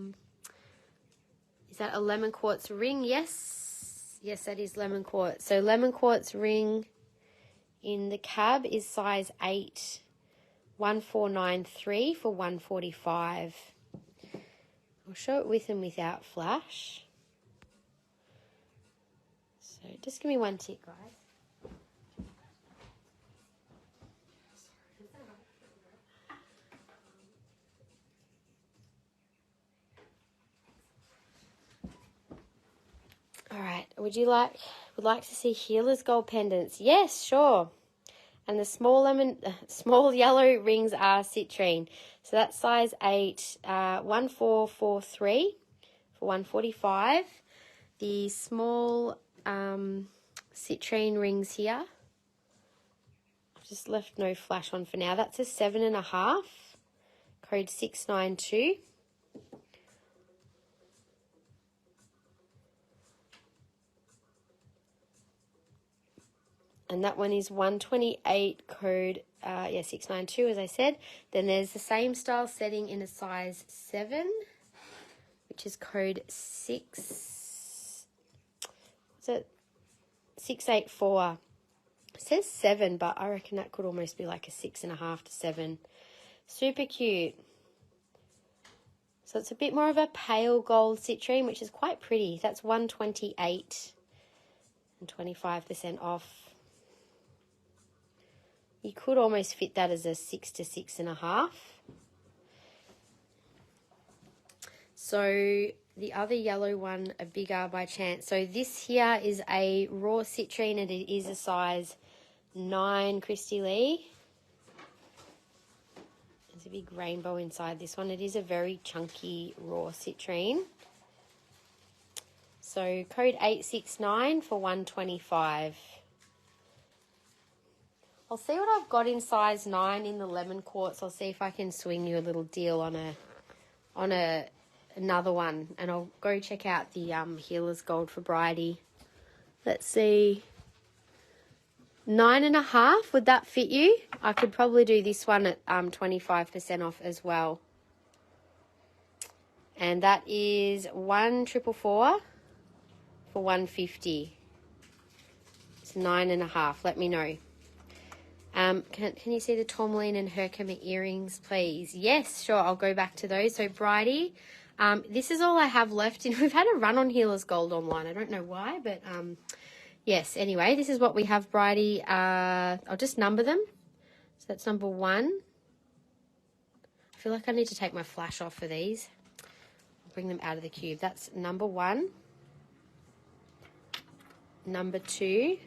a lemon quartz ring? Yes, that is lemon quartz. So lemon quartz ring in the cab is size 8, 1493 for 145. I'll show it with and without flash. So just give me one tick, guys. All right, would like to see healer's gold pendants? Yes, sure. And the small yellow rings are citrine. So that's size 8, 1443 for 145. The small citrine rings here, I've just left no flash on for now. That's a 7.5, code 692. And that one is 128, code 692, as I said. Then there's the same style setting in a size 7, which is code 684. It says 7, but I reckon that could almost be like a 6.5 to 7. Super cute. So it's a bit more of a pale gold citrine, which is quite pretty. That's 128 and 25% off. You could almost fit that as a 6 to 6.5. So the other yellow one, a bigger by chance. So this here is a raw citrine, and it is a size 9, Christy Lee. There's a big rainbow inside this one. It is a very chunky raw citrine. So code 869 for 125. I'll see what I've got in size 9 in the lemon quartz. I'll see if I can swing you a little deal on another one, and I'll go check out the healer's gold for Bridie. Let's see, 9.5. Would that fit you? I could probably do this one at 25% off as well, and that is 1,444 for 150. It's 9.5. Let me know. Can you see the tourmaline and Herkimer earrings, please? Yes, sure. I'll go back to those. So, Bridie, this is all I have left. We've had a run on Healer's Gold online. I don't know why, but Yes, anyway, this is what we have, Bridie. I'll just number them. So that's number 1. I feel like I need to take my flash off for these. I'll bring them out of the cube. That's number 1. Number 2.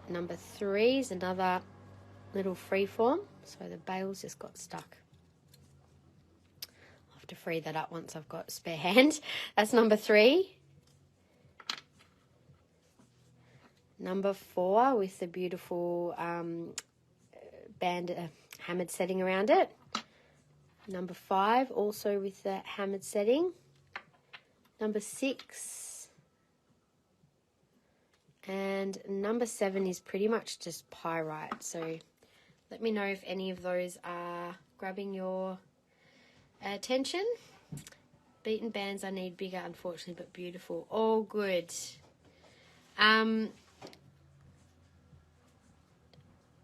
Number 3 is another little freeform. So the bail's just got stuck. I'll have to free that up once I've got a spare hand. That's number 3. Number 4 with the beautiful hammered setting around it. Number 5 also with the hammered setting. Number 6. And number 7 is pretty much just pyrite. So let me know if any of those are grabbing your attention. Beaten bands I need bigger, unfortunately, but beautiful. All good.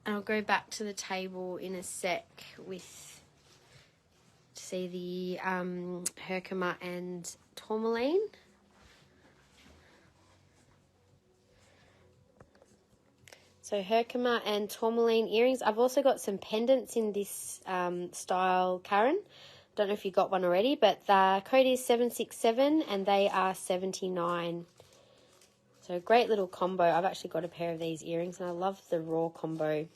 I'll go back to the table in a sec with see the Herkimer and tourmaline. So Herkimer and tourmaline earrings. I've also got some pendants in this style, Karen. Don't know if you got one already, but the code is 767 and they are 79. So great little combo. I've actually got a pair of these earrings and I love the raw combo.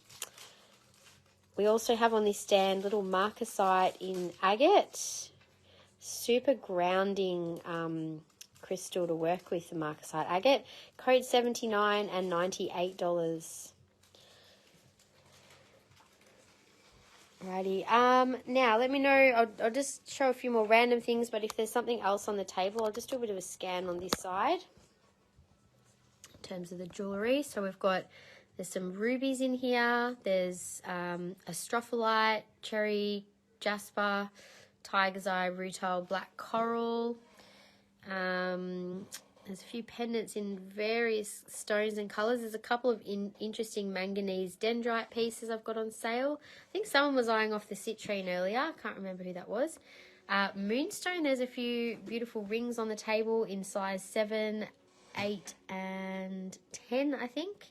We also have on this stand little marcasite in agate. Super grounding crystal to work with, the marcasite agate. Code 79 and $98. Alrighty. Now let me know. I'll just show a few more random things, but if there's something else on the table, I'll just do a bit of a scan on this side. In terms of the jewellery, so there's some rubies in here, there's a strophalite, cherry, jasper, tiger's eye, rutile, black coral. There's a few pendants in various stones and colours. There's a couple of interesting manganese dendrite pieces I've got on sale. I think someone was eyeing off the citrine earlier. I can't remember who that was. Moonstone, there's a few beautiful rings on the table in size 7, 8 and 10, I think.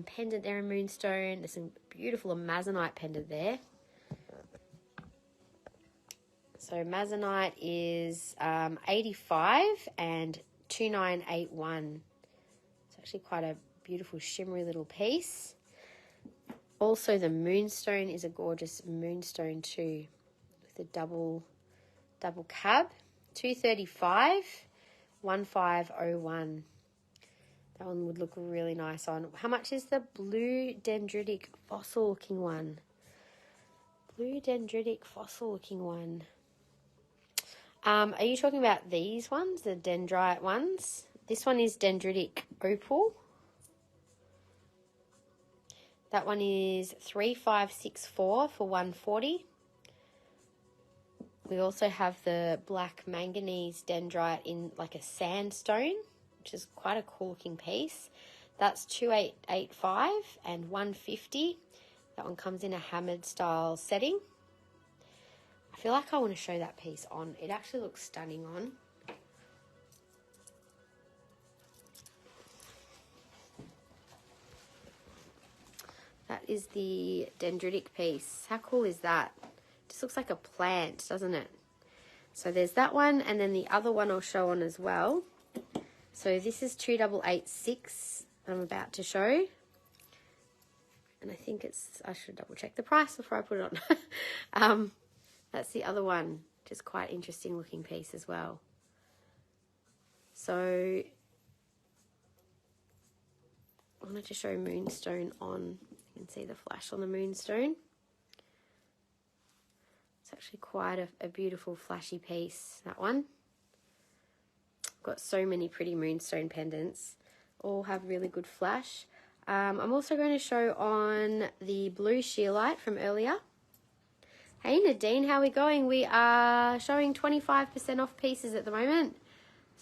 Pendant there in moonstone. There's some beautiful amazonite pendant there. So amazonite is 85 and 2981. It's actually quite a beautiful shimmery little piece. Also the moonstone is a gorgeous moonstone too, with a double cab. 235 1501. That one would look really nice on. How much is the blue dendritic fossil looking one? Blue dendritic fossil looking one. Are you talking about these ones, the dendrite ones? This one is dendritic opal. That one is 3564 for 140. We also have the black manganese dendrite in like a sandstone, which is quite a cool looking piece. That's 2885 and 150. That one comes in a hammered style setting. I feel like I want to show that piece on. It actually looks stunning on. That is the dendritic piece. How cool is that? Just looks like a plant, doesn't it? So there's that one, and then the other one I'll show on as well. So this is 2886 I'm about to show. And I think I should double check the price before I put it on. That's the other one. Just quite interesting looking piece as well. So I wanted to show moonstone on. You can see the flash on the moonstone. It's actually quite a beautiful flashy piece, that one. Got so many pretty moonstone pendants. All have really good flash. I'm also going to show on the blue shearlight from earlier. Hey Nadine, how are we going? We are showing 25% off pieces at the moment.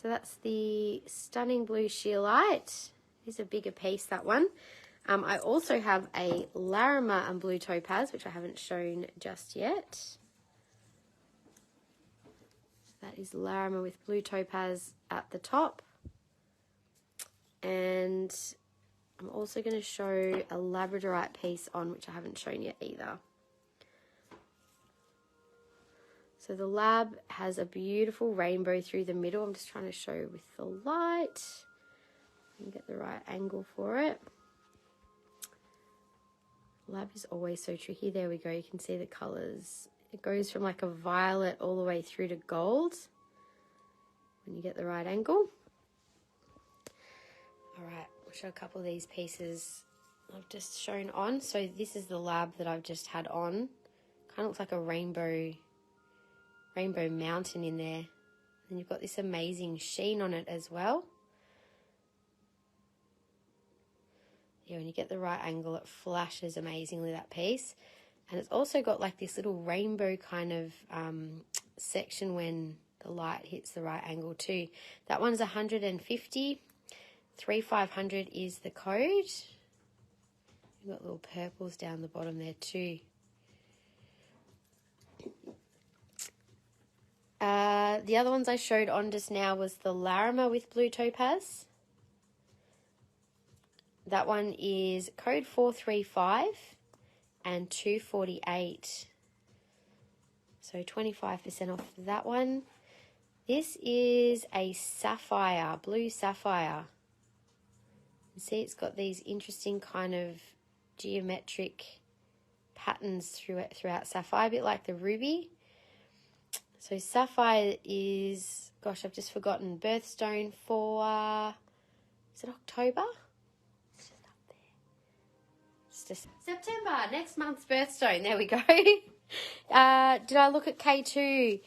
So that's the stunning blue shearlight. It's a bigger piece, that one. I also have a Larimer and blue topaz, which I haven't shown just yet. That is Larimer with blue topaz at the top. And I'm also going to show a labradorite piece on, which I haven't shown yet either. So the lab has a beautiful rainbow through the middle. I'm just trying to show with the light and get the right angle for it. Lab is always so tricky. There we go. You can see the colours. It goes from like a violet all the way through to gold when you get the right angle. All right, I'll show a couple of these pieces I've just shown on. So this is the lab that I've just had on. Kind of looks like a rainbow mountain in there. And you've got this amazing sheen on it as well. Yeah, when you get the right angle, it flashes amazingly, that piece. And it's also got like this little rainbow kind of section when the light hits the right angle too. That one's 150. 3500 is the code. You've got little purples down the bottom there too. The other ones I showed on just now was the Larimer with blue topaz. That one is code 435 and 248. So 25% off that one. This is a sapphire, blue sapphire. You see it's got these interesting kind of geometric patterns throughout sapphire, a bit like the ruby. So sapphire is, gosh, I've just forgotten, birthstone for, is it October? It's just up there. It's just September, next month's birthstone. There we go. Did I look at K2?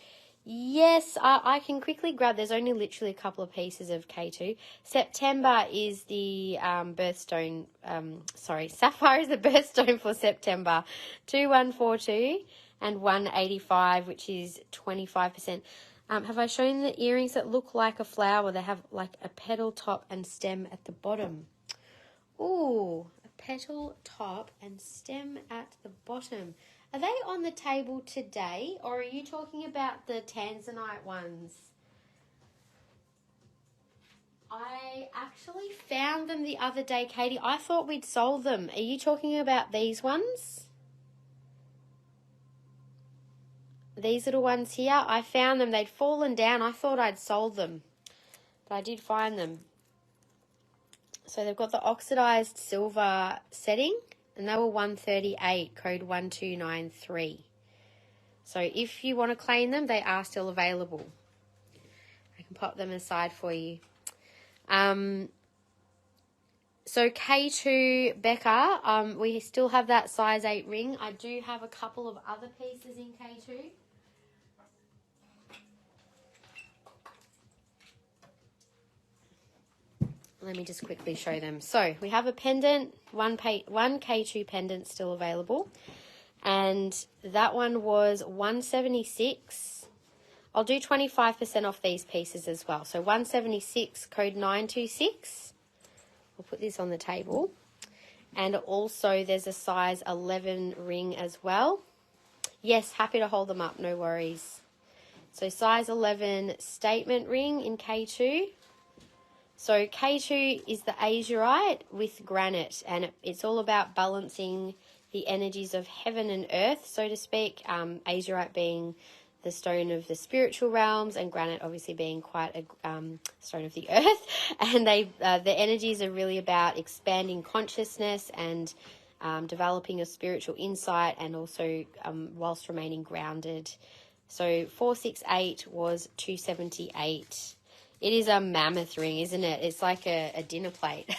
Yes, I can quickly grab, there's only literally a couple of pieces of K2. September is the birthstone, sapphire is the birthstone for September. 2142 and 185, which is 25%. Have I shown the earrings that look like a flower? They have like a petal top and stem at the bottom. Ooh, a petal top and stem at the bottom. Are they on the table today, or are you talking about the tanzanite ones? I actually found them the other day, Katie. I thought we'd sold them. Are you talking about these ones? These little ones here, I found them. They'd fallen down. I thought I'd sold them, but I did find them. So they've got the oxidized silver setting, and they were 138, code 1293. So if you want to claim them, they are still available. I can pop them aside for you. So K2, Becca, we still have that size 8 ring. I do have a couple of other pieces in K2. Let me just quickly show them. So we have a pendant, one K2 pendant still available. And that one was 176. I'll do 25% off these pieces as well. So 176, code 926. We'll put this on the table. And also there's a size 11 ring as well. Yes, happy to hold them up, no worries. So size 11 statement ring in K2. So K2 is the azurite with granite, and it's all about balancing the energies of heaven and earth, so to speak. Azurite being the stone of the spiritual realms, and granite obviously being quite a stone of the earth. And the energies are really about expanding consciousness and developing a spiritual insight, and also whilst remaining grounded. So 468 was 278. It is a mammoth ring, isn't it? It's like a dinner plate.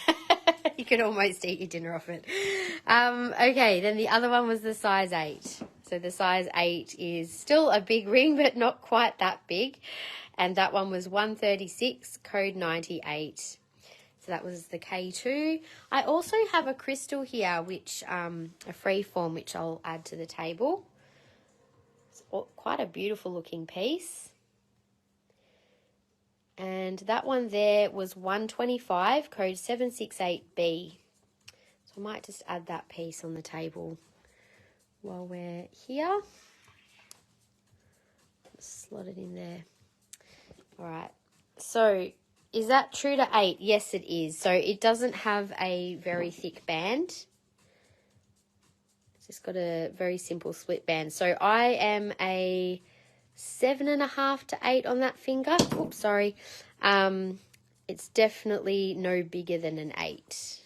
You could almost eat your dinner off it. Okay, then the other one was the size 8. So the size 8 is still a big ring, but not quite that big. And that one was 136, code 98. So that was the K2. I also have a crystal here, which a free form, which I'll add to the table. It's quite a beautiful looking piece. And that one there was 125, code 768B. So I might just add that piece on the table while we're here. Slot it in there. All right. So is that true to 8? Yes, it is. So it doesn't have a very thick band. It's just got a very simple split band. So I am a 7.5 to 8 on that finger. Oops, sorry. It's definitely no bigger than an 8.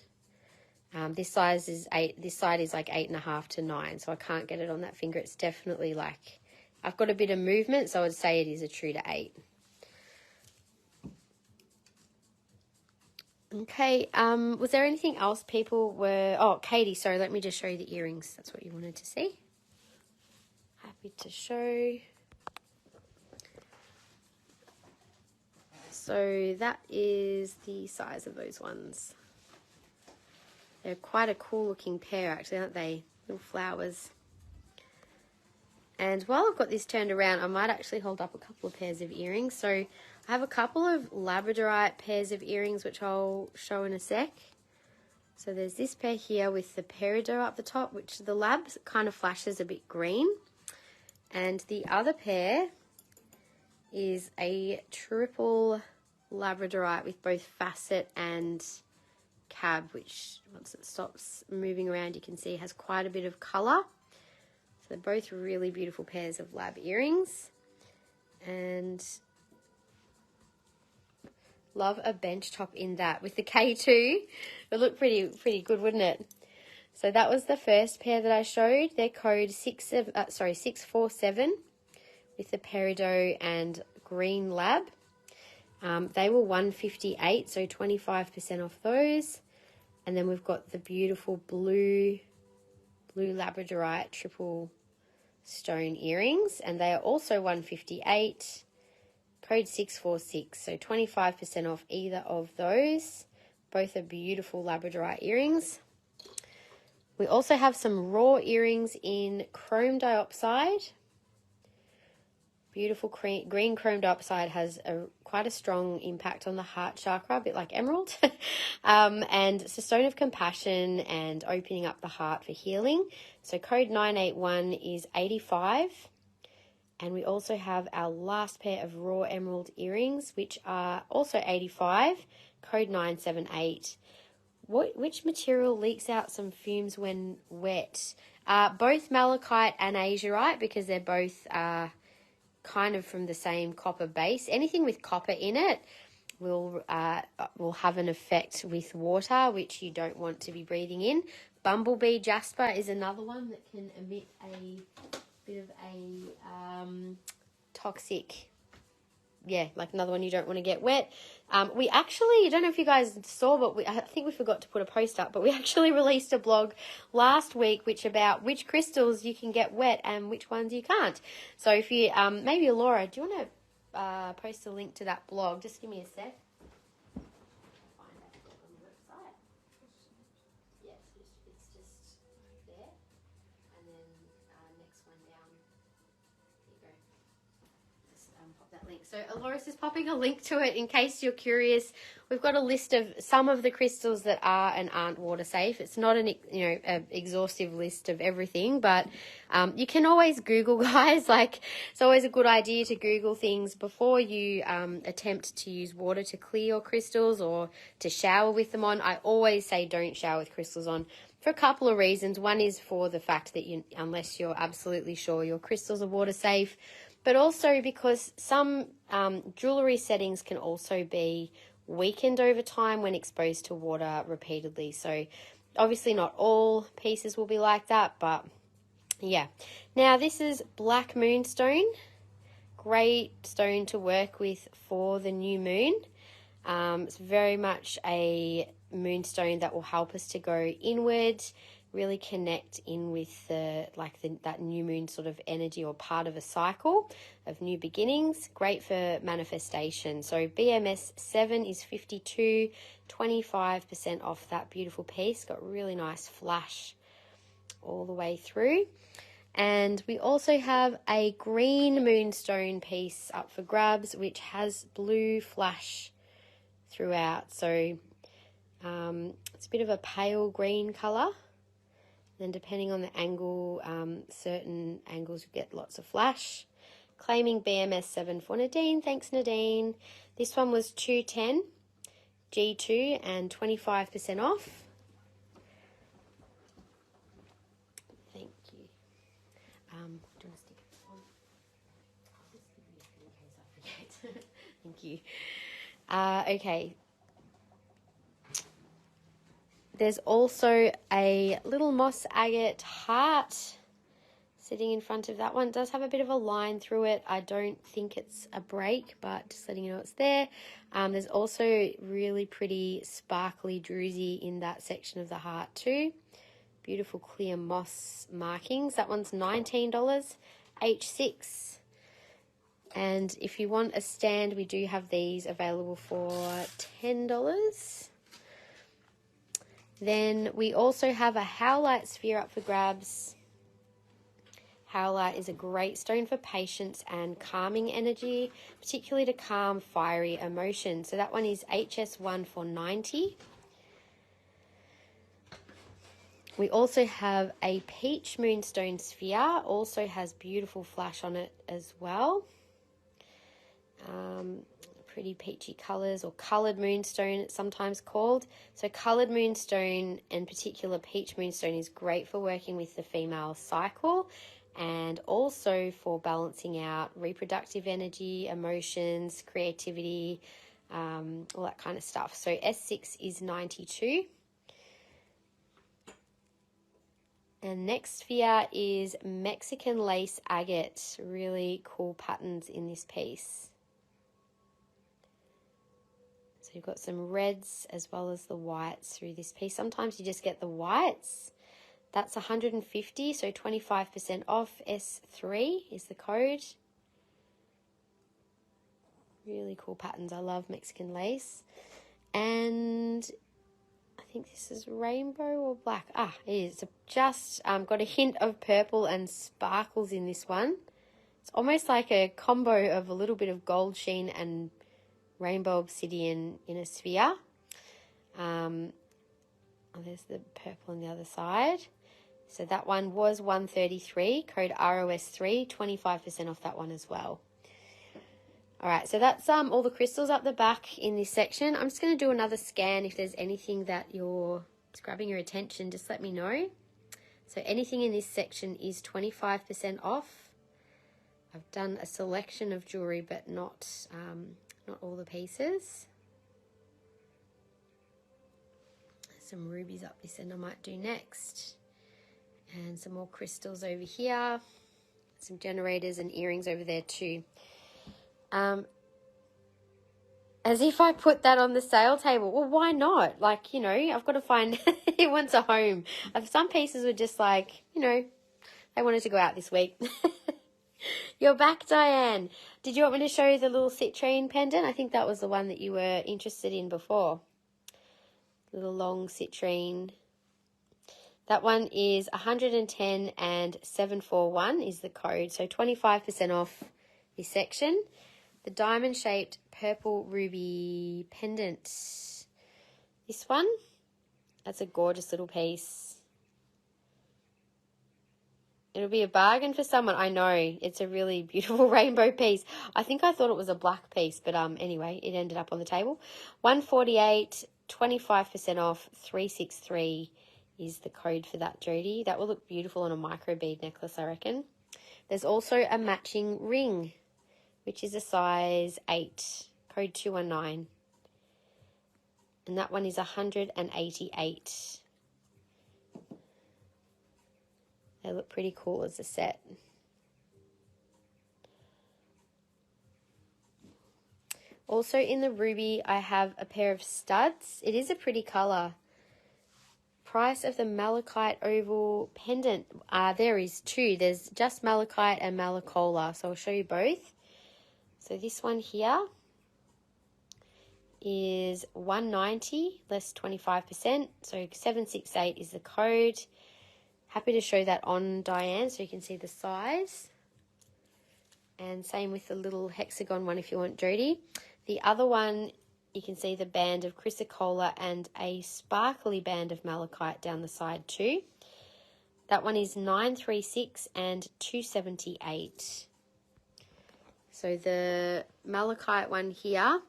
This size is 8. This side is like 8.5 to 9. So I can't get it on that finger. It's definitely like, I've got a bit of movement, so I would say it is a true to 8. Okay, was there anything else people were... Oh, Katie, sorry, let me just show you the earrings. That's what you wanted to see. Happy to show. So that is the size of those ones. They're quite a cool looking pair, actually, aren't they? Little flowers. And while I've got this turned around, I might actually hold up a couple of pairs of earrings. So I have a couple of labradorite pairs of earrings, which I'll show in a sec. So there's this pair here with the peridot up the top, which the lab kind of flashes a bit green. And the other pair is a triple labradorite with both facet and cab, which once it stops moving around, you can see has quite a bit of colour. They're both really beautiful pairs of lab earrings, and love a bench top in that with the K2. It would look pretty good, wouldn't it? So that was the first pair that I showed. They're code 647 with the peridot and green lab. They were $158, so 25% off those. And then we've got the beautiful blue labradorite triple stone earrings, and they are also $158, code 646, so 25% off either of those. Both are beautiful labradorite earrings. We also have some raw earrings in chrome dioxide. Beautiful green chrome dioxide has quite a strong impact on the heart chakra, a bit like emerald. And it's a stone of compassion and opening up the heart for healing. So code 981 is 85. And we also have our last pair of raw emerald earrings, which are also 85, code 978. Which material leaks out some fumes when wet? Both malachite and azurite, because they're both... kind of from the same copper base. Anything with copper in it will have an effect with water, which you don't want to be breathing in. Bumblebee jasper is another one that can emit a bit of a toxic, like another one you don't want to get wet. We actually, I don't know if you guys saw, but I think we forgot to put a post up, but we actually released a blog last week about which crystals you can get wet and which ones you can't. So if you, maybe Laura, do you want to post a link to that blog? Just give me a sec. Find that blog on the website. Yes, it's just there. And then next one down. There you go. Pop that link. So Aloris is popping a link to it in case you're curious. We've got a list of some of the crystals that are and aren't water safe. It's not an exhaustive list of everything, but you can always Google, guys. Like, it's always a good idea to Google things before you attempt to use water to clear your crystals or to shower with them on. I always say don't shower with crystals on for a couple of reasons. One is for the fact that unless you're absolutely sure your crystals are water safe, but also because some jewellery settings can also be weakened over time when exposed to water repeatedly. So obviously not all pieces will be like that, but yeah. Now this is black moonstone. Great stone to work with for the new moon. It's very much a moonstone that will help us to go inward, really connect in with that new moon sort of energy or part of a cycle of new beginnings. Great for manifestation. So BMS 7 is 52, 25% off that beautiful piece. Got really nice flash all the way through. And we also have a green moonstone piece up for grabs, which has blue flash throughout. So it's a bit of a pale green colour. Then depending on the angle, certain angles get lots of flash. Claiming BMS 7 for Nadine. Thanks, Nadine. This one was $210 G2 and 25% off. Thank you. Do you want to stick it on? I'll just give you a few in case I forget. Thank you. Okay. There's also a little moss agate heart sitting in front of that one. It does have a bit of a line through it. I don't think it's a break, but just letting you know it's there. There's also really pretty sparkly druzy in that section of the heart too. Beautiful clear moss markings. That one's $19, H6. And if you want a stand, we do have these available for $10. Then we also have a howlite sphere up for grabs. Howlite is a great stone for patience and calming energy, particularly to calm fiery emotions. So that one is HS1 for $90. We also have a peach moonstone sphere, also has beautiful flash on it as well. Pretty peachy colours, or coloured moonstone it's sometimes called. So coloured moonstone, and particular peach moonstone, is great for working with the female cycle and also for balancing out reproductive energy, emotions, creativity, all that kind of stuff. So S6 is $92. And next sphere is Mexican lace agate. Really cool patterns in this piece. So you've got some reds as well as the whites through this piece. Sometimes you just get the whites. That's $150, so 25% off. S3 is the code. Really cool patterns. I love Mexican lace. And I think this is rainbow or black. It is. It's just got a hint of purple and sparkles in this one. It's almost like a combo of a little bit of gold sheen and rainbow obsidian in a sphere. There's the purple on the other side. So that one was $133, code ROS3, 25% off that one as well. All right, so that's all the crystals up the back in this section. I'm just going to do another scan. If there's anything that it's grabbing your attention, just let me know. So anything in this section is 25% off. I've done a selection of jewellery, but not all the pieces. Some rubies up this end I might do next. And some more crystals over here. Some generators and earrings over there too. As if I put that on the sale table. Well, why not? Like, I've got to find, it wants a home. Some pieces were just like, they wanted to go out this week. You're back, Diane. Did you want me to show you the little citrine pendant? I think that was the one that you were interested in before. Little long citrine. That one is $110 and 741 is the code. So 25% off this section. The diamond-shaped purple ruby pendant. This one, that's a gorgeous little piece. It'll be a bargain for someone. I know, it's a really beautiful rainbow piece. I think I thought it was a black piece, but anyway, it ended up on the table. $148, 25% off, 363 is the code for that, Jodie. That will look beautiful on a micro bead necklace, I reckon. There's also a matching ring, which is a size 8, code 219. And that one is $188. They look pretty cool as a set. Also in the ruby, I have a pair of studs. It is a pretty colour. Price of the malachite oval pendant. There is two. There's just malachite and malacola. So I'll show you both. So this one here is $190, less 25%. So 768 is the code. Happy to show that on, Diane, so you can see the size. And same with the little hexagon one if you want, Jodie. The other one, you can see the band of chrysocolla and a sparkly band of malachite down the side too. That one is $936 and $278. So the malachite one here,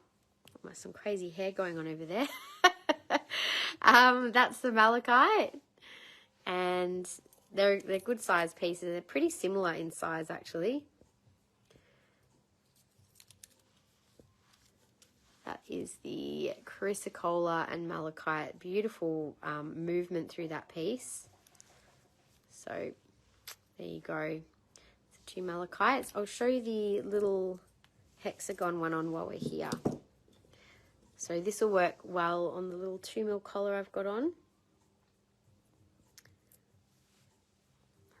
some crazy hair going on over there. That's the malachite, and they're good size pieces. They're pretty similar in size actually. That is the chrysocolla and malachite. Beautiful movement through that piece. So there you go. The 2 malachites. I'll show you the little hexagon one on while we're here. So this will work well on the little 2mm collar I've got on.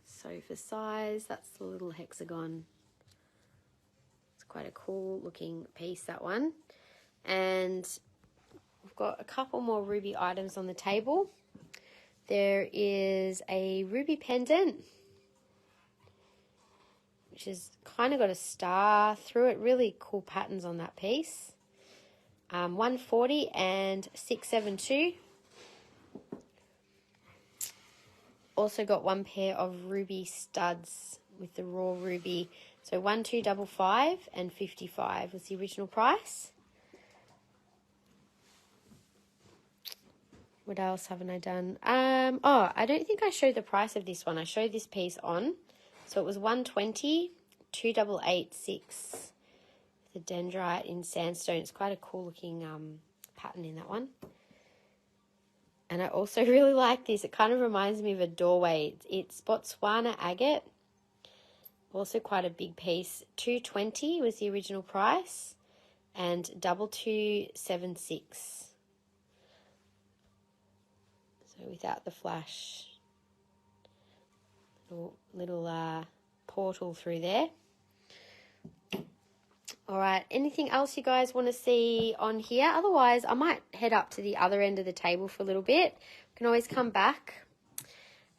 So for size, that's the little hexagon. It's quite a cool looking piece, that one. And we've got a couple more ruby items on the table. There is a ruby pendant, which has kind of got a star through it. Really cool patterns on that piece. 140 and 672. Also got one pair of ruby studs with the raw ruby. So 1255 and 55 was the original price. What else haven't I done? Oh, I don't think I showed the price of this one. I showed this piece on. So it was 120, 2886. The dendrite in sandstone. It's quite a cool looking pattern in that one. And I also really like this. It kind of reminds me of a doorway. It's Botswana agate. Also quite a big piece. 220 was the original price. And 2276. So without the flash. Little portal through there. All right, anything else you guys want to see on here? Otherwise, I might head up to the other end of the table for a little bit. We can always come back.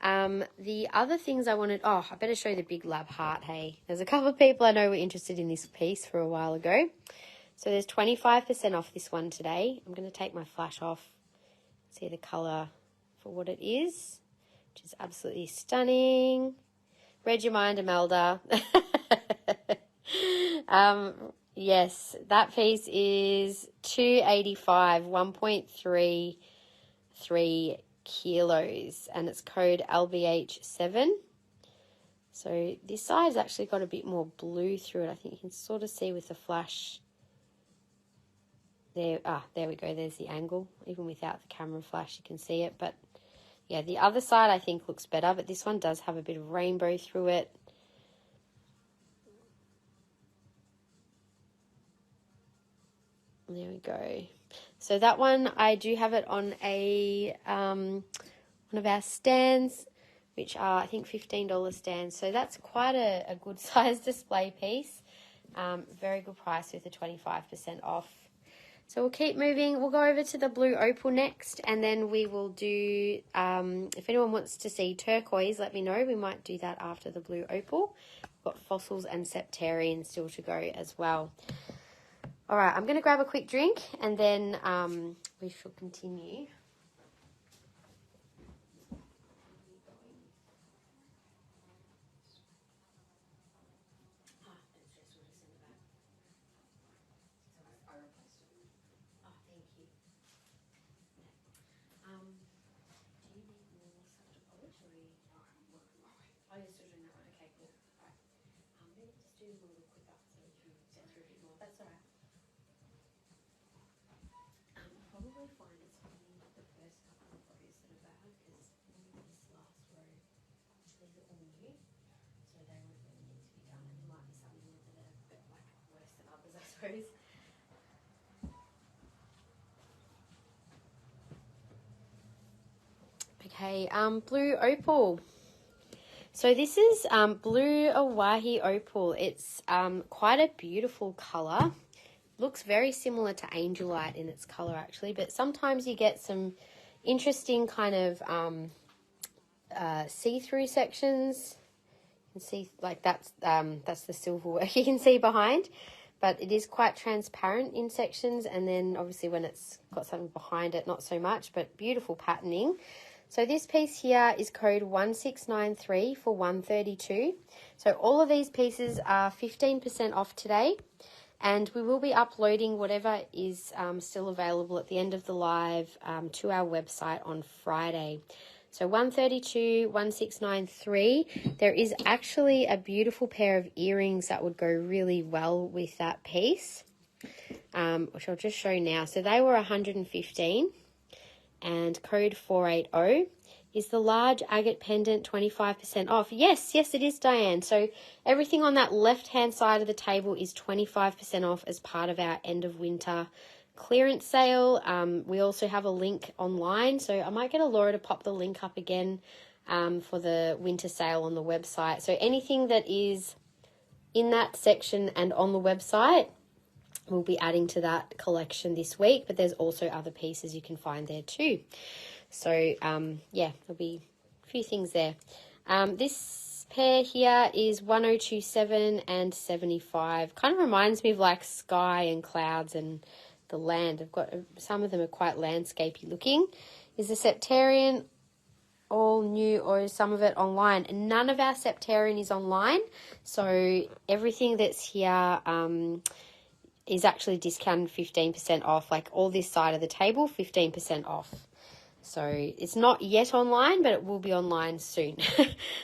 The other things I wanted... Oh, I better show you the big lab heart, hey. There's a couple of people I know were interested in this piece for a while ago. So there's 25% off this one today. I'm going to take my flash off. See the colour for what it is, which is absolutely stunning. Read your mind, Imelda. Yes, that piece is 285, 1.33 kilos, and it's code LBH7. So this side's actually got a bit more blue through it. I think you can sort of see with the flash. There we go. There's the angle. Even without the camera flash, you can see it. But yeah, the other side I think looks better, but this one does have a bit of rainbow through it. There we go. So that one, I do have it on a one of our stands, which are, I think, $15 stands. So that's quite a good size display piece. Very good price with the 25% off. So we'll keep moving. We'll go over to the blue opal next, and then we will do, if anyone wants to see turquoise, let me know. We might do that after the blue opal. We've got fossils and septarian still to go as well. All right, I'm going to grab a quick drink, and then we shall continue. Okay, blue opal. So this is blue Owyhee opal. It's quite a beautiful colour. Looks very similar to angelite in its colour actually, but sometimes you get some interesting kind of see-through sections. You can see like that's the silver work you can see behind, but it is quite transparent in sections, and then obviously when it's got something behind it, not so much, but beautiful patterning. So this piece here is code 1693 for 132. So all of these pieces are 15% off today, and we will be uploading whatever is still available at the end of the live to our website on Friday. So 132, 1693, there is actually a beautiful pair of earrings that would go really well with that piece, which I'll just show now. So they were 115, and code 480 is the large agate pendant 25% off. Yes, it is, Diane. So everything on that left-hand side of the table is 25% off as part of our end of winter clearance sale. We also have a link online, so I might get Laura to pop the link up again for the winter sale on the website. So anything that is in that section and on the website, we'll be adding to that collection this week, but there's also other pieces you can find there too. So yeah, there'll be a few things there. This pair here is 1027 and 75. Kind of reminds me of like sky and clouds and the land. I've got some of them are quite landscapey looking. Is the Septarian all new, or is some of it online? None of our Septarian is online, so everything that's here is actually discounted 15% off. Like all this side of the table, 15% off. So it's not yet online, but it will be online soon.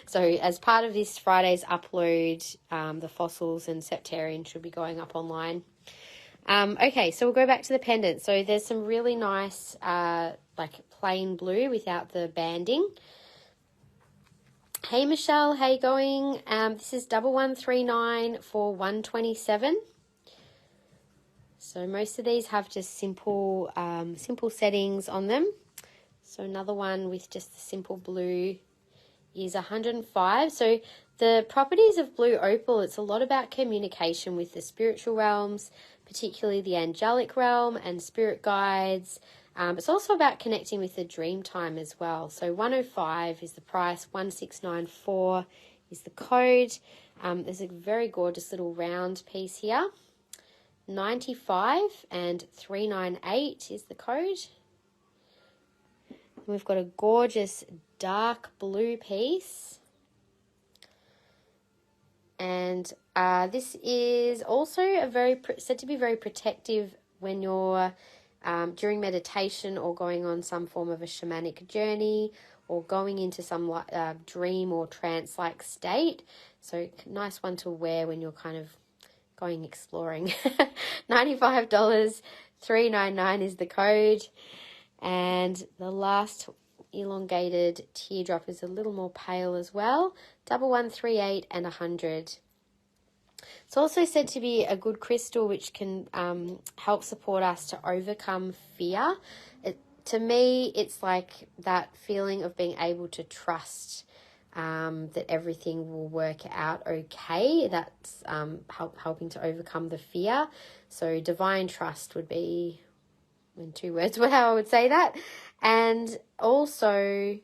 So as part of this Friday's upload, the fossils and Septarian should be going up online. Okay, so we'll go back to the pendant. So there's some really nice, like plain blue without the banding. Hey Michelle, how you going? This is 1139 for 127. So most of these have just simple settings on them. So another one with just the simple blue is 105. So the properties of blue opal, it's a lot about communication with the spiritual realms, particularly the angelic realm and spirit guides. It's also about connecting with the dream time as well. So 105 is the price, 1694 is the code. There's a very gorgeous little round piece here. 95 and 398 is the code. And we've got a gorgeous dark blue piece. And this is also said to be very protective when you're during meditation or going on some form of a shamanic journey or going into some dream or trance-like state. So nice one to wear when you're kind of going exploring. $95, $399 is the code. And the last elongated teardrop is a little more pale as well. 1138 and 100. It's also said to be a good crystal which can help support us to overcome fear. To me, it's like that feeling of being able to trust that everything will work out okay. That's helping to overcome the fear. So divine trust would be, in 2 words, how I would say that. And also,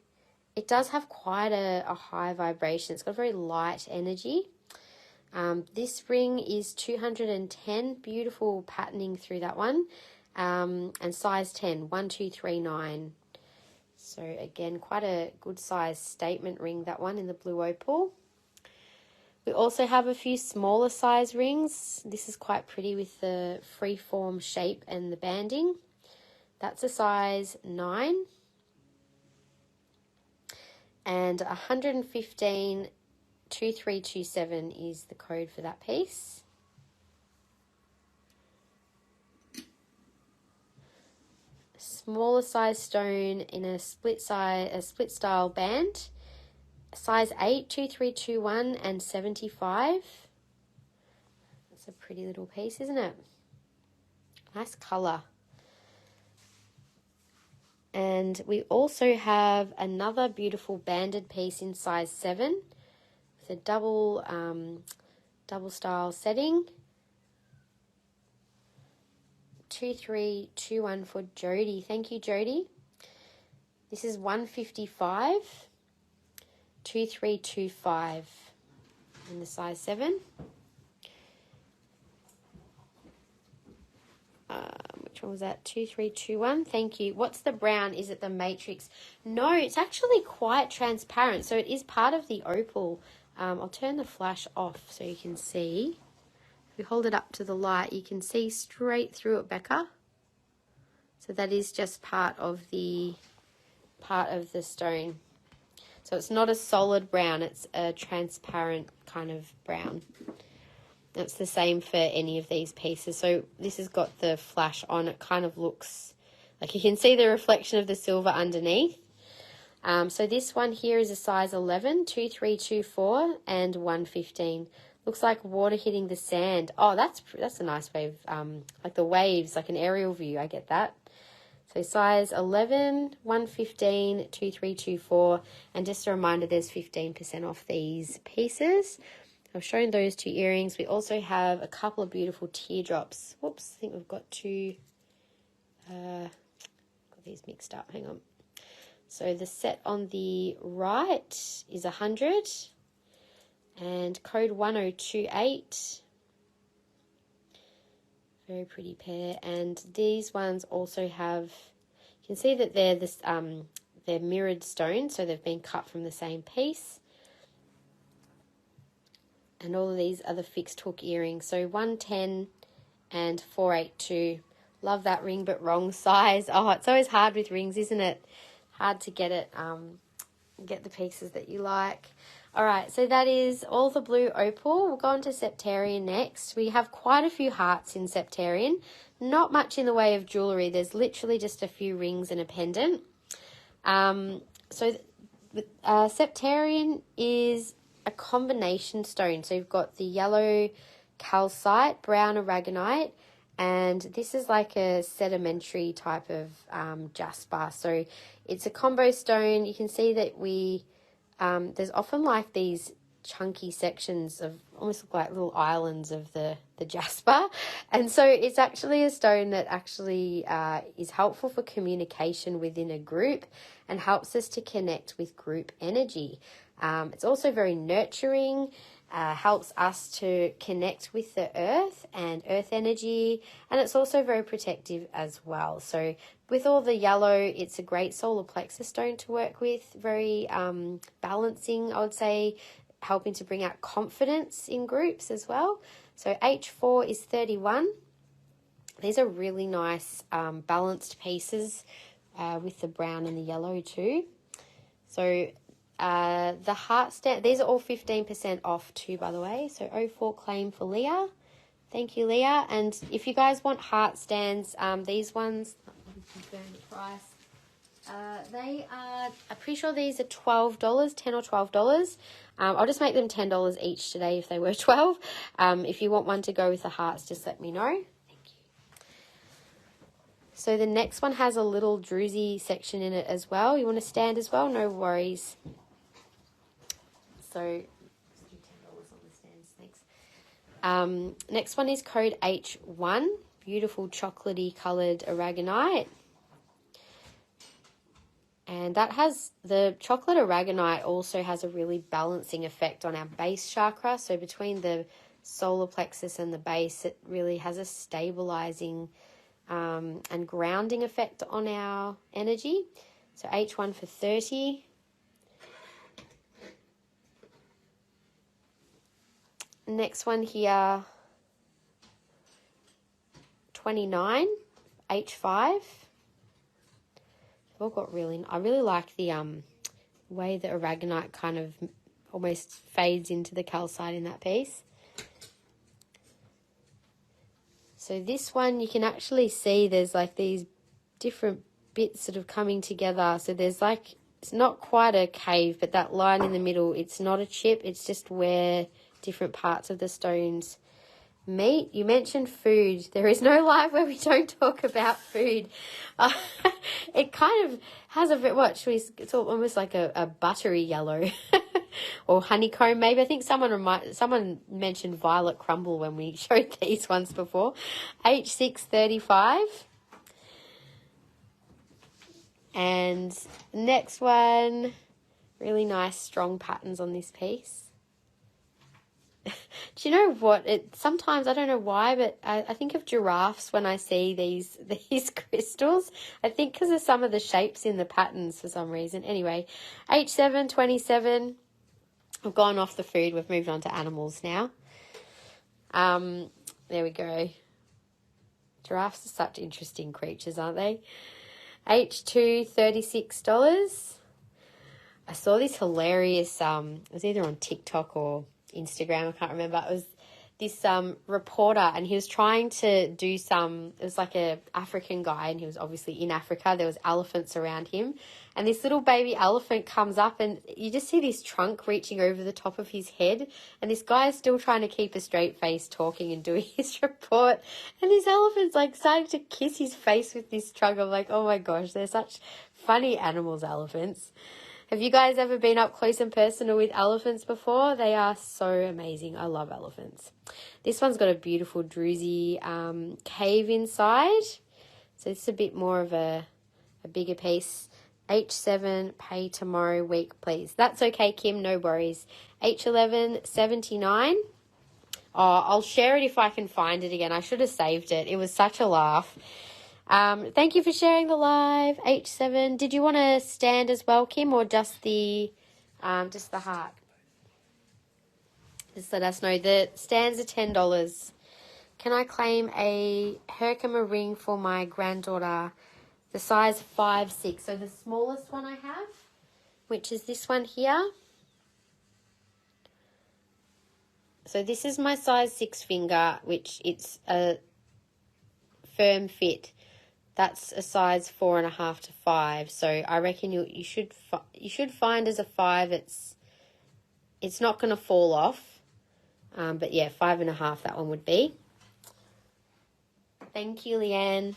it does have quite a high vibration. It's got a very light energy. This ring is 210, beautiful patterning through that one, and size 10, 1239. So again, quite a good size statement ring, that one in the blue opal. We also have a few smaller size rings. This is quite pretty with the freeform shape and the banding. That's a size 9. And 115, 2327 is the code for that piece. Smaller size stone in a split style band. Size 8, 2321 and 75. That's a pretty little piece, isn't it? Nice colour. And we also have another beautiful banded piece in size 7 with a double style setting. 2321 for Jody. Thank you, Jody. This is 155, 2325 in the size 7. Which one was that? 2321. Thank you. What's the brown? Is it the matrix? No, it's actually quite transparent. So it is part of the opal. I'll turn the flash off so you can see. If you hold it up to the light, you can see straight through it, Becca. So that is just part of the stone. So it's not a solid brown, it's a transparent kind of brown. It's the same for any of these pieces. So this has got the flash on. It kind of looks like you can see the reflection of the silver underneath. So this one here is a size 11, 2324 and 115. Looks like water hitting the sand. Oh, that's a nice wave. Like the waves, like an aerial view. I get that. So size 11, 115, 2324. And just a reminder, there's 15% off these pieces. I've shown those two earrings. We also have a couple of beautiful teardrops. Whoops, I think we've got two. Got these mixed up. Hang on. So the set on the right is 100 and code 1028. Very pretty pair. And these ones also have, you can see that they're this they're mirrored stones, so they've been cut from the same piece. And all of these are the fixed hook earrings. So 110 and 482. Love that ring, but wrong size. Oh, it's always hard with rings, isn't it? Hard to get it, get the pieces that you like. All right, so that is all the blue opal. We'll go on to Septarian next. We have quite a fefew hearts in Septarian. Not much in the way of jewellery. There's literally just a few rings and a pendant. Septarian is a combination stone. So you've got the yellow calcite, brown aragonite, and this is like a sedimentary type of jasper. So it's a combo stone. You can see that there's often like these chunky sections of almost like little islands of the jasper, and so it's actually a stone that actually is helpful for communication within a group and helps us to connect with group energy. It's also very nurturing, helps us to connect with the earth and earth energy, and it's also very protective as well. So with all the yellow, it's a great solar plexus stone to work with, very balancing, I would say, helping to bring out confidence in groups as well. So H4 is 31. These are really nice balanced pieces with the brown and the yellow too. So the heart stand, these are all 15% off too, by the way. So 04 claim for Leah. Thank you, Leah. And if you guys want heart stands, these ones, confirm the price. They are, I'm pretty sure these are $12, $10 or $12. I'll just make them $10 each today if they were 12. If you want one to go with the hearts, just let me know. Thank you. So the next one has a little druzy section in it as well. You want to stand as well? No worries. So $10 on the stands, thanks. Next one is code H1, beautiful chocolatey coloured aragonite. And that has, the chocolate aragonite also has a really balancing effect on our base chakra. So between the solar plexus and the base, it really has a stabilising and grounding effect on our energy. So H1 for 30. Next one here, 29, H5. They've all got really, I really like the way the aragonite kind of almost fades into the calcite in that piece. So this one, you can actually see there's like these different bits sort of coming together. So there's like, it's not quite a cave, but that line in the middle, it's not a chip, it's just where different parts of the stones meat. You mentioned food. There is no live where we don't talk about food. It kind of has a bit, it's almost like a buttery yellow or honeycomb maybe. I think someone mentioned violet crumble when we showed these ones before. H635. And next one, really nice strong patterns on this piece. Do you know what? Sometimes, I don't know why, but I think of giraffes when I see these crystals. I think because of some of the shapes in the patterns for some reason. Anyway, H727. We've gone off the food. We've moved on to animals now. There we go. Giraffes are such interesting creatures, aren't they? H2, $36. I saw this hilarious, it was either on TikTok or Instagram, I can't remember. It was this reporter, and he was trying to do it was like a African guy, and he was obviously in Africa. There was elephants around him, and this little baby elephant comes up, and you just see this trunk reaching over the top of his head, and this guy is still trying to keep a straight face talking and doing his report, and this elephant's like starting to kiss his face with this trunk. I'm like, oh my gosh, they're such funny animals, elephants. Have you guys ever been up close and personal with elephants before? They are so amazing. I love elephants. This one's got a beautiful druzy cave inside. So it's a bit more of a bigger piece. H7, pay tomorrow week, please. That's okay, Kim, no worries. H11, $79. Oh, I'll share it if I can find it again. I should have saved it. It was such a laugh. Thank you for sharing the live. H7. Did you want to stand as well, Kim, or just the heart? Just let us know. The stands are $10. Can I claim a Herkimer ring for my granddaughter? The size 5-6. So the smallest one I have, which is this one here. So this is my size 6 finger, which it's a firm fit. That's a size 4.5 to 5. So I reckon you should find as a 5. It's not going to fall off. But yeah, 5.5 that one would be. Thank you, Leanne.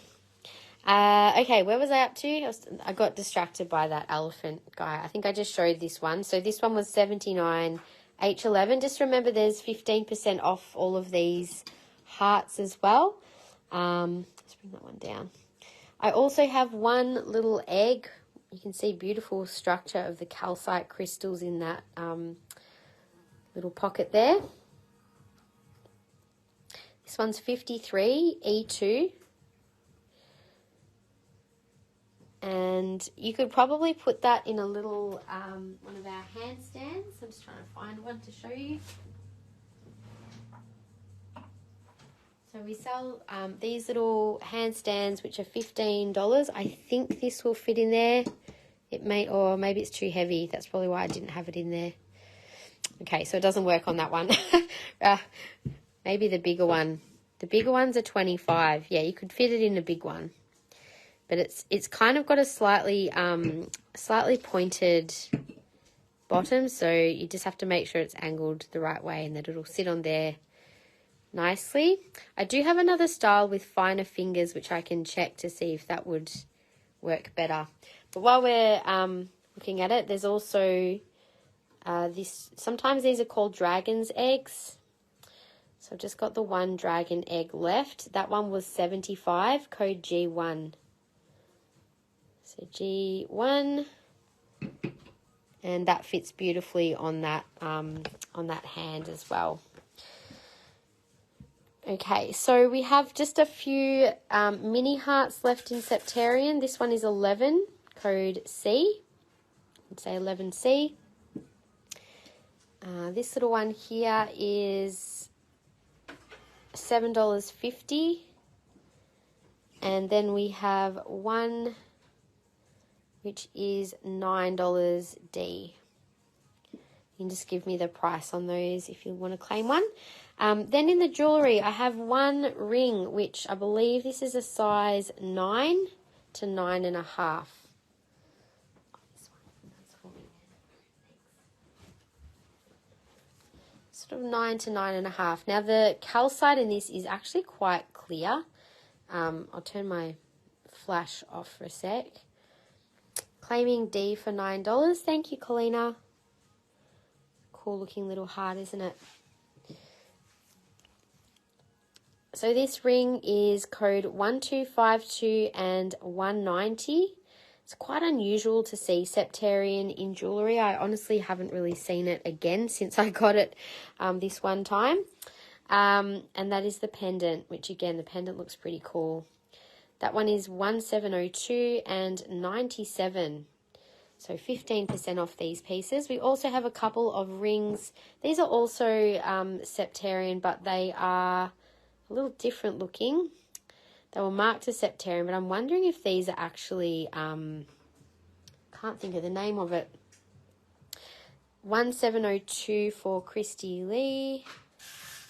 Okay, where was I up to? I got distracted by that elephant guy. I think I just showed this one. So this one was $79. H11. Just remember there's 15% off all of these hearts as well. Let's bring that one down. I also have one little egg. You can see beautiful structure of the calcite crystals in that little pocket there. This one's 53, E2. And you could probably put that in a little, one of our handstands. I'm just trying to find one to show you. So we sell these little handstands, which are $15. I think this will fit in there. It may, or maybe it's too heavy. That's probably why I didn't have it in there. Okay, so it doesn't work on that one. Maybe the bigger one. The bigger ones are $25. Yeah, you could fit it in a big one. But it's kind of got a slightly pointed bottom, so you just have to make sure it's angled the right way and that it'll sit on there nicely. I do have another style with finer fingers, which I can check to see if that would work better. But while we're looking at it, there's also this. Sometimes these are called dragon's eggs. So I've just got the one dragon egg left. That one was $75, code G1. So G1, and that fits beautifully on that hand as well. Okay, so we have just a few mini hearts left in Septarian. This one is 11, code C. I'd say 11C. This little one here is $7.50. And then we have one which is $9D. You can just give me the price on those if you want to claim one. Then in the jewellery, I have one ring, which I believe this is a size 9 to 9.5. Sort of 9 to 9.5. Now the calcite in this is actually quite clear. I'll turn my flash off for a sec. Claiming D for $9. Thank you, Colina. Cool looking little heart, isn't it? So this ring is code 1252 and 190. It's quite unusual to see Septarian in jewellery. I honestly haven't really seen it again since I got it this one time. And that is the pendant, which again, the pendant looks pretty cool. That one is 1702 and 97. So 15% off these pieces. We also have a couple of rings. These are also Septarian, but they are a little different looking. They were marked as Septarian, but I'm wondering if these are actually, can't think of the name of it. 1702 for Christy Lee.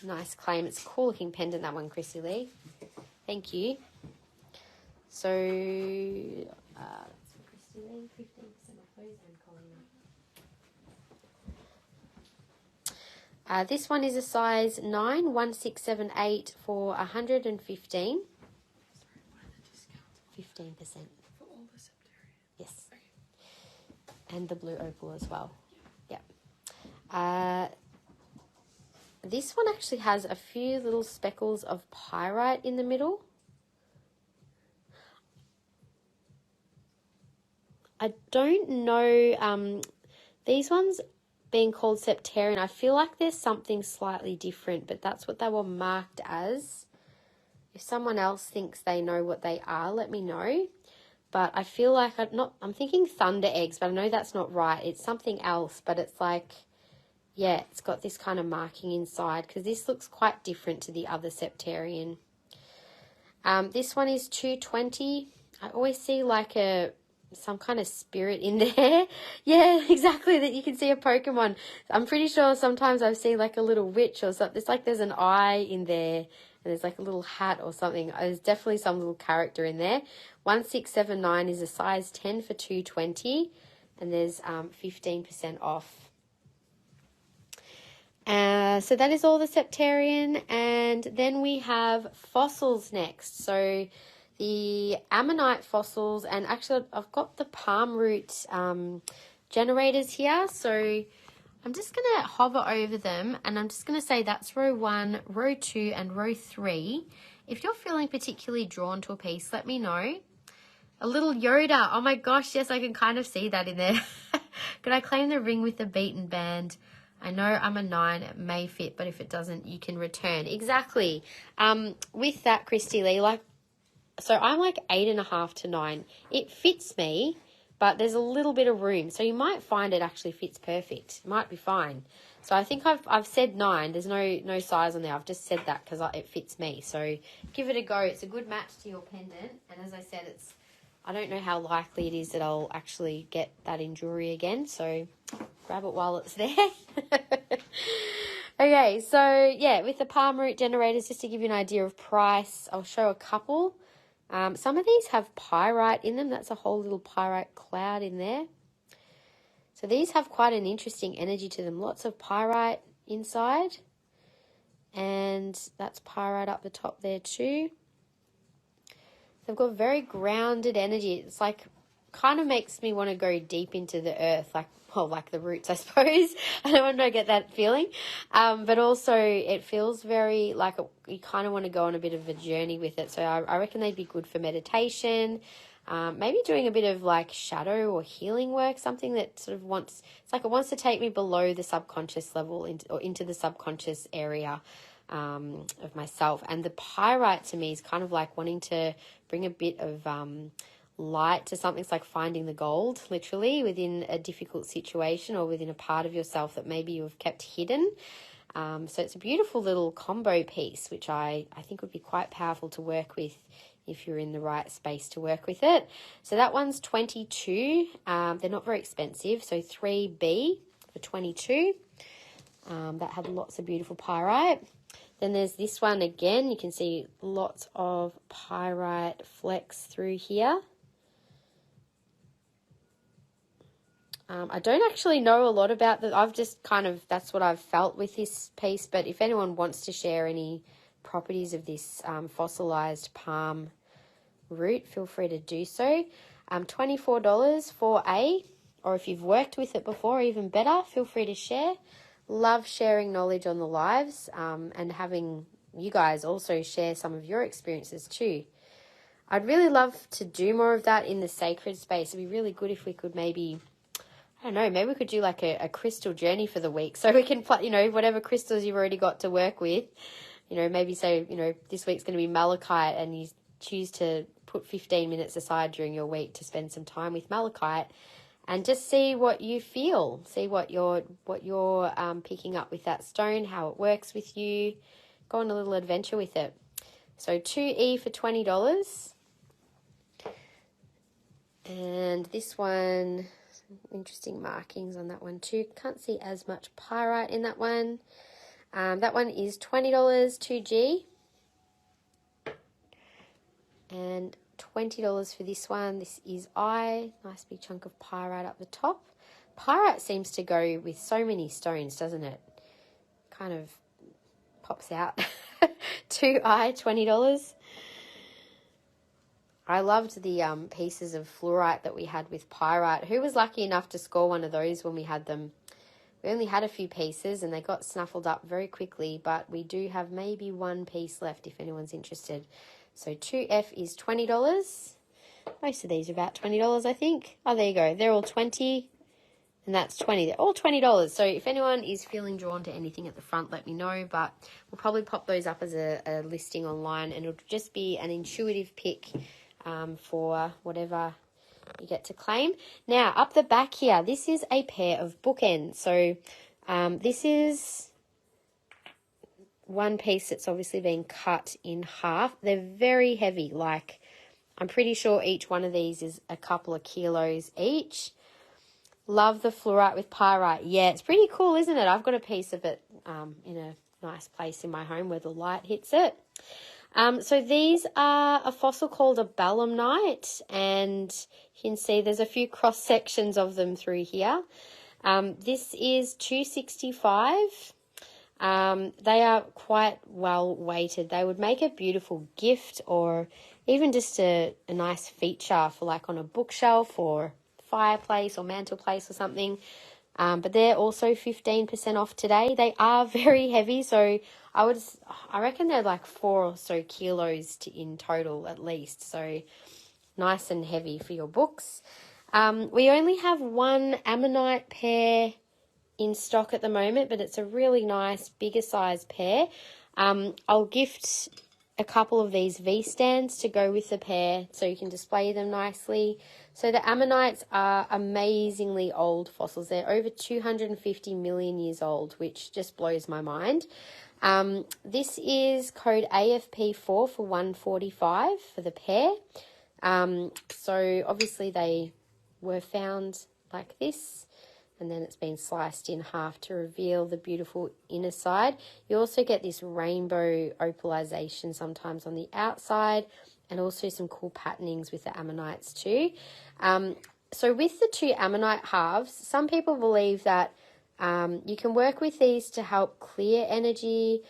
Nice claim. It's a cool looking pendant, that one, Christy Lee. Thank you. So, Christy Lee, 15% off those, and Colleen. This one is a size 9, 1678 for 115. 15%. For all the Septarian. Yes. Okay. And the blue opal as well. Yeah. This one actually has a few little speckles of pyrite in the middle. I don't know, these ones being called Septarian, I feel like there's something slightly different, but that's what they were marked as. If someone else thinks they know what they are, let me know. But I feel like I'm thinking thunder eggs, but I know that's not right. It's something else, but it's like, yeah, it's got this kind of marking inside because this looks quite different to the other Septarian. This one is 220. I always see like some kind of spirit in there. Yeah, exactly, that you can see a Pokemon. I'm pretty sure sometimes I've seen like a little witch or something. It's like there's an eye in there and there's like a little hat or something. There's definitely some little character in there. 1679 is a size 10 for 220 and there's 15% off. So that is all the Septarian, and then we have fossils next. So the ammonite fossils, and actually I've got the palm root generators here. So I'm just going to hover over them and I'm just going to say that's row 1, row 2 and row 3. If you're feeling particularly drawn to a piece, let me know. A little Yoda. Oh my gosh, yes, I can kind of see that in there. Could I claim the ring with the beaten band? I know I'm a 9, it may fit, but if it doesn't, you can return. Exactly. With that, Christy Lee, so I'm like 8.5 to 9. It fits me, but there's a little bit of room. So you might find it actually fits perfect. It might be fine. So I think I've said 9. There's no size on there. I've just said that because it fits me. So give it a go. It's a good match to your pendant. And as I said, I don't know how likely it is that I'll actually get that in jewellery again. So grab it while it's there. Okay, so yeah, with the palm root generators, just to give you an idea of price, I'll show a couple. Some of these have pyrite in them. That's a whole little pyrite cloud in there. So these have quite an interesting energy to them. Lots of pyrite inside. And that's pyrite up the top there too. They've got very grounded energy. It's like, kind of makes me want to go deep into the earth, like the roots, I suppose. I don't want to get that feeling. But also it feels very like you kind of want to go on a bit of a journey with it. So I reckon they'd be good for meditation, maybe doing a bit of like shadow or healing work, something that sort of it wants to take me below the subconscious level into the subconscious area of myself. And the pyrite to me is kind of like wanting to bring a bit of light to something. It's like finding the gold, literally, within a difficult situation or within a part of yourself that maybe you've kept hidden. So it's a beautiful little combo piece, which I think would be quite powerful to work with if you're in the right space to work with it. So that one's 22. They're not very expensive. So 3B for 22. That had lots of beautiful pyrite. Then there's this one again. You can see lots of pyrite flecks through here. I don't actually know a lot about that. I've just that's what I've felt with this piece. But if anyone wants to share any properties of this fossilized palm root, feel free to do so. $24 for A, or if you've worked with it before, even better, feel free to share. Love sharing knowledge on the lives and having you guys also share some of your experiences too. I'd really love to do more of that in the sacred space. It'd be really good if we could maybe we could do like a crystal journey for the week. So we can, whatever crystals you've already got to work with, maybe say, this week's going to be malachite, and you choose to put 15 minutes aside during your week to spend some time with malachite, and just see what you feel, see what you're picking up with that stone, how it works with you. Go on a little adventure with it. So 2E for $20. And this one, interesting markings on that one too. Can't see as much pyrite in that one. That one is $20, 2G. And $20 for this one. This is I. Nice big chunk of pyrite up the top. Pyrite seems to go with so many stones, doesn't it? Kind of pops out. 2I, $20. I loved the pieces of fluorite that we had with pyrite. Who was lucky enough to score one of those when we had them? We only had a few pieces and they got snuffled up very quickly, but we do have maybe one piece left if anyone's interested. So 2F is $20. Most of these are about $20, I think. Oh, there you go. They're all 20 and that's 20. They're all $20. So if anyone is feeling drawn to anything at the front, let me know, but we'll probably pop those up as a listing online, and it'll just be an intuitive pick for whatever you get to claim. Now, up the back here, this is a pair of bookends. So this is one piece that's obviously been cut in half. They're very heavy. Like, I'm pretty sure each one of these is a couple of kilos each. Love the fluorite with pyrite. Yeah, it's pretty cool, isn't it? I've got a piece of it in a nice place in my home where the light hits it. So these are a fossil called a belemnite, and you can see there's a few cross sections of them through here. This is $265. They are quite well weighted. They would make a beautiful gift, or even just a nice feature for like on a bookshelf or fireplace or mantelpiece or something. But they're also 15% off today. They are very heavy, so I reckon they're like 4 or so kilos in total at least. So nice and heavy for your books. We only have one ammonite pair in stock at the moment, but it's a really nice bigger size pair. I'll gift a couple of these V-stands to go with the pair so you can display them nicely. So the ammonites are amazingly old fossils. They're over 250 million years old, which just blows my mind. This is code AFP4 for $145 for the pair. So obviously they were found like this, and then it's been sliced in half to reveal the beautiful inner side. You also get this rainbow opalization sometimes on the outside, and also some cool patternings with the ammonites too. So with the two ammonite halves, some people believe that you can work with these to help clear energy,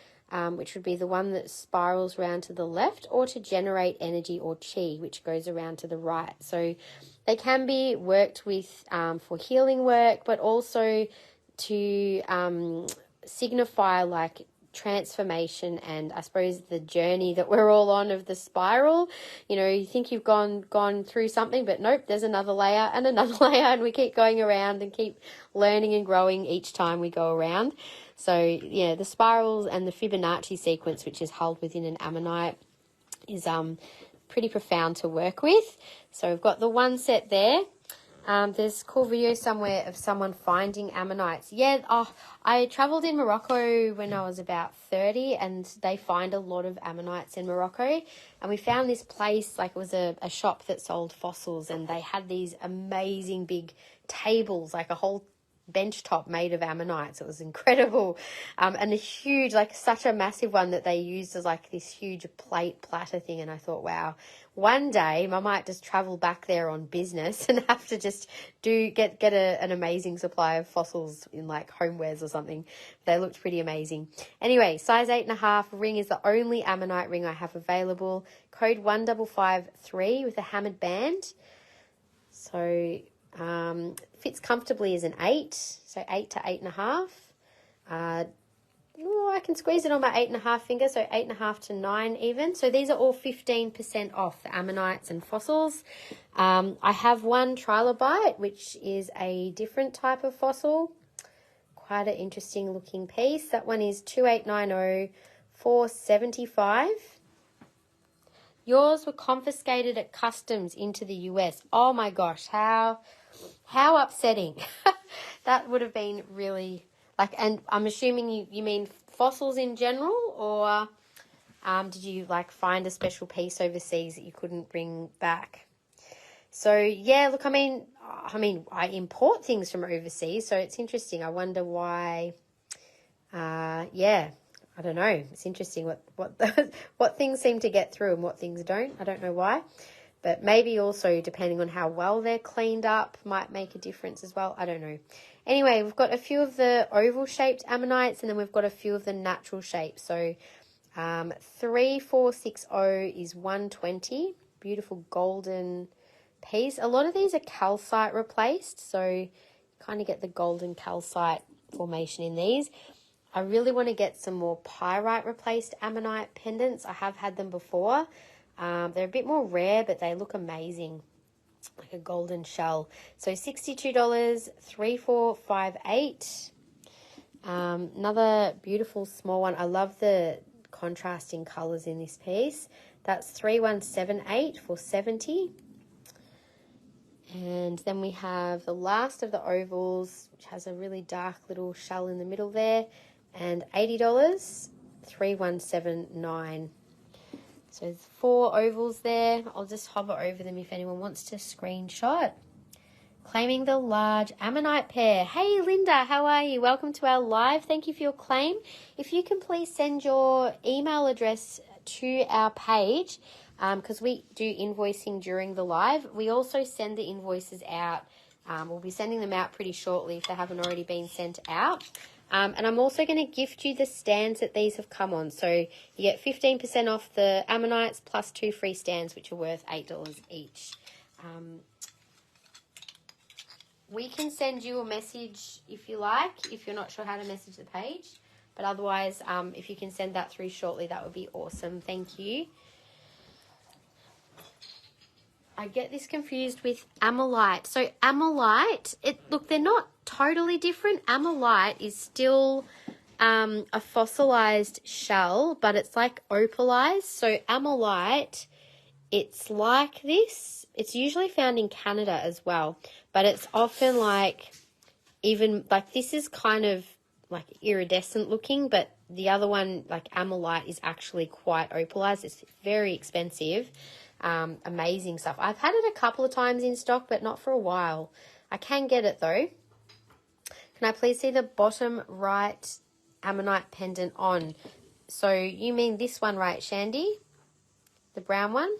which would be the one that spirals around to the left, or to generate energy or chi, which goes around to the right. So they can be worked with for healing work, but also to signify like transformation and I suppose the journey that we're all on of the spiral. You think you've gone through something, but nope, there's another layer and another layer, and we keep going around and keep learning and growing each time we go around. So yeah, the spirals and the Fibonacci sequence, which is held within an ammonite, is pretty profound to work with. So we've got the one set there. There's a cool video somewhere of someone finding ammonites. Yeah, I travelled in Morocco when I was about 30, and they find a lot of ammonites in Morocco. And we found this place, like it was a shop that sold fossils, and they had these amazing big tables, like a whole bench top made of ammonites. It was incredible. And a huge, like such a massive one that they used as like this huge platter thing. And I thought, wow, one day I might just travel back there on business and have to just get an amazing supply of fossils in like homewares or something. They looked pretty amazing. Anyway, size 8.5 ring is the only ammonite ring I have available. Code 1553 with a hammered band. So fits comfortably as an 8, so 8 to 8.5. I can squeeze it on my 8.5 finger, so 8.5 to 9 even. So these are all 15% off, the ammonites and fossils. I have one trilobite, which is a different type of fossil. Quite an interesting looking piece. That one is 2890 $4.75. Yours were confiscated at customs into the US. Oh my gosh, how upsetting. That would have been really like, and I'm assuming you mean fossils in general, or did you like find a special piece overseas that you couldn't bring back? So yeah, look, I mean, I import things from overseas, so it's interesting. I wonder why. Yeah, I don't know. It's interesting what things seem to get through and what things don't. I don't know why, but maybe also depending on how well they're cleaned up might make a difference as well. I don't know. Anyway, we've got a few of the oval shaped ammonites, and then we've got a few of the natural shapes. So 3460 is 120. Beautiful golden piece. A lot of these are calcite replaced, so you kind of get the golden calcite formation in these. I really want to get some more pyrite replaced ammonite pendants. I have had them before. They're a bit more rare, but they look amazing, like a golden shell. So $62, 3458. Another beautiful small one. I love the contrasting colors in this piece. That's 3178 for 70. And then we have the last of the ovals, which has a really dark little shell in the middle there, and $80, 3179. So there's 4 ovals there. I'll just hover over them if anyone wants to screenshot. Claiming the large ammonite pair. Hey Linda, how are you? Welcome to our live. Thank you for your claim. If you can please send your email address to our page, because we do invoicing during the live. We also send the invoices out. We'll be sending them out pretty shortly if they haven't already been sent out. And I'm also going to gift you the stands that these have come on. So you get 15% off the ammonites plus 2 free stands, which are worth $8 each. We can send you a message if you like, if you're not sure how to message the page. But otherwise, if you can send that through shortly, that would be awesome. Thank you. I get this confused with amylite. So amylite, look, they're not totally different. Amylite is still a fossilized shell, but it's like opalized. So amylite, it's like this. It's usually found in Canada as well, but it's often like, even like this is kind of like iridescent looking, but the other one, like amylite, is actually quite opalized. It's very expensive. Amazing stuff. I've had it a couple of times in stock, but not for a while. I can get it though. Can I please see the bottom right ammonite pendant on? So you mean this one, right, Shandy? The brown one?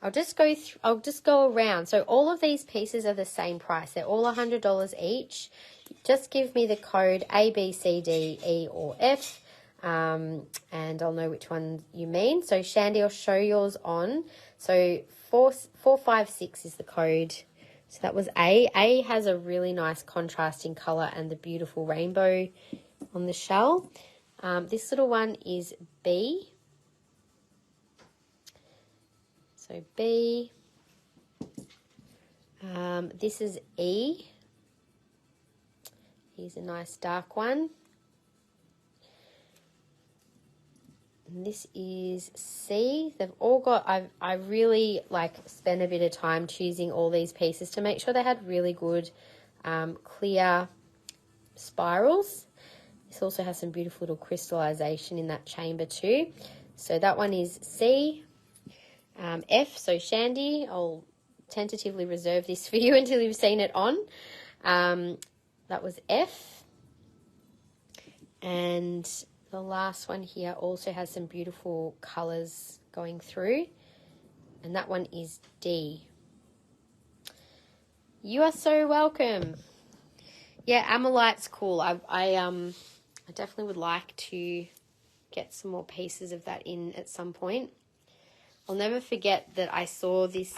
I'll just go around. So all of these pieces are the same price. They're all $100 each. Just give me the code A, B, C, D, E, or F. And I'll know which one you mean. So Shandy, I'll show yours on. So 456 is the code. So that was A. A has a really nice contrasting color and the beautiful rainbow on the shell. This little one is B. So B. This is E. Here's a nice dark one. And this is C. They've all got, I really like spent a bit of time choosing all these pieces to make sure they had really good clear spirals. This also has some beautiful little crystallization in that chamber too. So that one is C. F, so Shandy, I'll tentatively reserve this for you until you've seen it on. That was F. And the last one here also has some beautiful colours going through. And that one is D. You are so welcome. Yeah, amylite's cool. I definitely would like to get some more pieces of that in at some point. I'll never forget that I saw this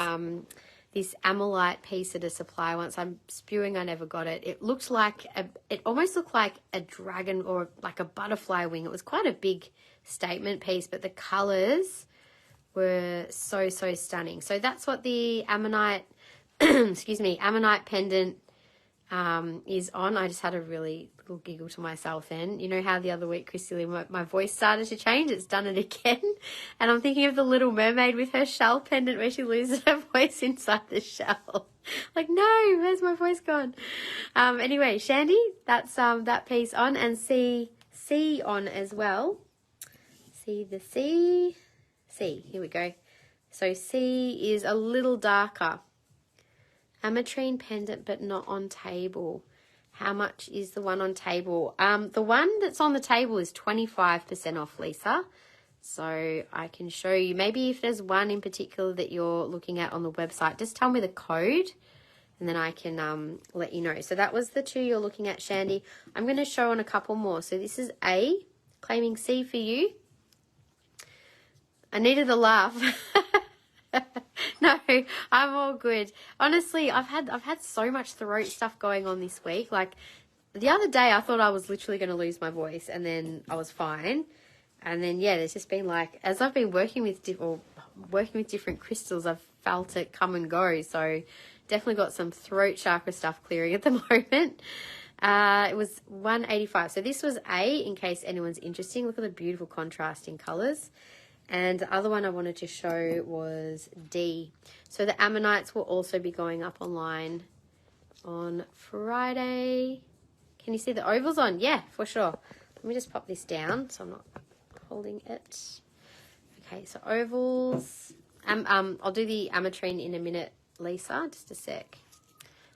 this amylite piece at a supply once. I'm spewing I never got it. It looked like it almost looked like a dragon or like a butterfly wing. It was quite a big statement piece, but the colours were so stunning. So that's what the ammonite excuse me, ammonite pendant is on. I just had a really little giggle to myself then. You know how the other week, Christy, my voice started to change? It's done it again. And I'm thinking of the Little Mermaid with her shell pendant where she loses her voice inside the shell. Like, no, where's my voice gone? Anyway, Shandy, that's that piece on, and C on as well. See the C. Here we go. So C is a little darker. Ametrine pendant, but not on table. How much is the one on table? The one that's on the table is 25% off, Lisa. So I can show you. Maybe if there's one in particular that you're looking at on the website, just tell me the code and then I can let you know. So that was the two you're looking at, Shandy. I'm going to show on a couple more. So this is A, claiming C for you. I needed a laugh. No, I'm all good. Honestly, I've had so much throat stuff going on this week. Like the other day, I thought I was literally going to lose my voice, and then I was fine. And then yeah, there's just been like, as I've been working with different crystals, I've felt it come and go. So definitely got some throat chakra stuff clearing at the moment. It was 185. So this was A, in case anyone's interested. Look at the beautiful contrasting colors. And the other one I wanted to show was D. So the ammonites will also be going up online on Friday. Can you see the ovals on? Yeah, for sure. Let me just pop this down so I'm not holding it. Okay, so ovals. I'll do the ametrine in a minute, Lisa. Just a sec.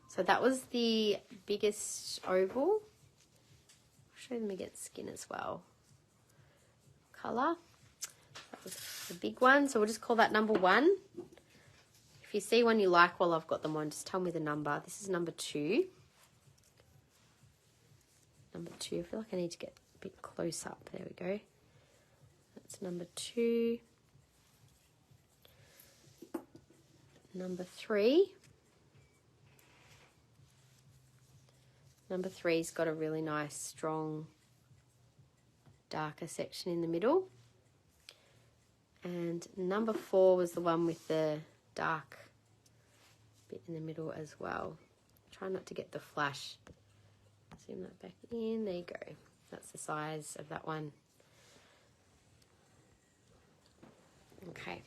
So that was the biggest oval. I'll show them against skin as well. Colour. That was the big one, so we'll just call that number 1. If you see one you like while I've got them on, just tell me the number. This is number 2. Number 2, I feel like I need to get a bit close up. There we go. That's number 2. Number 3. Number 3's got a really nice, strong, darker section in the middle. And number 4 was the one with the dark bit in the middle as well. Try not to get the flash. Zoom that back in. There you go. That's the size of that one. Okay.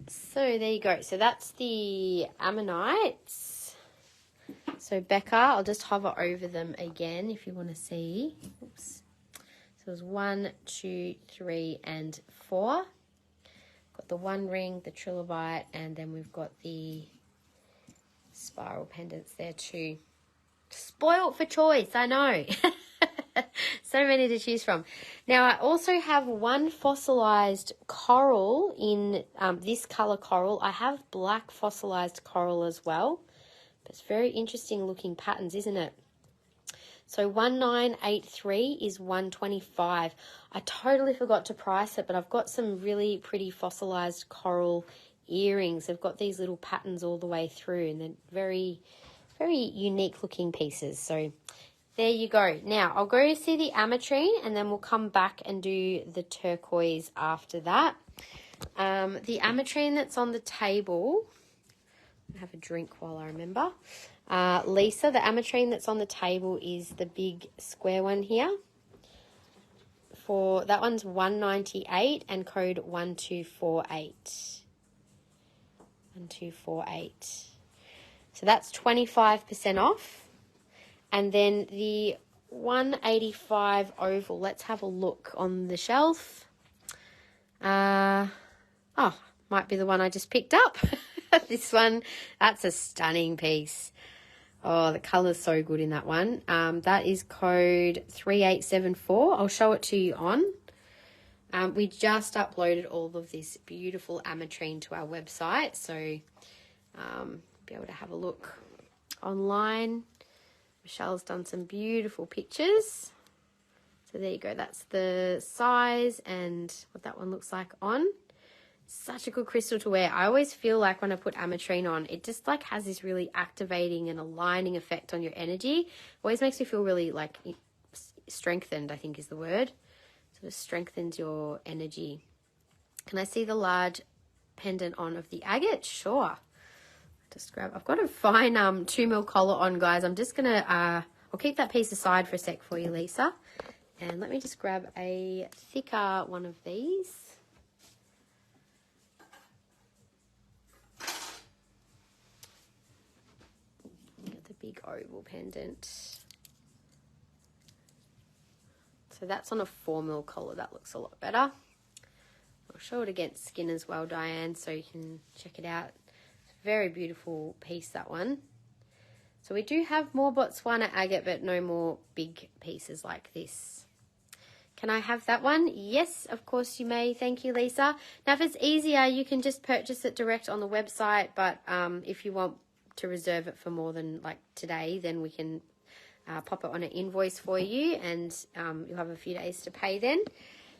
So there you go. So that's the ammonites. So Becca, I'll just hover over them again if you want to see. Oops. So it was 1, 2, 3, and 4. Got the one ring, the trilobite, and then we've got the spiral pendants there too. Spoiled for choice, I know. So many to choose from. Now, I also have one fossilized coral in this color coral. I have black fossilized coral as well. But it's very interesting looking patterns, isn't it? So 1983 is 125. I totally forgot to price it, but I've got some really pretty fossilized coral earrings. They've got these little patterns all the way through, and they're very, very unique looking pieces. So there you go. Now I'll go see the ametrine, and then we'll come back and do the turquoise after that. The ametrine that's on the table, I'll have a drink while I remember. Lisa, the ametrine that's on the table is the big square one here. For that one's 198 and code 1248. 1248. So that's 25% off. And then the 185 oval, let's have a look on the shelf. Might be the one I just picked up. This one, that's a stunning piece. Oh, the colour's so good in that one. That is code 3874. I'll show it to you on. We just uploaded all of this beautiful ametrine to our website, so be able to have a look online. Michelle's done some beautiful pictures. So there you go. That's the size and what that one looks like on. Such a good crystal to wear. I always feel like when I put ametrine on, it just like has this really activating and aligning effect on your energy. Always makes you feel really like strengthened, I think is the word. Sort of strengthens your energy. Can I see the large pendant on of the agate? Sure. Just grab, I've got a fine 2mm collar on, guys. I'm just gonna I'll keep that piece aside for a sec for you, Lisa. And let me just grab a thicker one of these. Get the big oval pendant. So that's on a 4mm collar. That looks a lot better. I'll show it against skin as well, Diane, so you can check it out. Very beautiful piece, that one. So we do have more Botswana agate, but no more big pieces like this. Can I have that one? Yes, of course you may. Thank you, Lisa. Now, if it's easier, you can just purchase it direct on the website, but if you want to reserve it for more than like today, then we can pop it on an invoice for you, and you'll have a few days to pay then.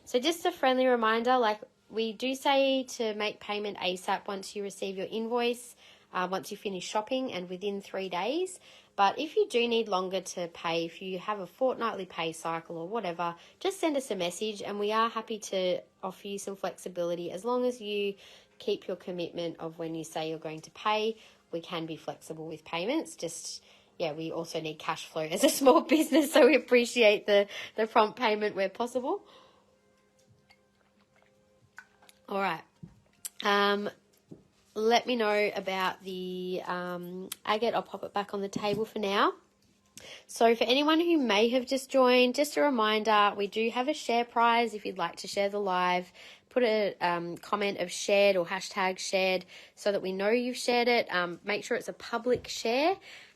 So just a friendly reminder, like, we do say to make payment ASAP once you receive your invoice, once you finish shopping and within 3 days. But if you do need longer to pay, if you have a fortnightly pay cycle or whatever, just send us a message and we are happy to offer you some flexibility. As long as you keep your commitment of when you say you're going to pay, we can be flexible with payments. Just, yeah, we also need cash flow as a small business, so we appreciate the prompt payment where possible. All right. Let me know about the agate. I'll pop it back on the table for now. So for anyone who may have just joined, just a reminder, we do have a share prize if you'd like to share the live. Put a comment of shared or hashtag shared so that we know you've shared it. Make sure it's a public share.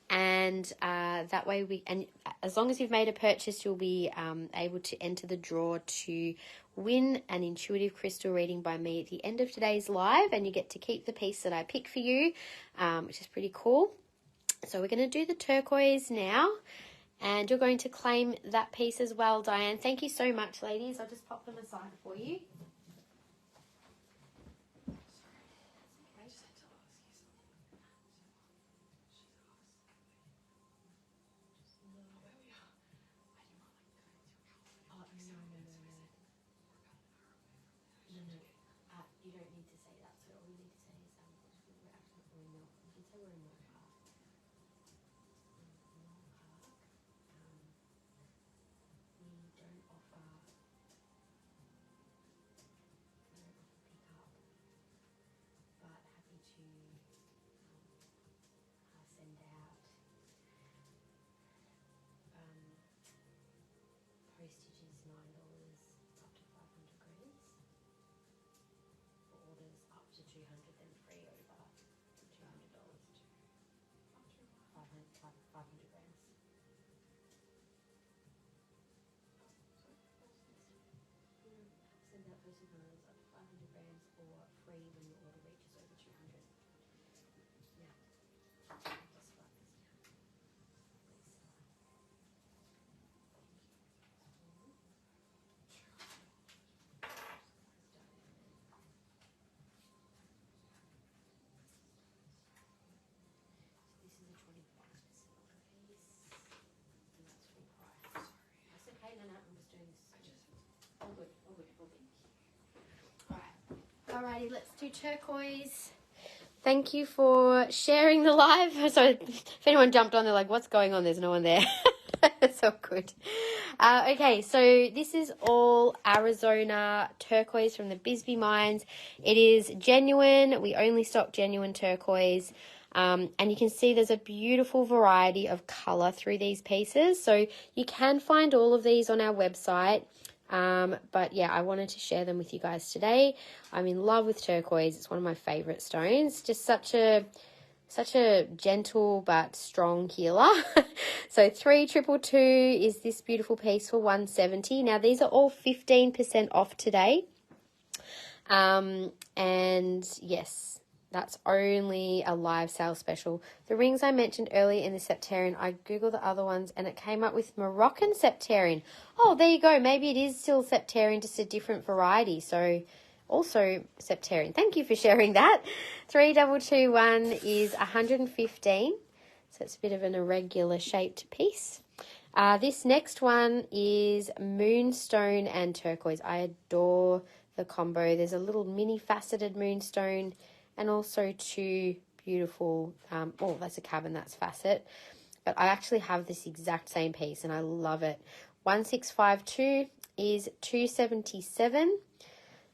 And that way and as long as you've made a purchase, you'll be able to enter the draw to win an intuitive crystal reading by me at the end of today's live, and you get to keep the piece that I pick for you, which is pretty cool. So we're going to do the turquoise now, and you're going to claim that piece as well, Diane. Thank you so much, ladies. I'll just pop them aside for you. You don't need to say that. So all you need to say is we're actually in Milk. You can say we're in Milk Park. We don't offer pick up, but happy to send out postage is $9 up to 500 grams. For orders up to 200, then free over $200. 500 grams. Send out postage orders up to 500 grams or free when your order reaches over 200. Now, I'll just write this down. This is a 25% piece, and that's full price. That's okay, no, I'm just doing this. All good. Alrighty, let's do turquoise. Thank you for sharing the live. So if anyone jumped on, they're like, what's going on? There's no one there. It's all good. Okay, so this is all Arizona turquoise from the Bisbee mines. It is genuine. We only stock genuine turquoise. And you can see there's a beautiful variety of colour through these pieces. So you can find all of these on our website. But yeah, I wanted to share them with you guys today. I'm in love with turquoise. It's one of my favorite stones. Just such a gentle but strong healer. So 3222 is this beautiful piece for $170. Now these are all 15% off today. And yes, that's only a live sale special. The rings I mentioned earlier in the Septarian, I googled the other ones and it came up with Moroccan Septarian. Oh, there you go. Maybe it is still Septarian, just a different variety. So also Septarian. Thank you for sharing that. 3221 is 115. So it's a bit of an irregular shaped piece. This next one is moonstone and turquoise. I adore the combo. There's a little mini faceted moonstone and also two beautiful, oh, that's a cabin, that's facet. But I actually have this exact same piece and I love it. 1652 is $277.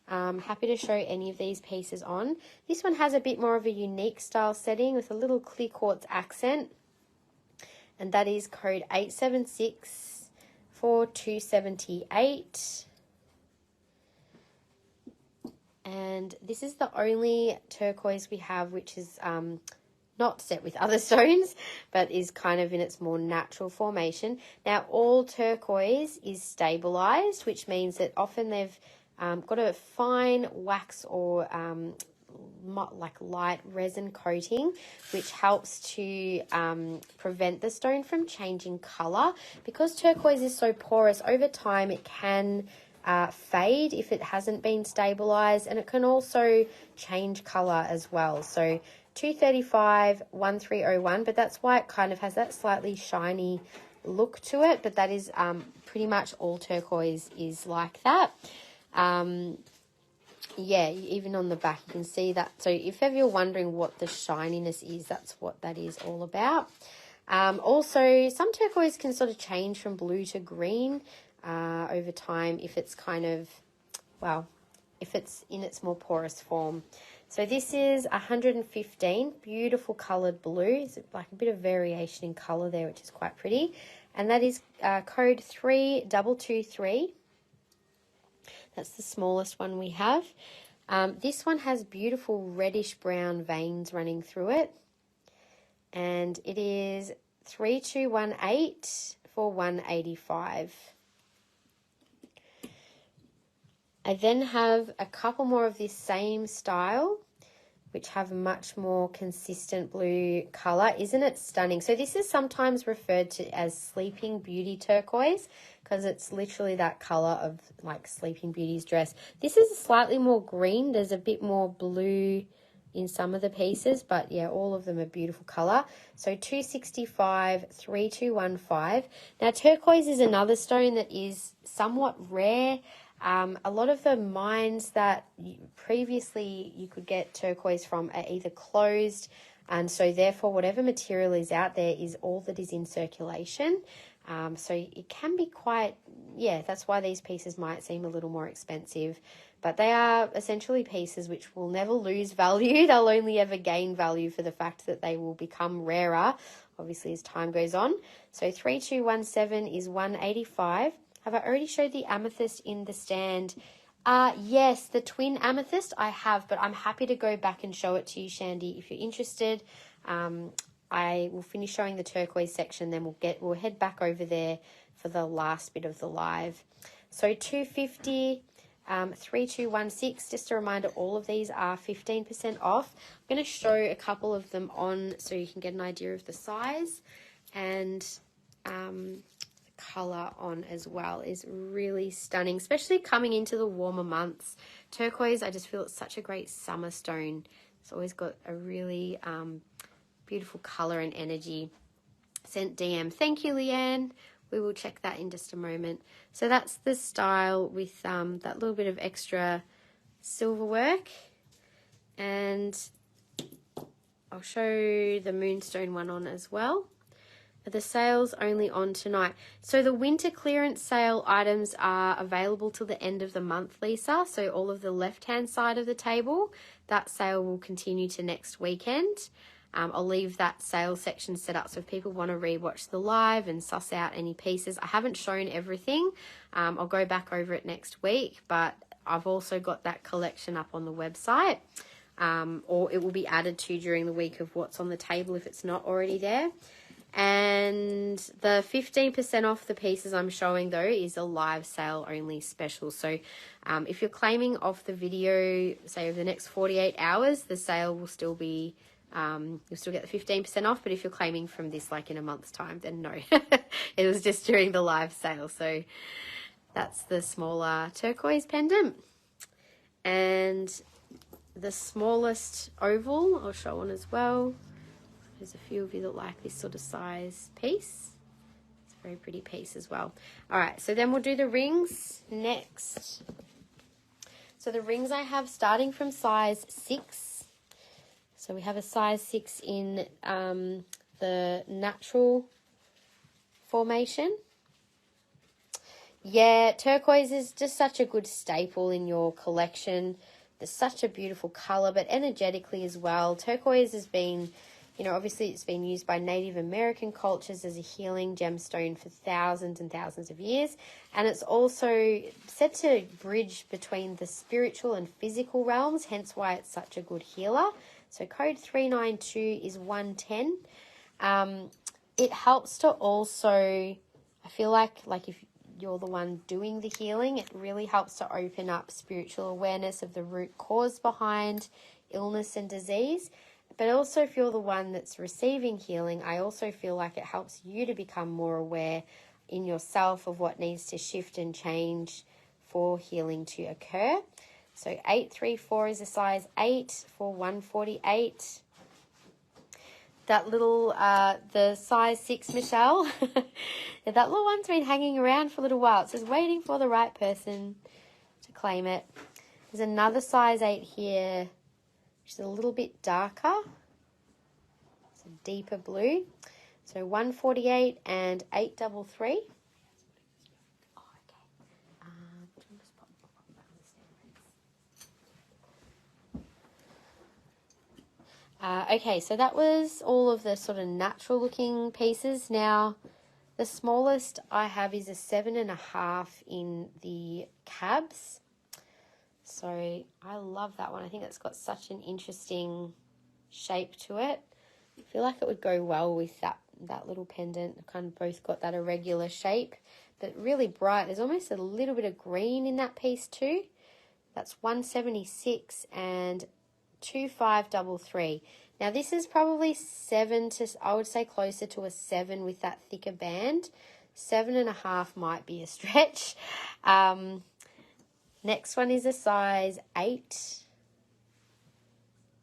Happy to show any of these pieces on. This one has a bit more of a unique style setting with a little clear quartz accent. And that is code 876 for $278. And this is the only turquoise we have which is not set with other stones, but is kind of in its more natural formation. Now, all turquoise is stabilized, which means that often they've got a fine wax or like light resin coating, which helps to prevent the stone from changing color. Because turquoise is so porous, over time it can fade if it hasn't been stabilized, and it can also change color as well. So 235 1301, but that's why it kind of has that slightly shiny look to it. But that is pretty much all turquoise is like that. Yeah, even on the back you can see that. So if ever you're wondering what the shininess is, that's what that is all about. Also, some turquoise can sort of change from blue to green over time if it's kind of, well, if it's in its more porous form. So this is 115, beautiful coloured blue. It's like a bit of variation in colour there, which is quite pretty. And that is code 3223. That's the smallest one we have. This one has beautiful reddish brown veins running through it. And it is 3218 for $185. I then have a couple more of this same style, which have much more consistent blue colour. Isn't it stunning? So this is sometimes referred to as Sleeping Beauty turquoise because it's literally that colour of like Sleeping Beauty's dress. This is slightly more green. There's a bit more blue in some of the pieces, but yeah, all of them are beautiful colour. So 265 3215. Now turquoise is another stone that is somewhat rare. A lot of the mines that previously you could get turquoise from are either closed, and so therefore whatever material is out there is all that is in circulation. So it can be quite, yeah, that's why these pieces might seem a little more expensive. But they are essentially pieces which will never lose value. They'll only ever gain value for the fact that they will become rarer, obviously, as time goes on. So 3217 is $185. Have I already showed the amethyst in the stand? Yes, the twin amethyst I have, but I'm happy to go back and show it to you, Shandy, if you're interested. I will finish showing the turquoise section, then we'll head back over there for the last bit of the live. So 250, 3216. Just a reminder, all of these are 15% off. I'm going to show a couple of them on so you can get an idea of the size, and colour on as well is really stunning, especially coming into the warmer months. Turquoise, I just feel it's such a great summer stone. It's always got a really beautiful colour and energy. Sent DM. Thank you, Leanne. We will check that in just a moment. So that's the style with that little bit of extra silver work. And I'll show the moonstone one on as well. The sale's only on tonight. So the winter clearance sale items are available till the end of the month, Lisa. So all of the left-hand side of the table, that sale will continue to next weekend. I'll leave that sale section set up so if people want to rewatch the live and suss out any pieces. I haven't shown everything. I'll go back over it next week, but I've also got that collection up on the website. Or it will be added to during the week of what's on the table if it's not already there. And the 15% off the pieces I'm showing though is a live sale only special. So if you're claiming off the video, say over the next 48 hours, the sale will still be, you'll still get the 15% off. But if you're claiming from this like in a month's time, then no, it was just during the live sale. So that's the smaller turquoise pendant. And the smallest oval I'll show on as well. There's a few of you that like this sort of size piece. It's a very pretty piece as well. All right, so then we'll do the rings next. So the rings I have starting from size 6. So we have a size 6 in the natural formation. Yeah, turquoise is just such a good staple in your collection. There's such a beautiful colour, but energetically as well. Turquoise has been, you know, obviously it's been used by Native American cultures as a healing gemstone for thousands and thousands of years. And it's also said to bridge between the spiritual and physical realms, hence why it's such a good healer. So code 392 is 110. It helps to also, I feel like if you're the one doing the healing, it really helps to open up spiritual awareness of the root cause behind illness and disease. But also if you're the one that's receiving healing, I also feel like it helps you to become more aware in yourself of what needs to shift and change for healing to occur. So 834 is a size 8 for 148. That little, the size 6, Michelle, yeah, that little one's been hanging around for a little while. It says waiting for the right person to claim it. There's another size 8 here, which is a little bit darker. It's a deeper blue. So 148 and 833. Okay, so that was all of the sort of natural looking pieces. Now, the smallest I have is a 7.5 in the cabs. So I love that one. I think it's got such an interesting shape to it. I feel like it would go well with that little pendant. Kind of both got that irregular shape, but really bright. There's almost a little bit of green in that piece too. That's 176 and 2533. Now this is probably 7 to, I would say closer to a 7 with that thicker band. 7.5 might be a stretch. Next one is a size 8.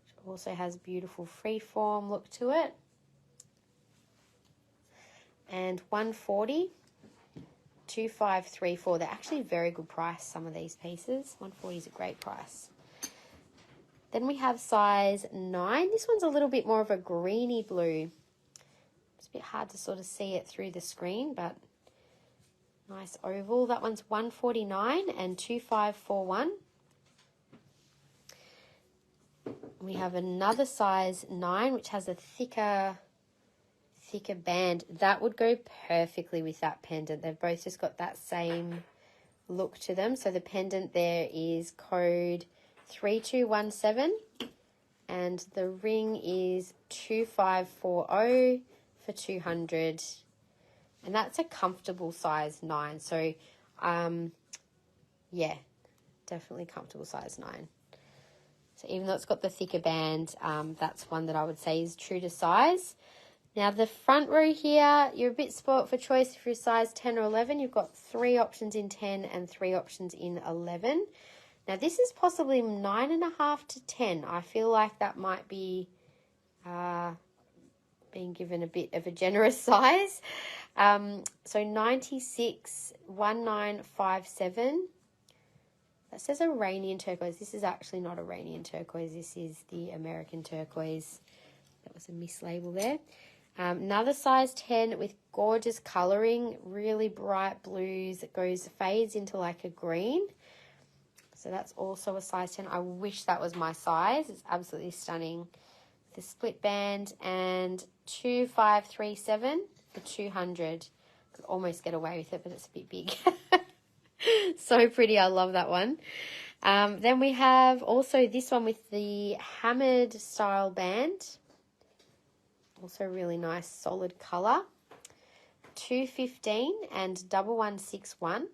Which also has beautiful freeform look to it. And 140. 2534. They're actually very good price, some of these pieces. 140 is a great price. Then we have size 9. This one's a little bit more of a greeny blue. It's a bit hard to sort of see it through the screen, but nice oval. That one's 149 and 2541. We have another size 9, which has a thicker band. That would go perfectly with that pendant. They've both just got that same look to them. So the pendant there is code 3217 and the ring is 2540 for 200, and that's a comfortable size 9. So yeah, definitely comfortable size 9. So even though it's got the thicker band, that's one that I would say is true to size. Now the front row here, you're a bit spoilt for choice if you're size 10 or 11. You've got 3 options in 10 and 3 options in 11. Now this is possibly 9.5 to 10. I feel like that might be being given a bit of a generous size. So 96, 1957. That says Iranian turquoise. This is actually not Iranian turquoise. This is the American turquoise. That was a mislabel there. Another size 10 with gorgeous colouring, really bright blues. It fades into like a green. So that's also a size 10. I wish that was my size. It's absolutely stunning. The split band and 2537 for 200. Could almost get away with it, but it's a bit big. So pretty. I love that one. Then we have also this one with the hammered style band. Also really nice solid colour. 215 and 1161.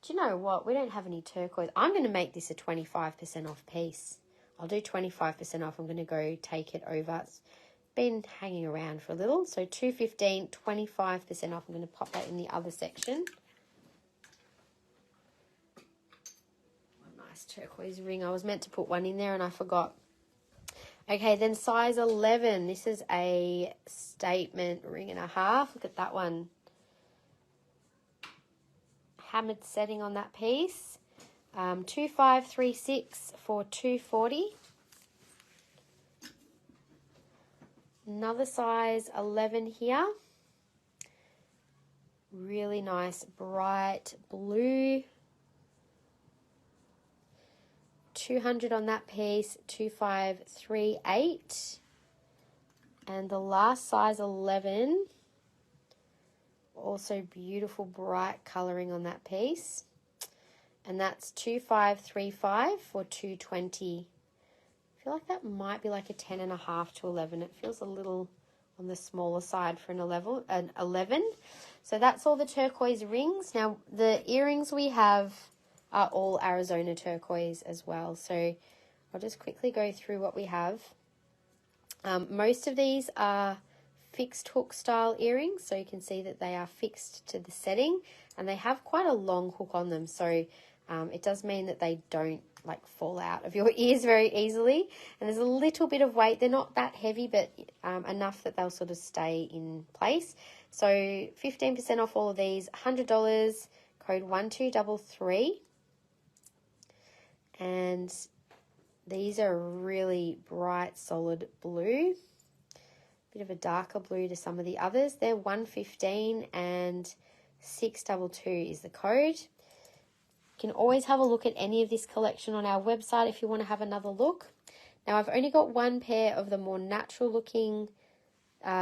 Do you know what? We don't have any turquoise. I'm going to make this a 25% off piece. I'll do 25% off. I'm going to go take it over. It's been hanging around for a little. So 215, 25% off. I'm going to pop that in the other section. Nice turquoise ring. I was meant to put one in there and I forgot. Okay, then size 11. This is a statement ring and a half. Look at that one. Hammered setting on that piece. 2536 for 240. Another size 11 here. Really nice bright blue. 200 on that piece, 2538. And the last size 11, also beautiful bright colouring on that piece. And that's 2535 for 220. I feel like that might be like a 10.5 to 11. It feels a little on the smaller side for an 11. So that's all the turquoise rings. Now the earrings we have are all Arizona turquoise as well. So I'll just quickly go through what we have. Most of these are fixed hook style earrings. So you can see that they are fixed to the setting and they have quite a long hook on them. So it does mean that they don't like fall out of your ears very easily. And there's a little bit of weight. They're not that heavy, but enough that they'll sort of stay in place. So 15% off all of these, $100, code 1233. And these are really bright, solid blue. Bit of a darker blue to some of the others. They're $115 and $622 is the code. You can always have a look at any of this collection on our website if you want to have another look. Now, I've only got one pair of the more natural looking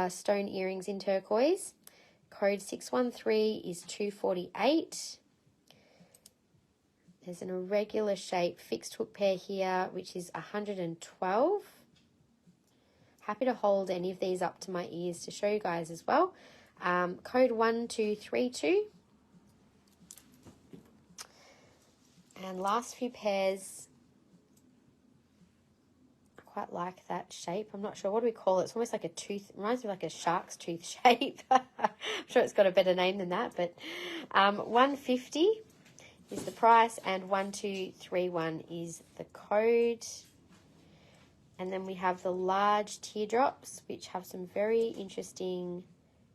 stone earrings in turquoise. Code 613 is $248. There's an irregular shape fixed hook pair here, which is $112. Happy to hold any of these up to my ears to show you guys as well. Code 1232. And last few pairs, I quite like that shape. I'm not sure, what do we call it? It's almost like a tooth, it reminds me of like a shark's tooth shape. I'm sure it's got a better name than that, but $150 is the price and 1231 is the code. And then we have the large teardrops, which have some very interesting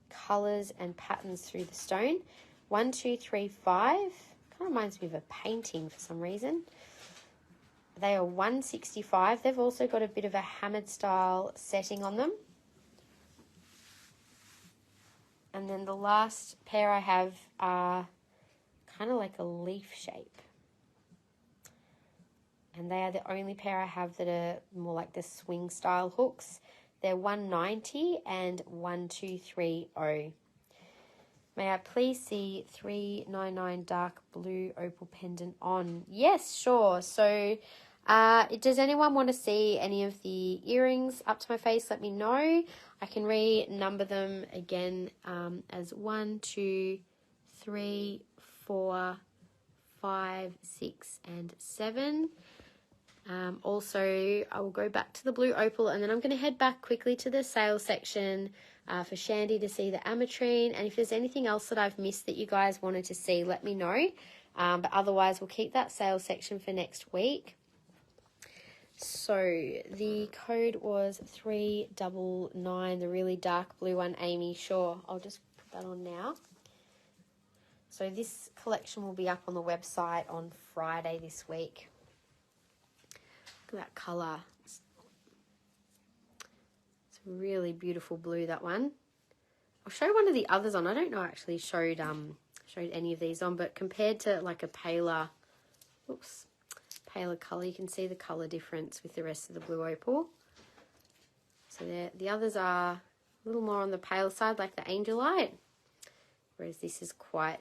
colours and patterns through the stone. 1235. Kind of reminds me of a painting for some reason. They are $165. They've also got a bit of a hammered style setting on them. And then the last pair I have are kind of like a leaf shape. And they are the only pair I have that are more like the swing style hooks. They're $190 and 1230. May I please see 399 dark blue opal pendant on? Yes, sure. So does anyone want to see any of the earrings up to my face? Let me know. I can renumber them again as 1, 2, 3, 4, 5, 6, and 7. Also, I will go back to the blue opal and then I'm going to head back quickly to the sales section for Shandy to see the ametrine. And if there's anything else that I've missed that you guys wanted to see, let me know. But otherwise, we'll keep that sales section for next week. So the code was 399, the really dark blue one, Amy. Sure, I'll just put that on now. So this collection will be up on the website on Friday this week. Look at that colour. It's really beautiful blue, that one. I'll show one of the others on. I don't know I actually showed any of these on, but compared to like a paler colour, you can see the colour difference with the rest of the blue opal. So the others are a little more on the pale side, like the Angelite, whereas this is quite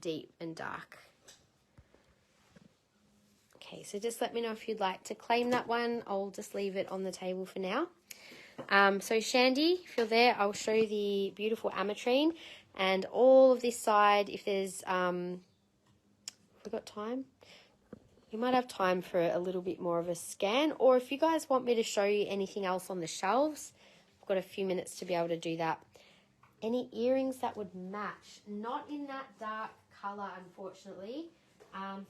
deep and dark. Okay, so just let me know if you'd like to claim that one. I'll just leave it on the table for now. So Shandy, if you're there, I'll show you the beautiful ametrine and all of this side. If there's, have we got time? You might have time for a little bit more of a scan, or if you guys want me to show you anything else on the shelves, I've got a few minutes to be able to do that. Any earrings that would match, not in that dark colour, unfortunately.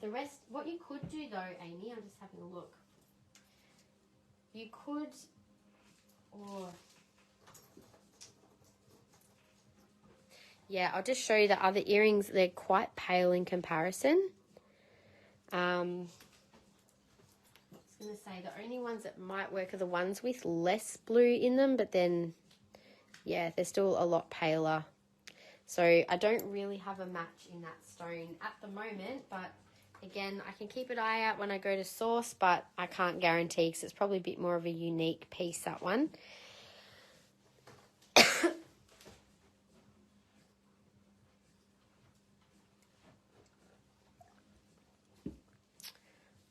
The rest, what you could do though, Amy, I'm just having a look. You could, yeah, I'll just show you the other earrings. They're quite pale in comparison. I was going to say the only ones that might work are the ones with less blue in them, but then yeah, they're still a lot paler. So I don't really have a match in that stone at the moment, but again, I can keep an eye out when I go to source, but I can't guarantee because it's probably a bit more of a unique piece, that one.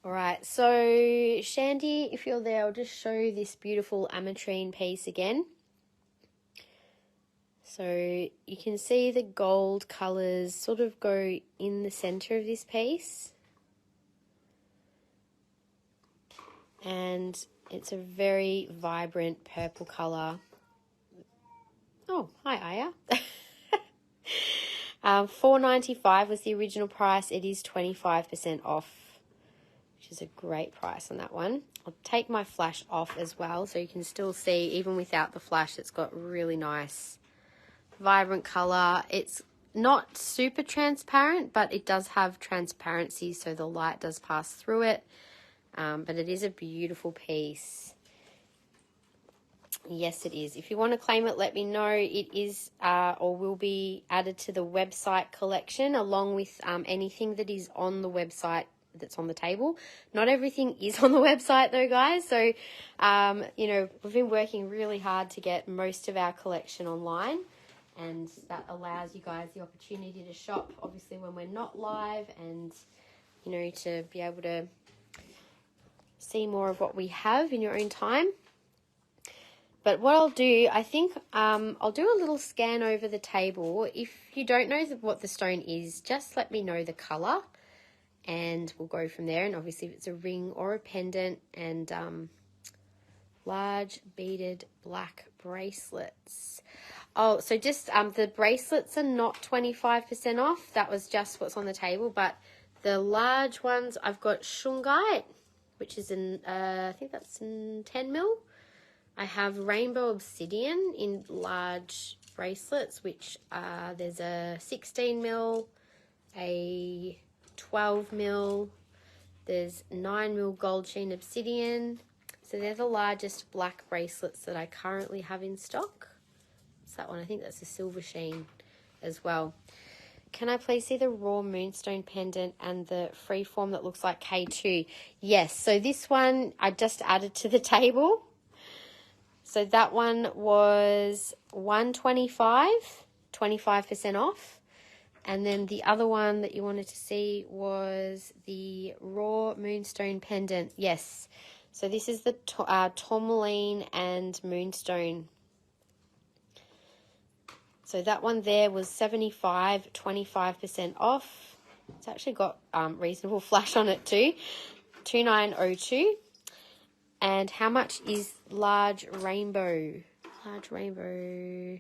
All right, so Shandy, if you're there, I'll just show this beautiful ametrine piece again. So you can see the gold colours sort of go in the centre of this piece. And it's a very vibrant purple colour. Oh, hi Aya. $4.95 was the original price. It is 25% off, which is a great price on that one. I'll take my flash off as well so you can still see, even without the flash, it's got really nice vibrant colour. It's not super transparent, but it does have transparency, so the light does pass through it. But it is a beautiful piece. Yes, it is. If you want to claim it, let me know. It is or will be added to the website collection along with anything that is on the website that's on the table. Not everything is on the website though, guys. So, you know, we've been working really hard to get most of our collection online, and that allows you guys the opportunity to shop, obviously, when we're not live, and, you know, to be able to see more of what we have in your own time. But what I'll do, I think I'll do a little scan over the table. If you don't know what the stone is, just let me know the colour and we'll go from there. And obviously if it's a ring or a pendant, and large beaded black bracelets. Oh, so just the bracelets are not 25% off. That was just what's on the table. But the large ones, I've got shungite, which is in, I think that's in 10 mil. I have rainbow obsidian in large bracelets, which there's a 16 mil, a 12 mil, there's 9 mil gold sheen obsidian. So they're the largest black bracelets that I currently have in stock. What's that one? I think that's a silver sheen as well. Can I please see the raw moonstone pendant and the freeform that looks like K2? Yes, so this one I just added to the table. So that one was $125, 25% off. And then the other one that you wanted to see was the raw moonstone pendant. Yes. So this is the tourmaline and moonstone. So that one there was $75, 25% off. It's actually got reasonable flash on it too. $29.02. And how much is large rainbow? Large rainbow.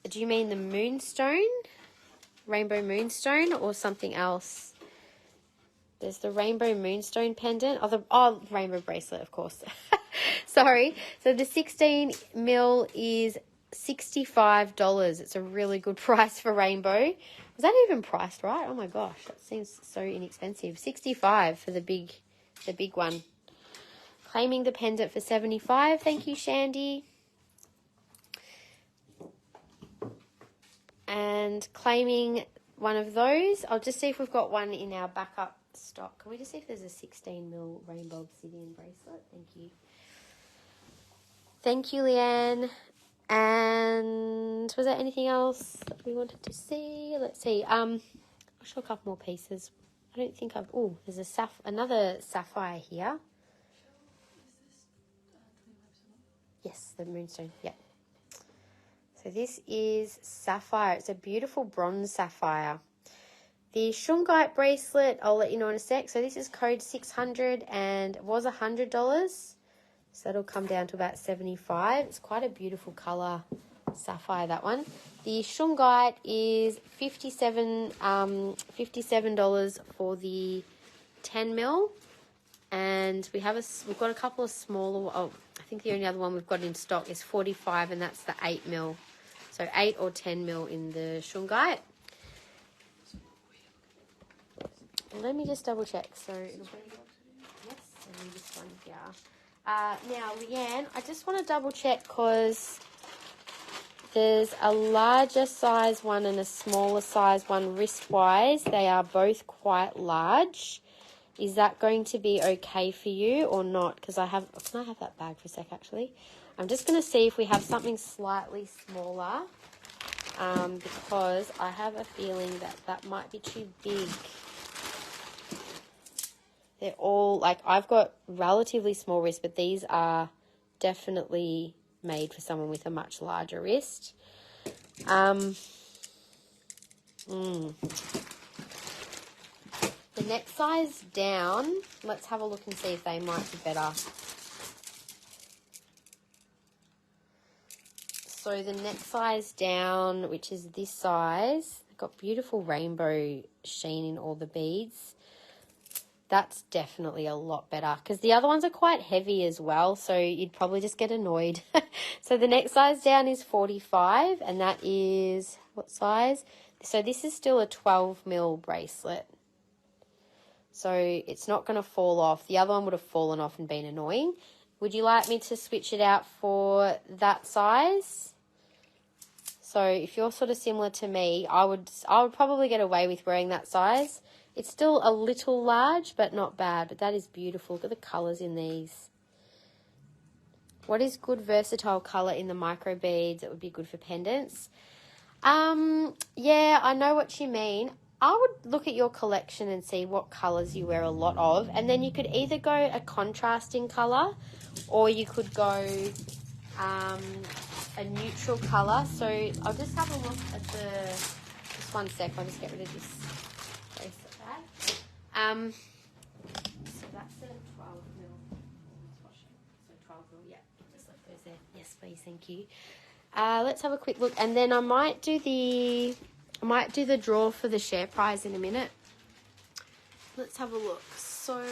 Do you mean the moonstone? Rainbow moonstone or something else? There's the rainbow moonstone pendant. Oh, rainbow bracelet, of course. Sorry. So the 16 mil is $65. It's a really good price for rainbow. Was that even priced right? Oh my gosh, that seems so inexpensive. $65 for the big one. Claiming the pendant for $75. Thank you, Shandy. And claiming one of those. I'll just see if we've got one in our backup stock. Can we just see if there's a 16 mil rainbow obsidian bracelet? Thank you. Thank you, Leanne. And was there anything else that we wanted to see? Let's see. I'll show a couple more pieces. I don't think I've... Oh, there's another sapphire here. Yes, the moonstone. Yep. So this is sapphire. It's a beautiful bronze sapphire. The shungite bracelet, I'll let you know in a sec. So this is code 600 and it was $100. So that'll come down to about $75. It's quite a beautiful colour sapphire, that one. The shungite is $57 for the 10 mil. And we've got a couple of smaller. Oh, I think the only other one we've got in stock is 45, and that's the 8 mil. So 8 or 10 mil in the shungite. Let me just double check. So yes, and then this one here. Now, Leanne, I just want to double check because there's a larger size one and a smaller size one wrist-wise. They are both quite large. Is that going to be okay for you or not? Because can I have that bag for a sec, actually? I'm just going to see if we have something slightly smaller because I have a feeling that might be too big. They're all, like, I've got relatively small wrists, but these are definitely made for someone with a much larger wrist. The next size down, let's have a look and see if they might be better. So the next size down, which is this size, they've got beautiful rainbow sheen in all the beads. That's definitely a lot better because the other ones are quite heavy as well, so you'd probably just get annoyed. So the next size down is 45, and that is what size? So this is still a 12 mil bracelet. So it's not going to fall off. The other one would have fallen off and been annoying. Would you like me to switch it out for that size? So if you're sort of similar to me, I would probably get away with wearing that size. It's still a little large, but not bad. But that is beautiful. Look at the colours in these. What is good versatile colour in the micro beads that would be good for pendants? Yeah, I know what you mean. I would look at your collection and see what colours you wear a lot of. And then you could either go a contrasting colour or you could go a neutral colour. So I'll just have a look at just one sec. I'll just get rid of this. So that's a 12 mil. So 12 mil, yeah. Just left those there. Yes, please, thank you. Let's have a quick look, and then I might do the draw for the share prize in a minute. Let's have a look. So,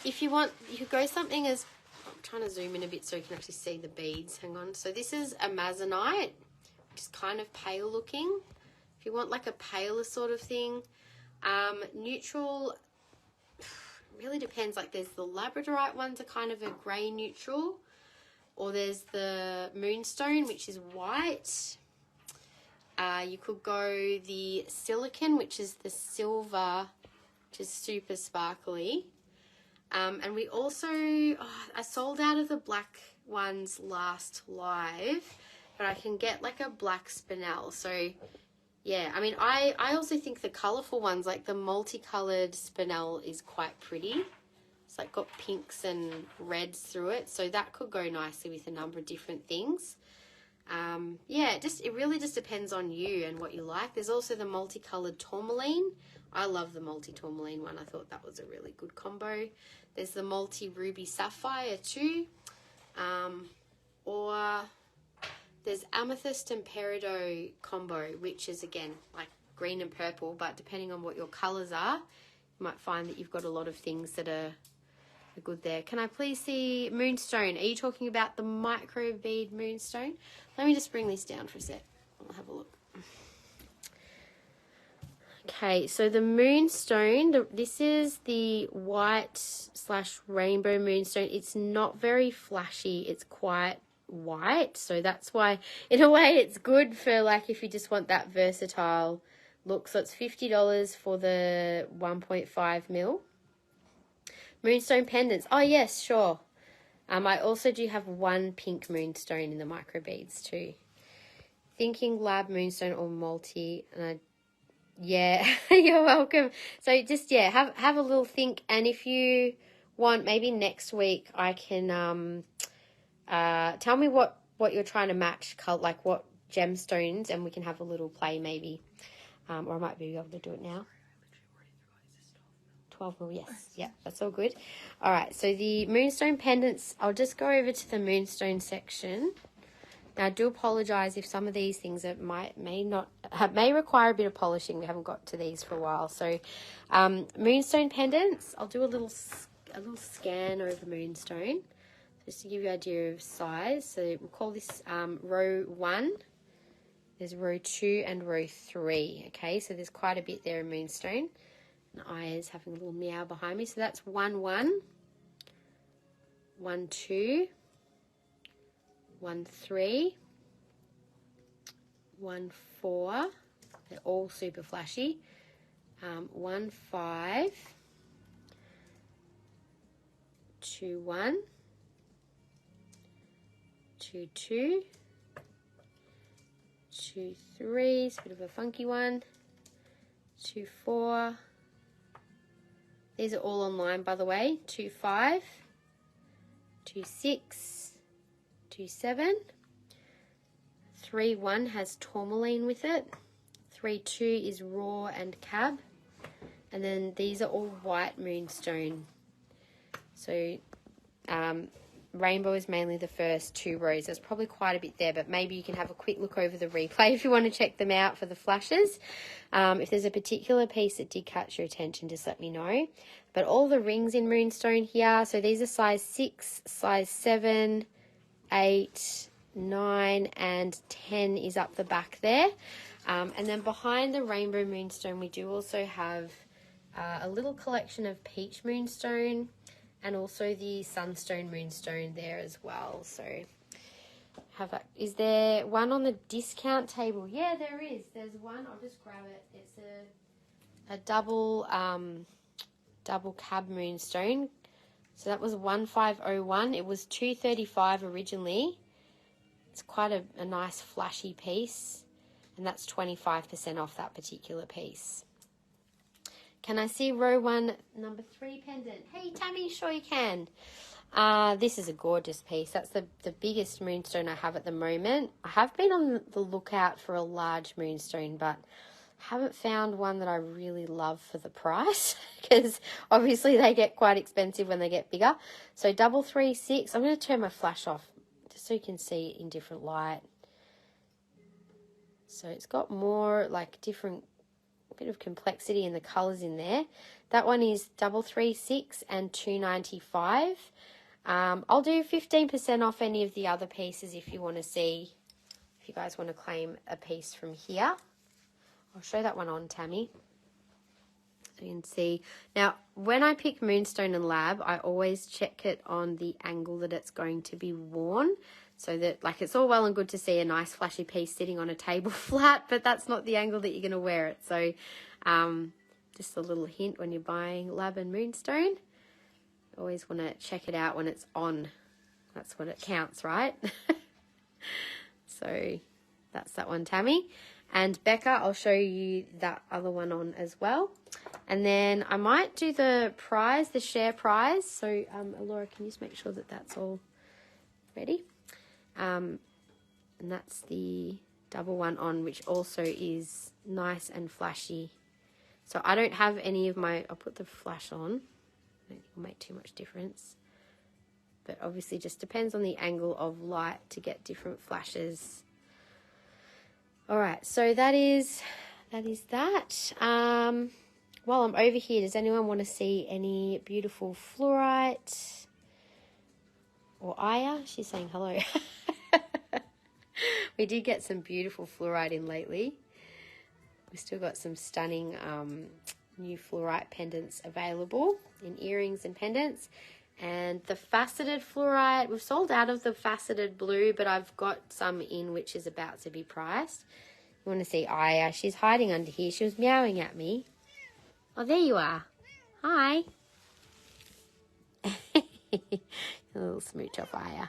if you want, you could go something as, I'm trying to zoom in a bit so you can actually see the beads. Hang on. So this is amazonite, which is kind of pale looking. If you want like a paler sort of thing. Neutral really depends. Like there's the labradorite ones are kind of a grey neutral, or there's the moonstone, which is white. You could go the silicon, which is the silver, which is super sparkly. And we also, I sold out of the black ones last live, but I can get like a black spinel. So yeah, I mean, I also think the colourful ones, like the multicoloured spinel is quite pretty. It's like got pinks and reds through it. So that could go nicely with a number of different things. Yeah, it really just depends on you and what you like. There's also the multicoloured tourmaline. I love the multi-tourmaline one. I thought that was a really good combo. There's the multi-ruby sapphire too. Or there's amethyst and peridot combo, which is, again, like green and purple, but depending on what your colours are, you might find that you've got a lot of things that are good there. Can I please see moonstone? Are you talking about the micro bead moonstone? Let me just bring this down for a sec. I'll have a look. Okay, so the moonstone, this is the white/rainbow moonstone. It's not very flashy. It's quite white, so that's why, in a way, it's good for, like, if you just want that versatile look. So it's $50 for the 1.5 mil. Moonstone pendants. Oh, yes, sure. I also do have one pink moonstone in the micro beads too. Thinking lab moonstone or multi, and yeah, you're welcome. So just, yeah, have a little think, and if you want, maybe next week I can tell me what you're trying to match, like what gemstones, and we can have a little play maybe, or I might be able to do it now. 12 mil, yes. Yeah, that's all good. All right, so the moonstone pendants, I'll just go over to the moonstone section. Now, I do apologise if some of these things may require a bit of polishing. We haven't got to these for a while. So, moonstone pendants, I'll do a little scan over moonstone just to give you an idea of size. So we'll call this row 1. There's row 2 and row 3. Okay, so there's quite a bit there in moonstone. And Eye is having a little meow behind me. So that's 1, 1, 1 2, 1 3, 1 4. They're all super flashy. 1 5, 2 1, 2 2, 2 3. It's a bit of a funky one. 2 4. These are all online, by the way. 2 5, 2 6, 2 7. 3 1 has tourmaline with it. 3 2 is raw and cab. And then these are all white moonstone. So rainbow is mainly the first 2 rows. There's probably quite a bit there, but maybe you can have a quick look over the replay if you want to check them out for the flashes. If there's a particular piece that did catch your attention, just let me know. But all the rings in moonstone here, so these are size 6, size 7, 8, 9 and 10 is up the back there. And then behind the rainbow moonstone, we do also have a little collection of peach moonstone and also the sunstone moonstone there as well. So is there one on the discount table? Yeah, there is. There's one. I'll just grab it. It's a double cab moonstone. So that was 1501. It was $235 originally. It's quite a nice flashy piece, and that's 25% off that particular piece. Can I see row 1, number 3 pendant? Hey, Tammy, sure you can. This is a gorgeous piece. That's the biggest moonstone I have at the moment. I have been on the lookout for a large moonstone, but haven't found one that I really love for the price because obviously they get quite expensive when they get bigger. So 336. I'm going to turn my flash off just so you can see it in different light. So it's got more like different bit of complexity in the colors in there. That one is 336 and 295. I'll do 15% off any of the other pieces if you want to see, if you guys want to claim a piece from here. I'll show that one on, Tammy, so you can see. Now, when I pick Moonstone and Lab, I always check it on the angle that it's going to be worn, so that, like, it's all well and good to see a nice flashy piece sitting on a table flat, but that's not the angle that you're going to wear it. So just a little hint when you're buying Lab and Moonstone, always want to check it out when it's on. That's what it counts, right? So that's that one, Tammy. And Becca, I'll show you that other one on as well. And then I might do the prize, the share prize. So Laura, can you just make sure that that's all ready? And that's the double one on, which also is nice and flashy. So I don't have any of my, I'll put the flash on. I don't think it'll make too much difference. But obviously just depends on the angle of light to get different flashes. All right, so that is that. While I'm over here, does anyone want to see any beautiful fluorite? Or Aya? She's saying hello. We did get some beautiful fluorite in lately. We've still got some stunning new fluorite pendants available in earrings and pendants. And the faceted fluorite, we've sold out of the faceted blue, but I've got some in which is about to be priced. You want to see Aya? She's hiding under here. She was meowing at me. Oh, there you are. Hi. A little smooch off Aya.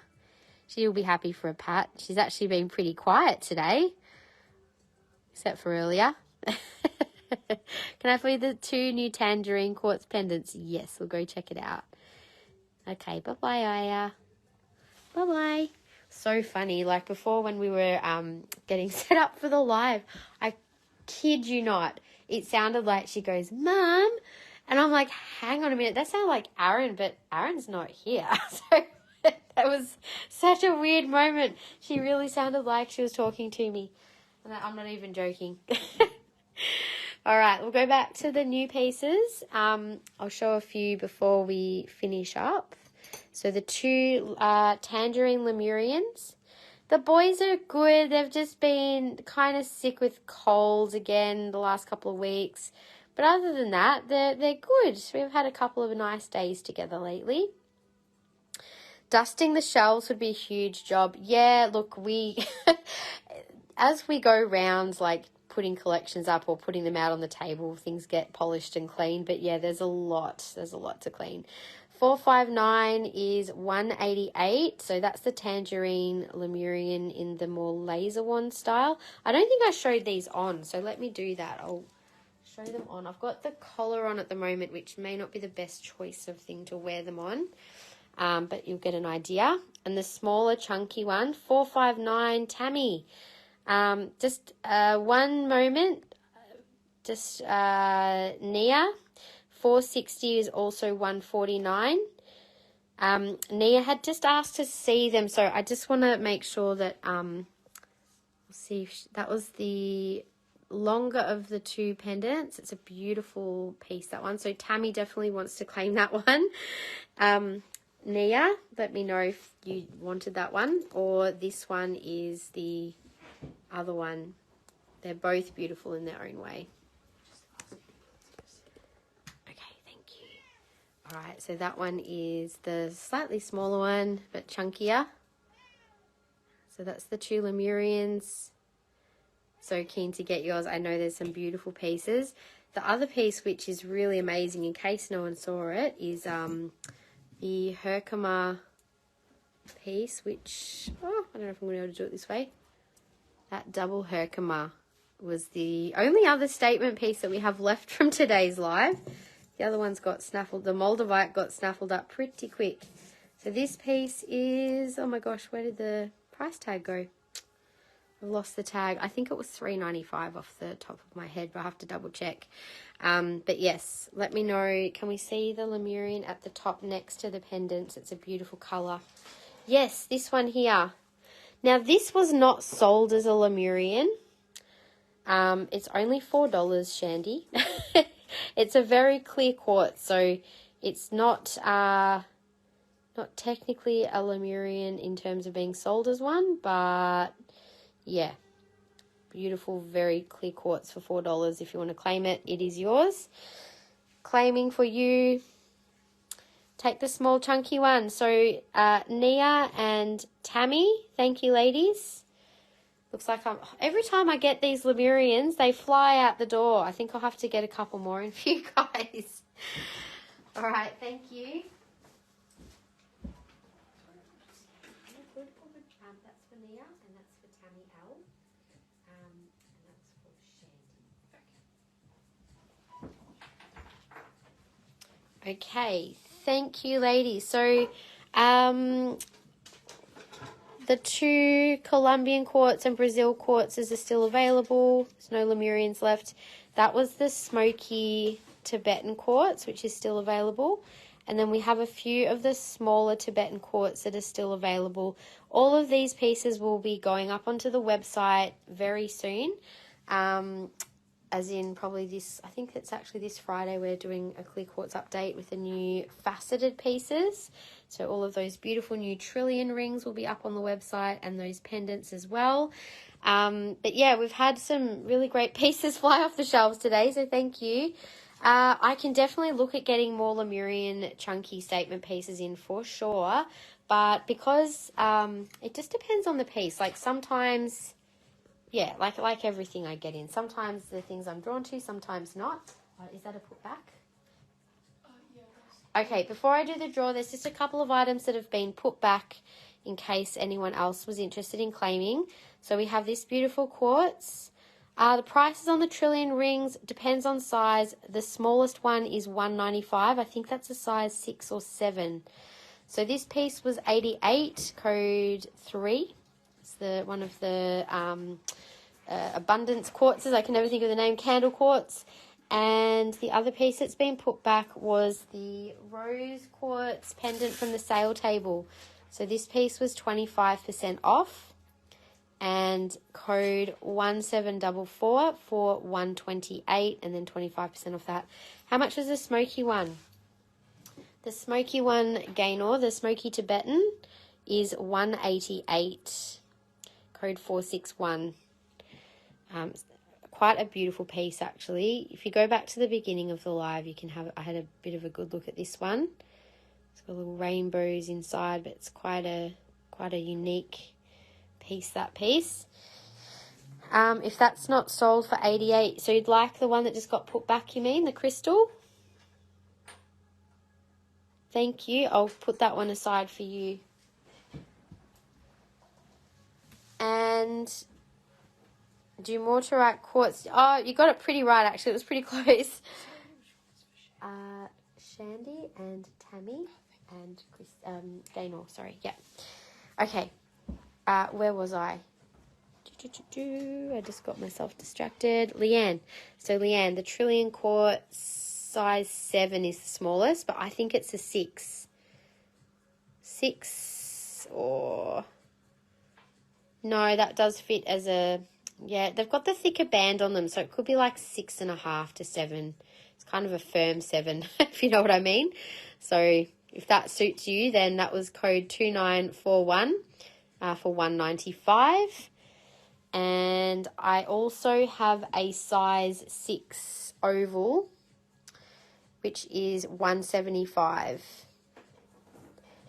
She'll be happy for a pat. She's actually been pretty quiet today, except for earlier. Can I find the 2 new tangerine quartz pendants? Yes, we'll go check it out. Okay, bye-bye, Aya. Bye-bye. So funny. Like before when we were getting set up for the live, I kid you not, it sounded like she goes, Mum. And I'm like, hang on a minute. That sounded like Aaron, but Aaron's not here. So that was such a weird moment. She really sounded like she was talking to me. And I'm not even joking. All right, we'll go back to the new pieces. I'll show a few before we finish up. So the 2 tangerine Lemurians. The boys are good. They've just been kind of sick with colds again the last couple of weeks. But other than that, they're good. We've had a couple of nice days together lately. Dusting the shelves would be a huge job. Yeah, look, we, as we go round, like putting collections up or putting them out on the table, things get polished and cleaned. But yeah, there's a lot to clean. 459 is 188. So that's the tangerine Lemurian in the more laser wand style. I don't think I showed these on, so let me do that. I'll show them on. I've got the collar on at the moment, which may not be the best choice of thing to wear them on. But you'll get an idea. And the smaller chunky one, 459 Tammy. Just one moment. Just Nia. 460 is also 149. Nia had just asked to see them, so I just want to make sure that we'll see if that was the longer of the two pendants. It's a beautiful piece, that one. So Tammy definitely wants to claim that one. Nia, let me know if you wanted that one, or this one is the other one. They're both beautiful in their own way. Okay, thank you. All right, so that one is the slightly smaller one, but chunkier. So that's the two Lemurians. So keen to get yours. I know there's some beautiful pieces. The other piece, which is really amazing, in case no one saw it, is the Herkimer piece, which, I don't know if I'm going to be able to do it this way. That double Herkimer was the only other statement piece that we have left from today's live. The other one's got snaffled, the Moldavite got snaffled up pretty quick. So this piece is, oh my gosh, where did the price tag go? I've lost the tag. I think it was $3.95 off the top of my head, but I have to double check. But yes, let me know. Can we see the Lemurian at the top next to the pendants? It's a beautiful colour. Yes, this one here. Now, this was not sold as a Lemurian. It's only $4, Shandy. It's a very clear quartz, so it's not technically a Lemurian in terms of being sold as one, but yeah, beautiful, very clear quartz for $4. If you want to claim it, it is yours. Claiming for you, take the small chunky one. So Nia and Tammy, thank you, ladies. Looks like every time I get these Lemurians, they fly out the door. I think I'll have to get a couple more in for you guys. All right, thank you. That's for Nia, and that's for Tammy L. And that's for Shandy. Okay, thank you, ladies. So, the two Colombian quartz and Brazil quartzes are still available. There's no Lemurians left. That was the smoky Tibetan quartz, which is still available. And then we have a few of the smaller Tibetan quartz that are still available. All of these pieces will be going up onto the website very soon. As in probably this, I think it's actually this Friday, we're doing a clear quartz update with the new faceted pieces. So all of those beautiful new trillion rings will be up on the website, and those pendants as well. But yeah, we've had some really great pieces fly off the shelves today, so thank you. I can definitely look at getting more Lemurian chunky statement pieces in for sure, but because it just depends on the piece. Like sometimes, yeah, like everything I get in. Sometimes the things I'm drawn to, sometimes not. Is that a put back? Yeah. Okay, before I do the draw, there's just a couple of items that have been put back in case anyone else was interested in claiming. So we have this beautiful quartz. The prices on the trillion rings depends on size. The smallest one is $1.95. I think that's a size 6 or 7. So this piece was 88, code 3. It's the one of the abundance quartzes. I can never think of the name. Candle quartz. And the other piece that's been put back was the rose quartz pendant from the sale table. So this piece was 25% off, and code 1744 for 128, and then 25% off that. How much was the smoky one? The smoky one, Gaynor, the smoky Tibetan, is 188, code 461. Quite a beautiful piece, actually. If you go back to the beginning of the live, you can have, I had a bit of a good look at this one. It's got little rainbows inside, but it's quite a unique piece, that piece. If that's not sold for 88, so you'd like the one that just got put back, you mean, the crystal? Thank you. I'll put that one aside for you. And Dumortierite quartz. Oh, you got it pretty right, actually. It was pretty close. Shandy and Tammy and Chris, Gaynor, sorry. Yeah. Okay. Where was I? I just got myself distracted. Leanne. So Leanne, the Trillion Quartz size 7 is the smallest, but I think it's a 6. 6 or... No, that does fit as a... Yeah, they've got the thicker band on them, so it could be like 6.5 to 7. It's kind of a firm 7, if you know what I mean. So if that suits you, then that was code 2941 for $195. And I also have a size 6 oval, which is $175.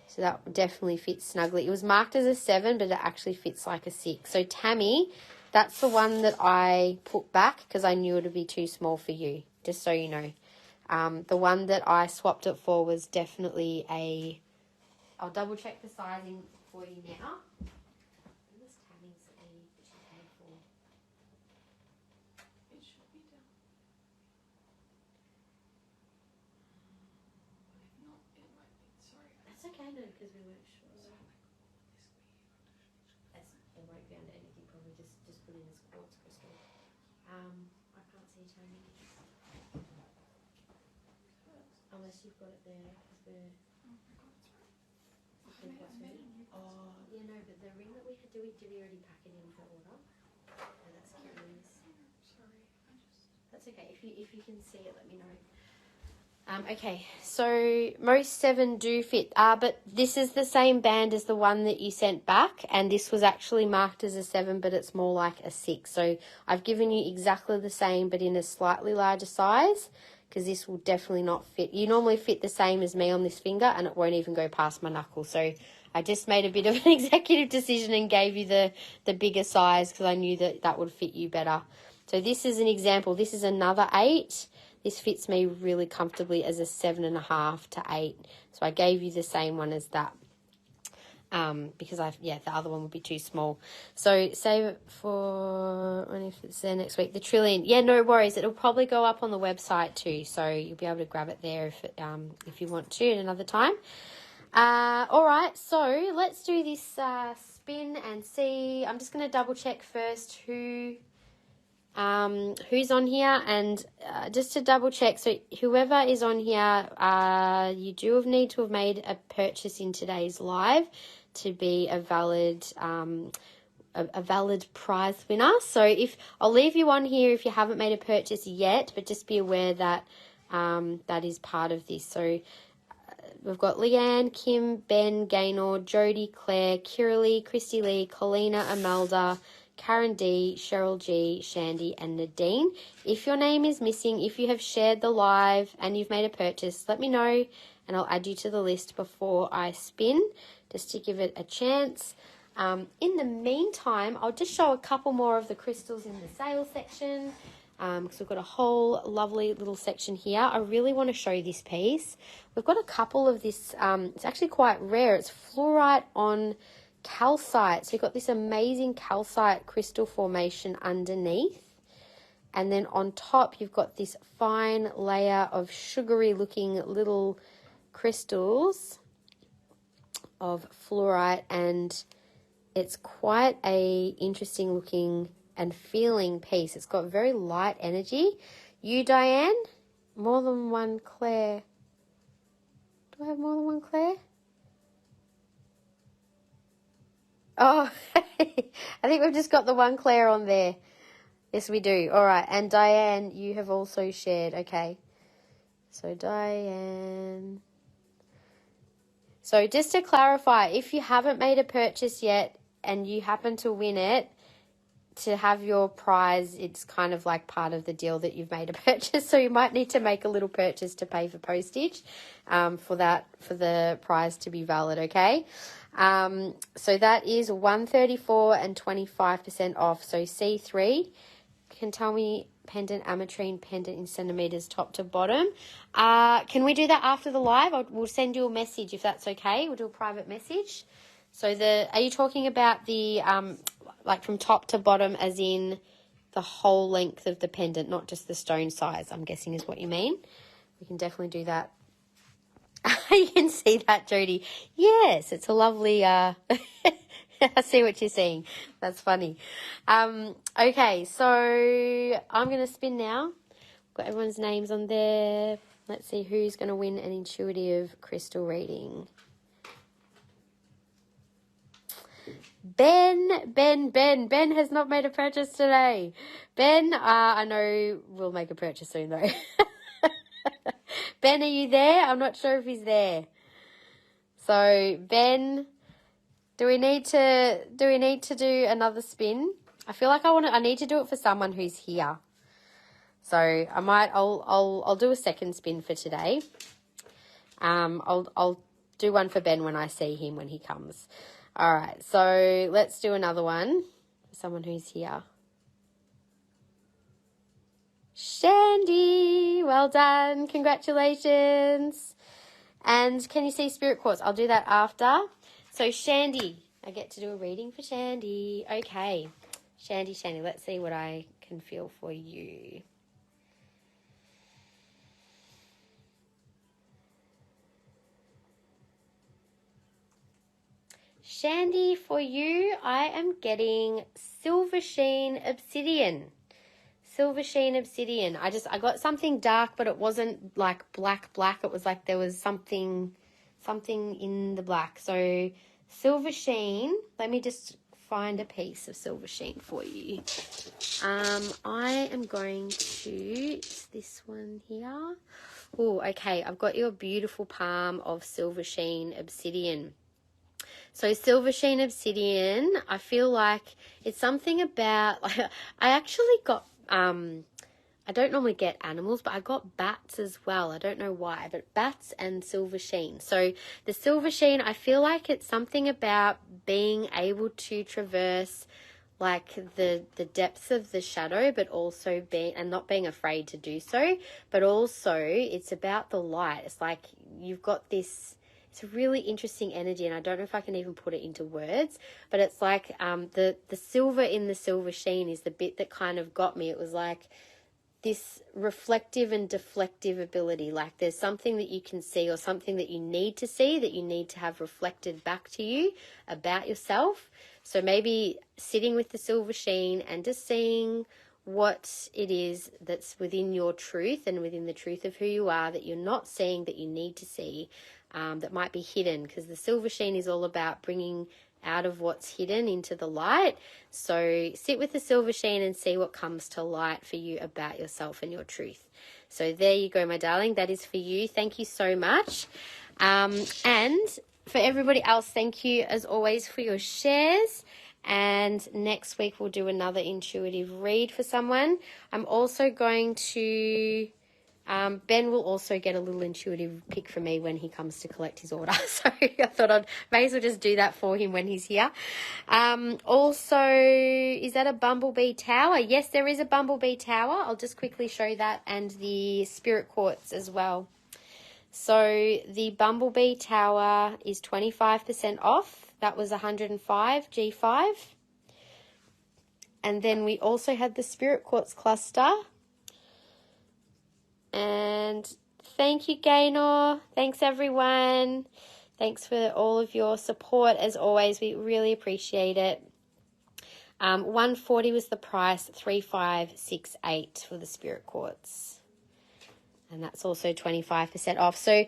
So that definitely fits snugly. It was marked as a 7, but it actually fits like a 6. So Tammy, that's the one that I put back because I knew it would be too small for you, just so you know. The one that I swapped it for was definitely a... I'll double check the sizing for you now. Okay, no, because we weren't sure. It won't be under anything, probably just put in as quartz crystal. I can't see Tony. Unless you've got it there, because we're... Oh, yeah, no, but the ring that we had, did we already pack it in for order? No, that's Kerry's. Sorry, That's okay. If you can see it, let me know. Okay, so most 7 do fit, but this is the same band as the one that you sent back, and this was actually marked as a 7, but it's more like a 6. So I've given you exactly the same, but in a slightly larger size, because this will definitely not fit. You normally fit the same as me on this finger, and it won't even go past my knuckle. So I just made a bit of an executive decision and gave you the bigger size because I knew that would fit you better. So this is an example. This is another 8. This fits me really comfortably as a 7.5 to 8. So I gave you the same one as that because the other one would be too small. So save it for when if it's there next week. The Trillion. Yeah, no worries. It'll probably go up on the website too. So you'll be able to grab it there if you want to at another time. All right. So let's do this spin and see. I'm just going to double check first who's on here, and just to double check, so whoever is on here, you do need to have made a purchase in today's live to be a valid prize winner. So if I'll leave you on here if you haven't made a purchase yet, but just be aware that that is part of this. So we've got Leanne, Kim, Ben, Gaynor, Jody, Claire, Kiralee, Christy Lee, Colina, Amelda, Karen D, Cheryl G, Shandy, and Nadine. If your name is missing, if you have shared the live and you've made a purchase, let me know and I'll add you to the list before I spin, just to give it a chance. In the meantime, I'll just show a couple more of the crystals in the sale section because we've got a whole lovely little section here. I really want to show you this piece. We've got a couple of this, it's actually quite rare. It's fluorite on calcite. So you've got this amazing calcite crystal formation underneath, and then on top you've got this fine layer of sugary looking little crystals of fluorite, and it's quite a interesting looking and feeling piece. It's got very light energy. You, Diane? More than one Claire. Do I have more than one Claire? Oh, I think we've just got the one Claire on there. Yes, we do. All right. And Diane, you have also shared. Okay. So Diane. So just to clarify, if you haven't made a purchase yet and you happen to win it, to have your prize, it's kind of like part of the deal that you've made a purchase. So you might need to make a little purchase to pay for postage for the prize to be valid, okay? So that is $134 and 25% off. So C3, can tell me pendant, ametrine pendant in centimeters top to bottom. Can we do that after the live? We'll send you a message if that's okay. We'll do a private message. So are you talking about the like from top to bottom, as in the whole length of the pendant, not just the stone size, I'm guessing is what you mean? We can definitely do that. You can see that, Jody. Yes, it's a lovely, I see what you're seeing. That's funny. Okay, so I'm going to spin now. Got everyone's names on there. Let's see who's going to win an intuitive crystal reading. Ben has not made a purchase today. Ben, I know we'll make a purchase soon though. Ben, are you there? I'm not sure if he's there. So Ben, do we need to do another spin? I feel like I need to do it for someone who's here. So I'll do a second spin for today. I'll do one for Ben when I see him when he comes. All right, so let's do another one for someone who's here. Shandy, well done. Congratulations. And can you see Spirit Quartz? I'll do that after. So Shandy, I get to do a reading for Shandy. Okay, Shandy, let's see what I can feel for you. Shandy, for you, I am getting Silver Sheen Obsidian. Silver Sheen Obsidian. I got something dark, but it wasn't like black. It was like there was something in the black. So Silver Sheen, let me just find a piece of Silver Sheen for you. I am going to, it's this one here. Oh, okay, I've got your beautiful palm of Silver Sheen Obsidian. So Silver Sheen Obsidian, I feel like it's something about, like, I actually got, I don't normally get animals, but I got bats as well. I don't know why, but bats and Silver Sheen. So the Silver Sheen, I feel like it's something about being able to traverse like the depths of the shadow, but also not being afraid to do so, but also it's about the light. It's like you've got this, it's a really interesting energy, and I don't know if I can even put it into words, but it's like the silver in the Silver Sheen is the bit that kind of got me. It was like this reflective and deflective ability, like there's something that you can see or something that you need to see that you need to have reflected back to you about yourself. So maybe sitting with the Silver Sheen and just seeing what it is that's within your truth and within the truth of who you are that you're not seeing, that you need to see, that might be hidden, because the Silver Sheen is all about bringing out of what's hidden into the light. So sit with the Silver Sheen and see what comes to light for you about yourself and your truth. So there you go, my darling. That is for you. Thank you so much. And for everybody else, thank you as always for your shares. And next week we'll do another intuitive read for someone. I'm also going to... Ben will also get a little intuitive pick from me when he comes to collect his order. So I thought may as well just do that for him when he's here. Also, is that a bumblebee tower? Yes, there is a bumblebee tower. I'll just quickly show that, and the Spirit Quartz as well. So the bumblebee tower is 25% off. That was 105 G5. And then we also had the Spirit Quartz cluster. And thank you, Gaynor. Thanks, everyone. Thanks for all of your support. As always, we really appreciate it. 140 was the price, 3568 for the Spirit Quartz. And that's also 25% off. So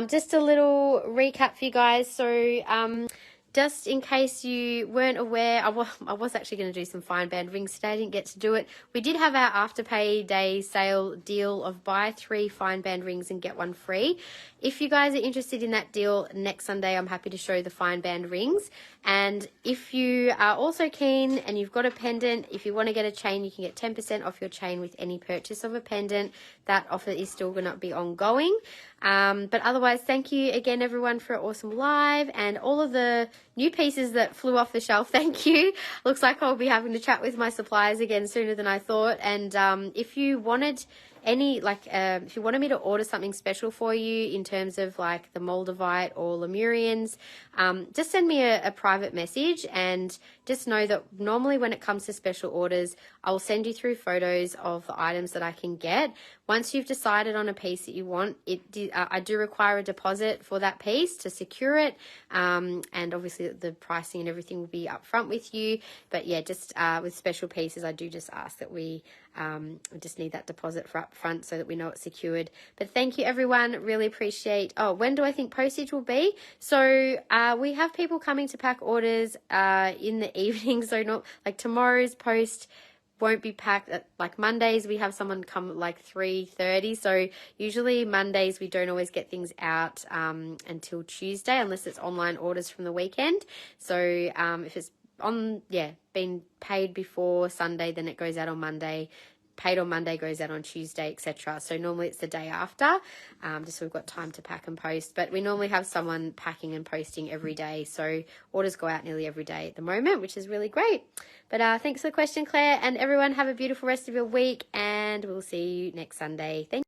just a little recap for you guys. So just in case you weren't aware, I was actually going to do some fine band rings today. I didn't get to do it. We did have our Afterpay Day sale deal of buy 3 fine band rings and get one free. if you guys are interested in that deal next Sunday, I'm happy to show the fine band rings. And if you are also keen and you've got a pendant, if you want to get a chain, you can get 10% off your chain with any purchase of a pendant. That offer is still going to be ongoing. But otherwise, thank you again, everyone, for an awesome live and all of the new pieces that flew off the shelf. Thank you. Looks like I'll be having to chat with my suppliers again sooner than I thought. And if you wanted any, if you wanted me to order something special for you in terms of like the Moldavite or Lemurians, just send me a private message, and just know that normally when it comes to special orders, I'll send you through photos of the items that I can get. Once you've decided on a piece that you want, I do require a deposit for that piece to secure it, and obviously the pricing and everything will be upfront with you. But yeah, just with special pieces, I do just ask that we just need that deposit for upfront so that we know it's secured. But thank you, everyone. Really appreciate. Oh, when do I think postage will be? So we have people coming to pack orders in the evening. So not like tomorrow's post won't be packed at like Mondays. We have someone come at like 3:30. So usually Mondays we don't always get things out until Tuesday, unless it's online orders from the weekend. So if it's been paid before Sunday, then it goes out on Monday. Paid on Monday goes out on Tuesday, etc. So normally it's the day after, just so we've got time to pack and post. But we normally have someone packing and posting every day, so orders go out nearly every day at the moment, which is really great. But thanks for the question, Claire, and everyone have a beautiful rest of your week, and we'll see you next Sunday. Thank you.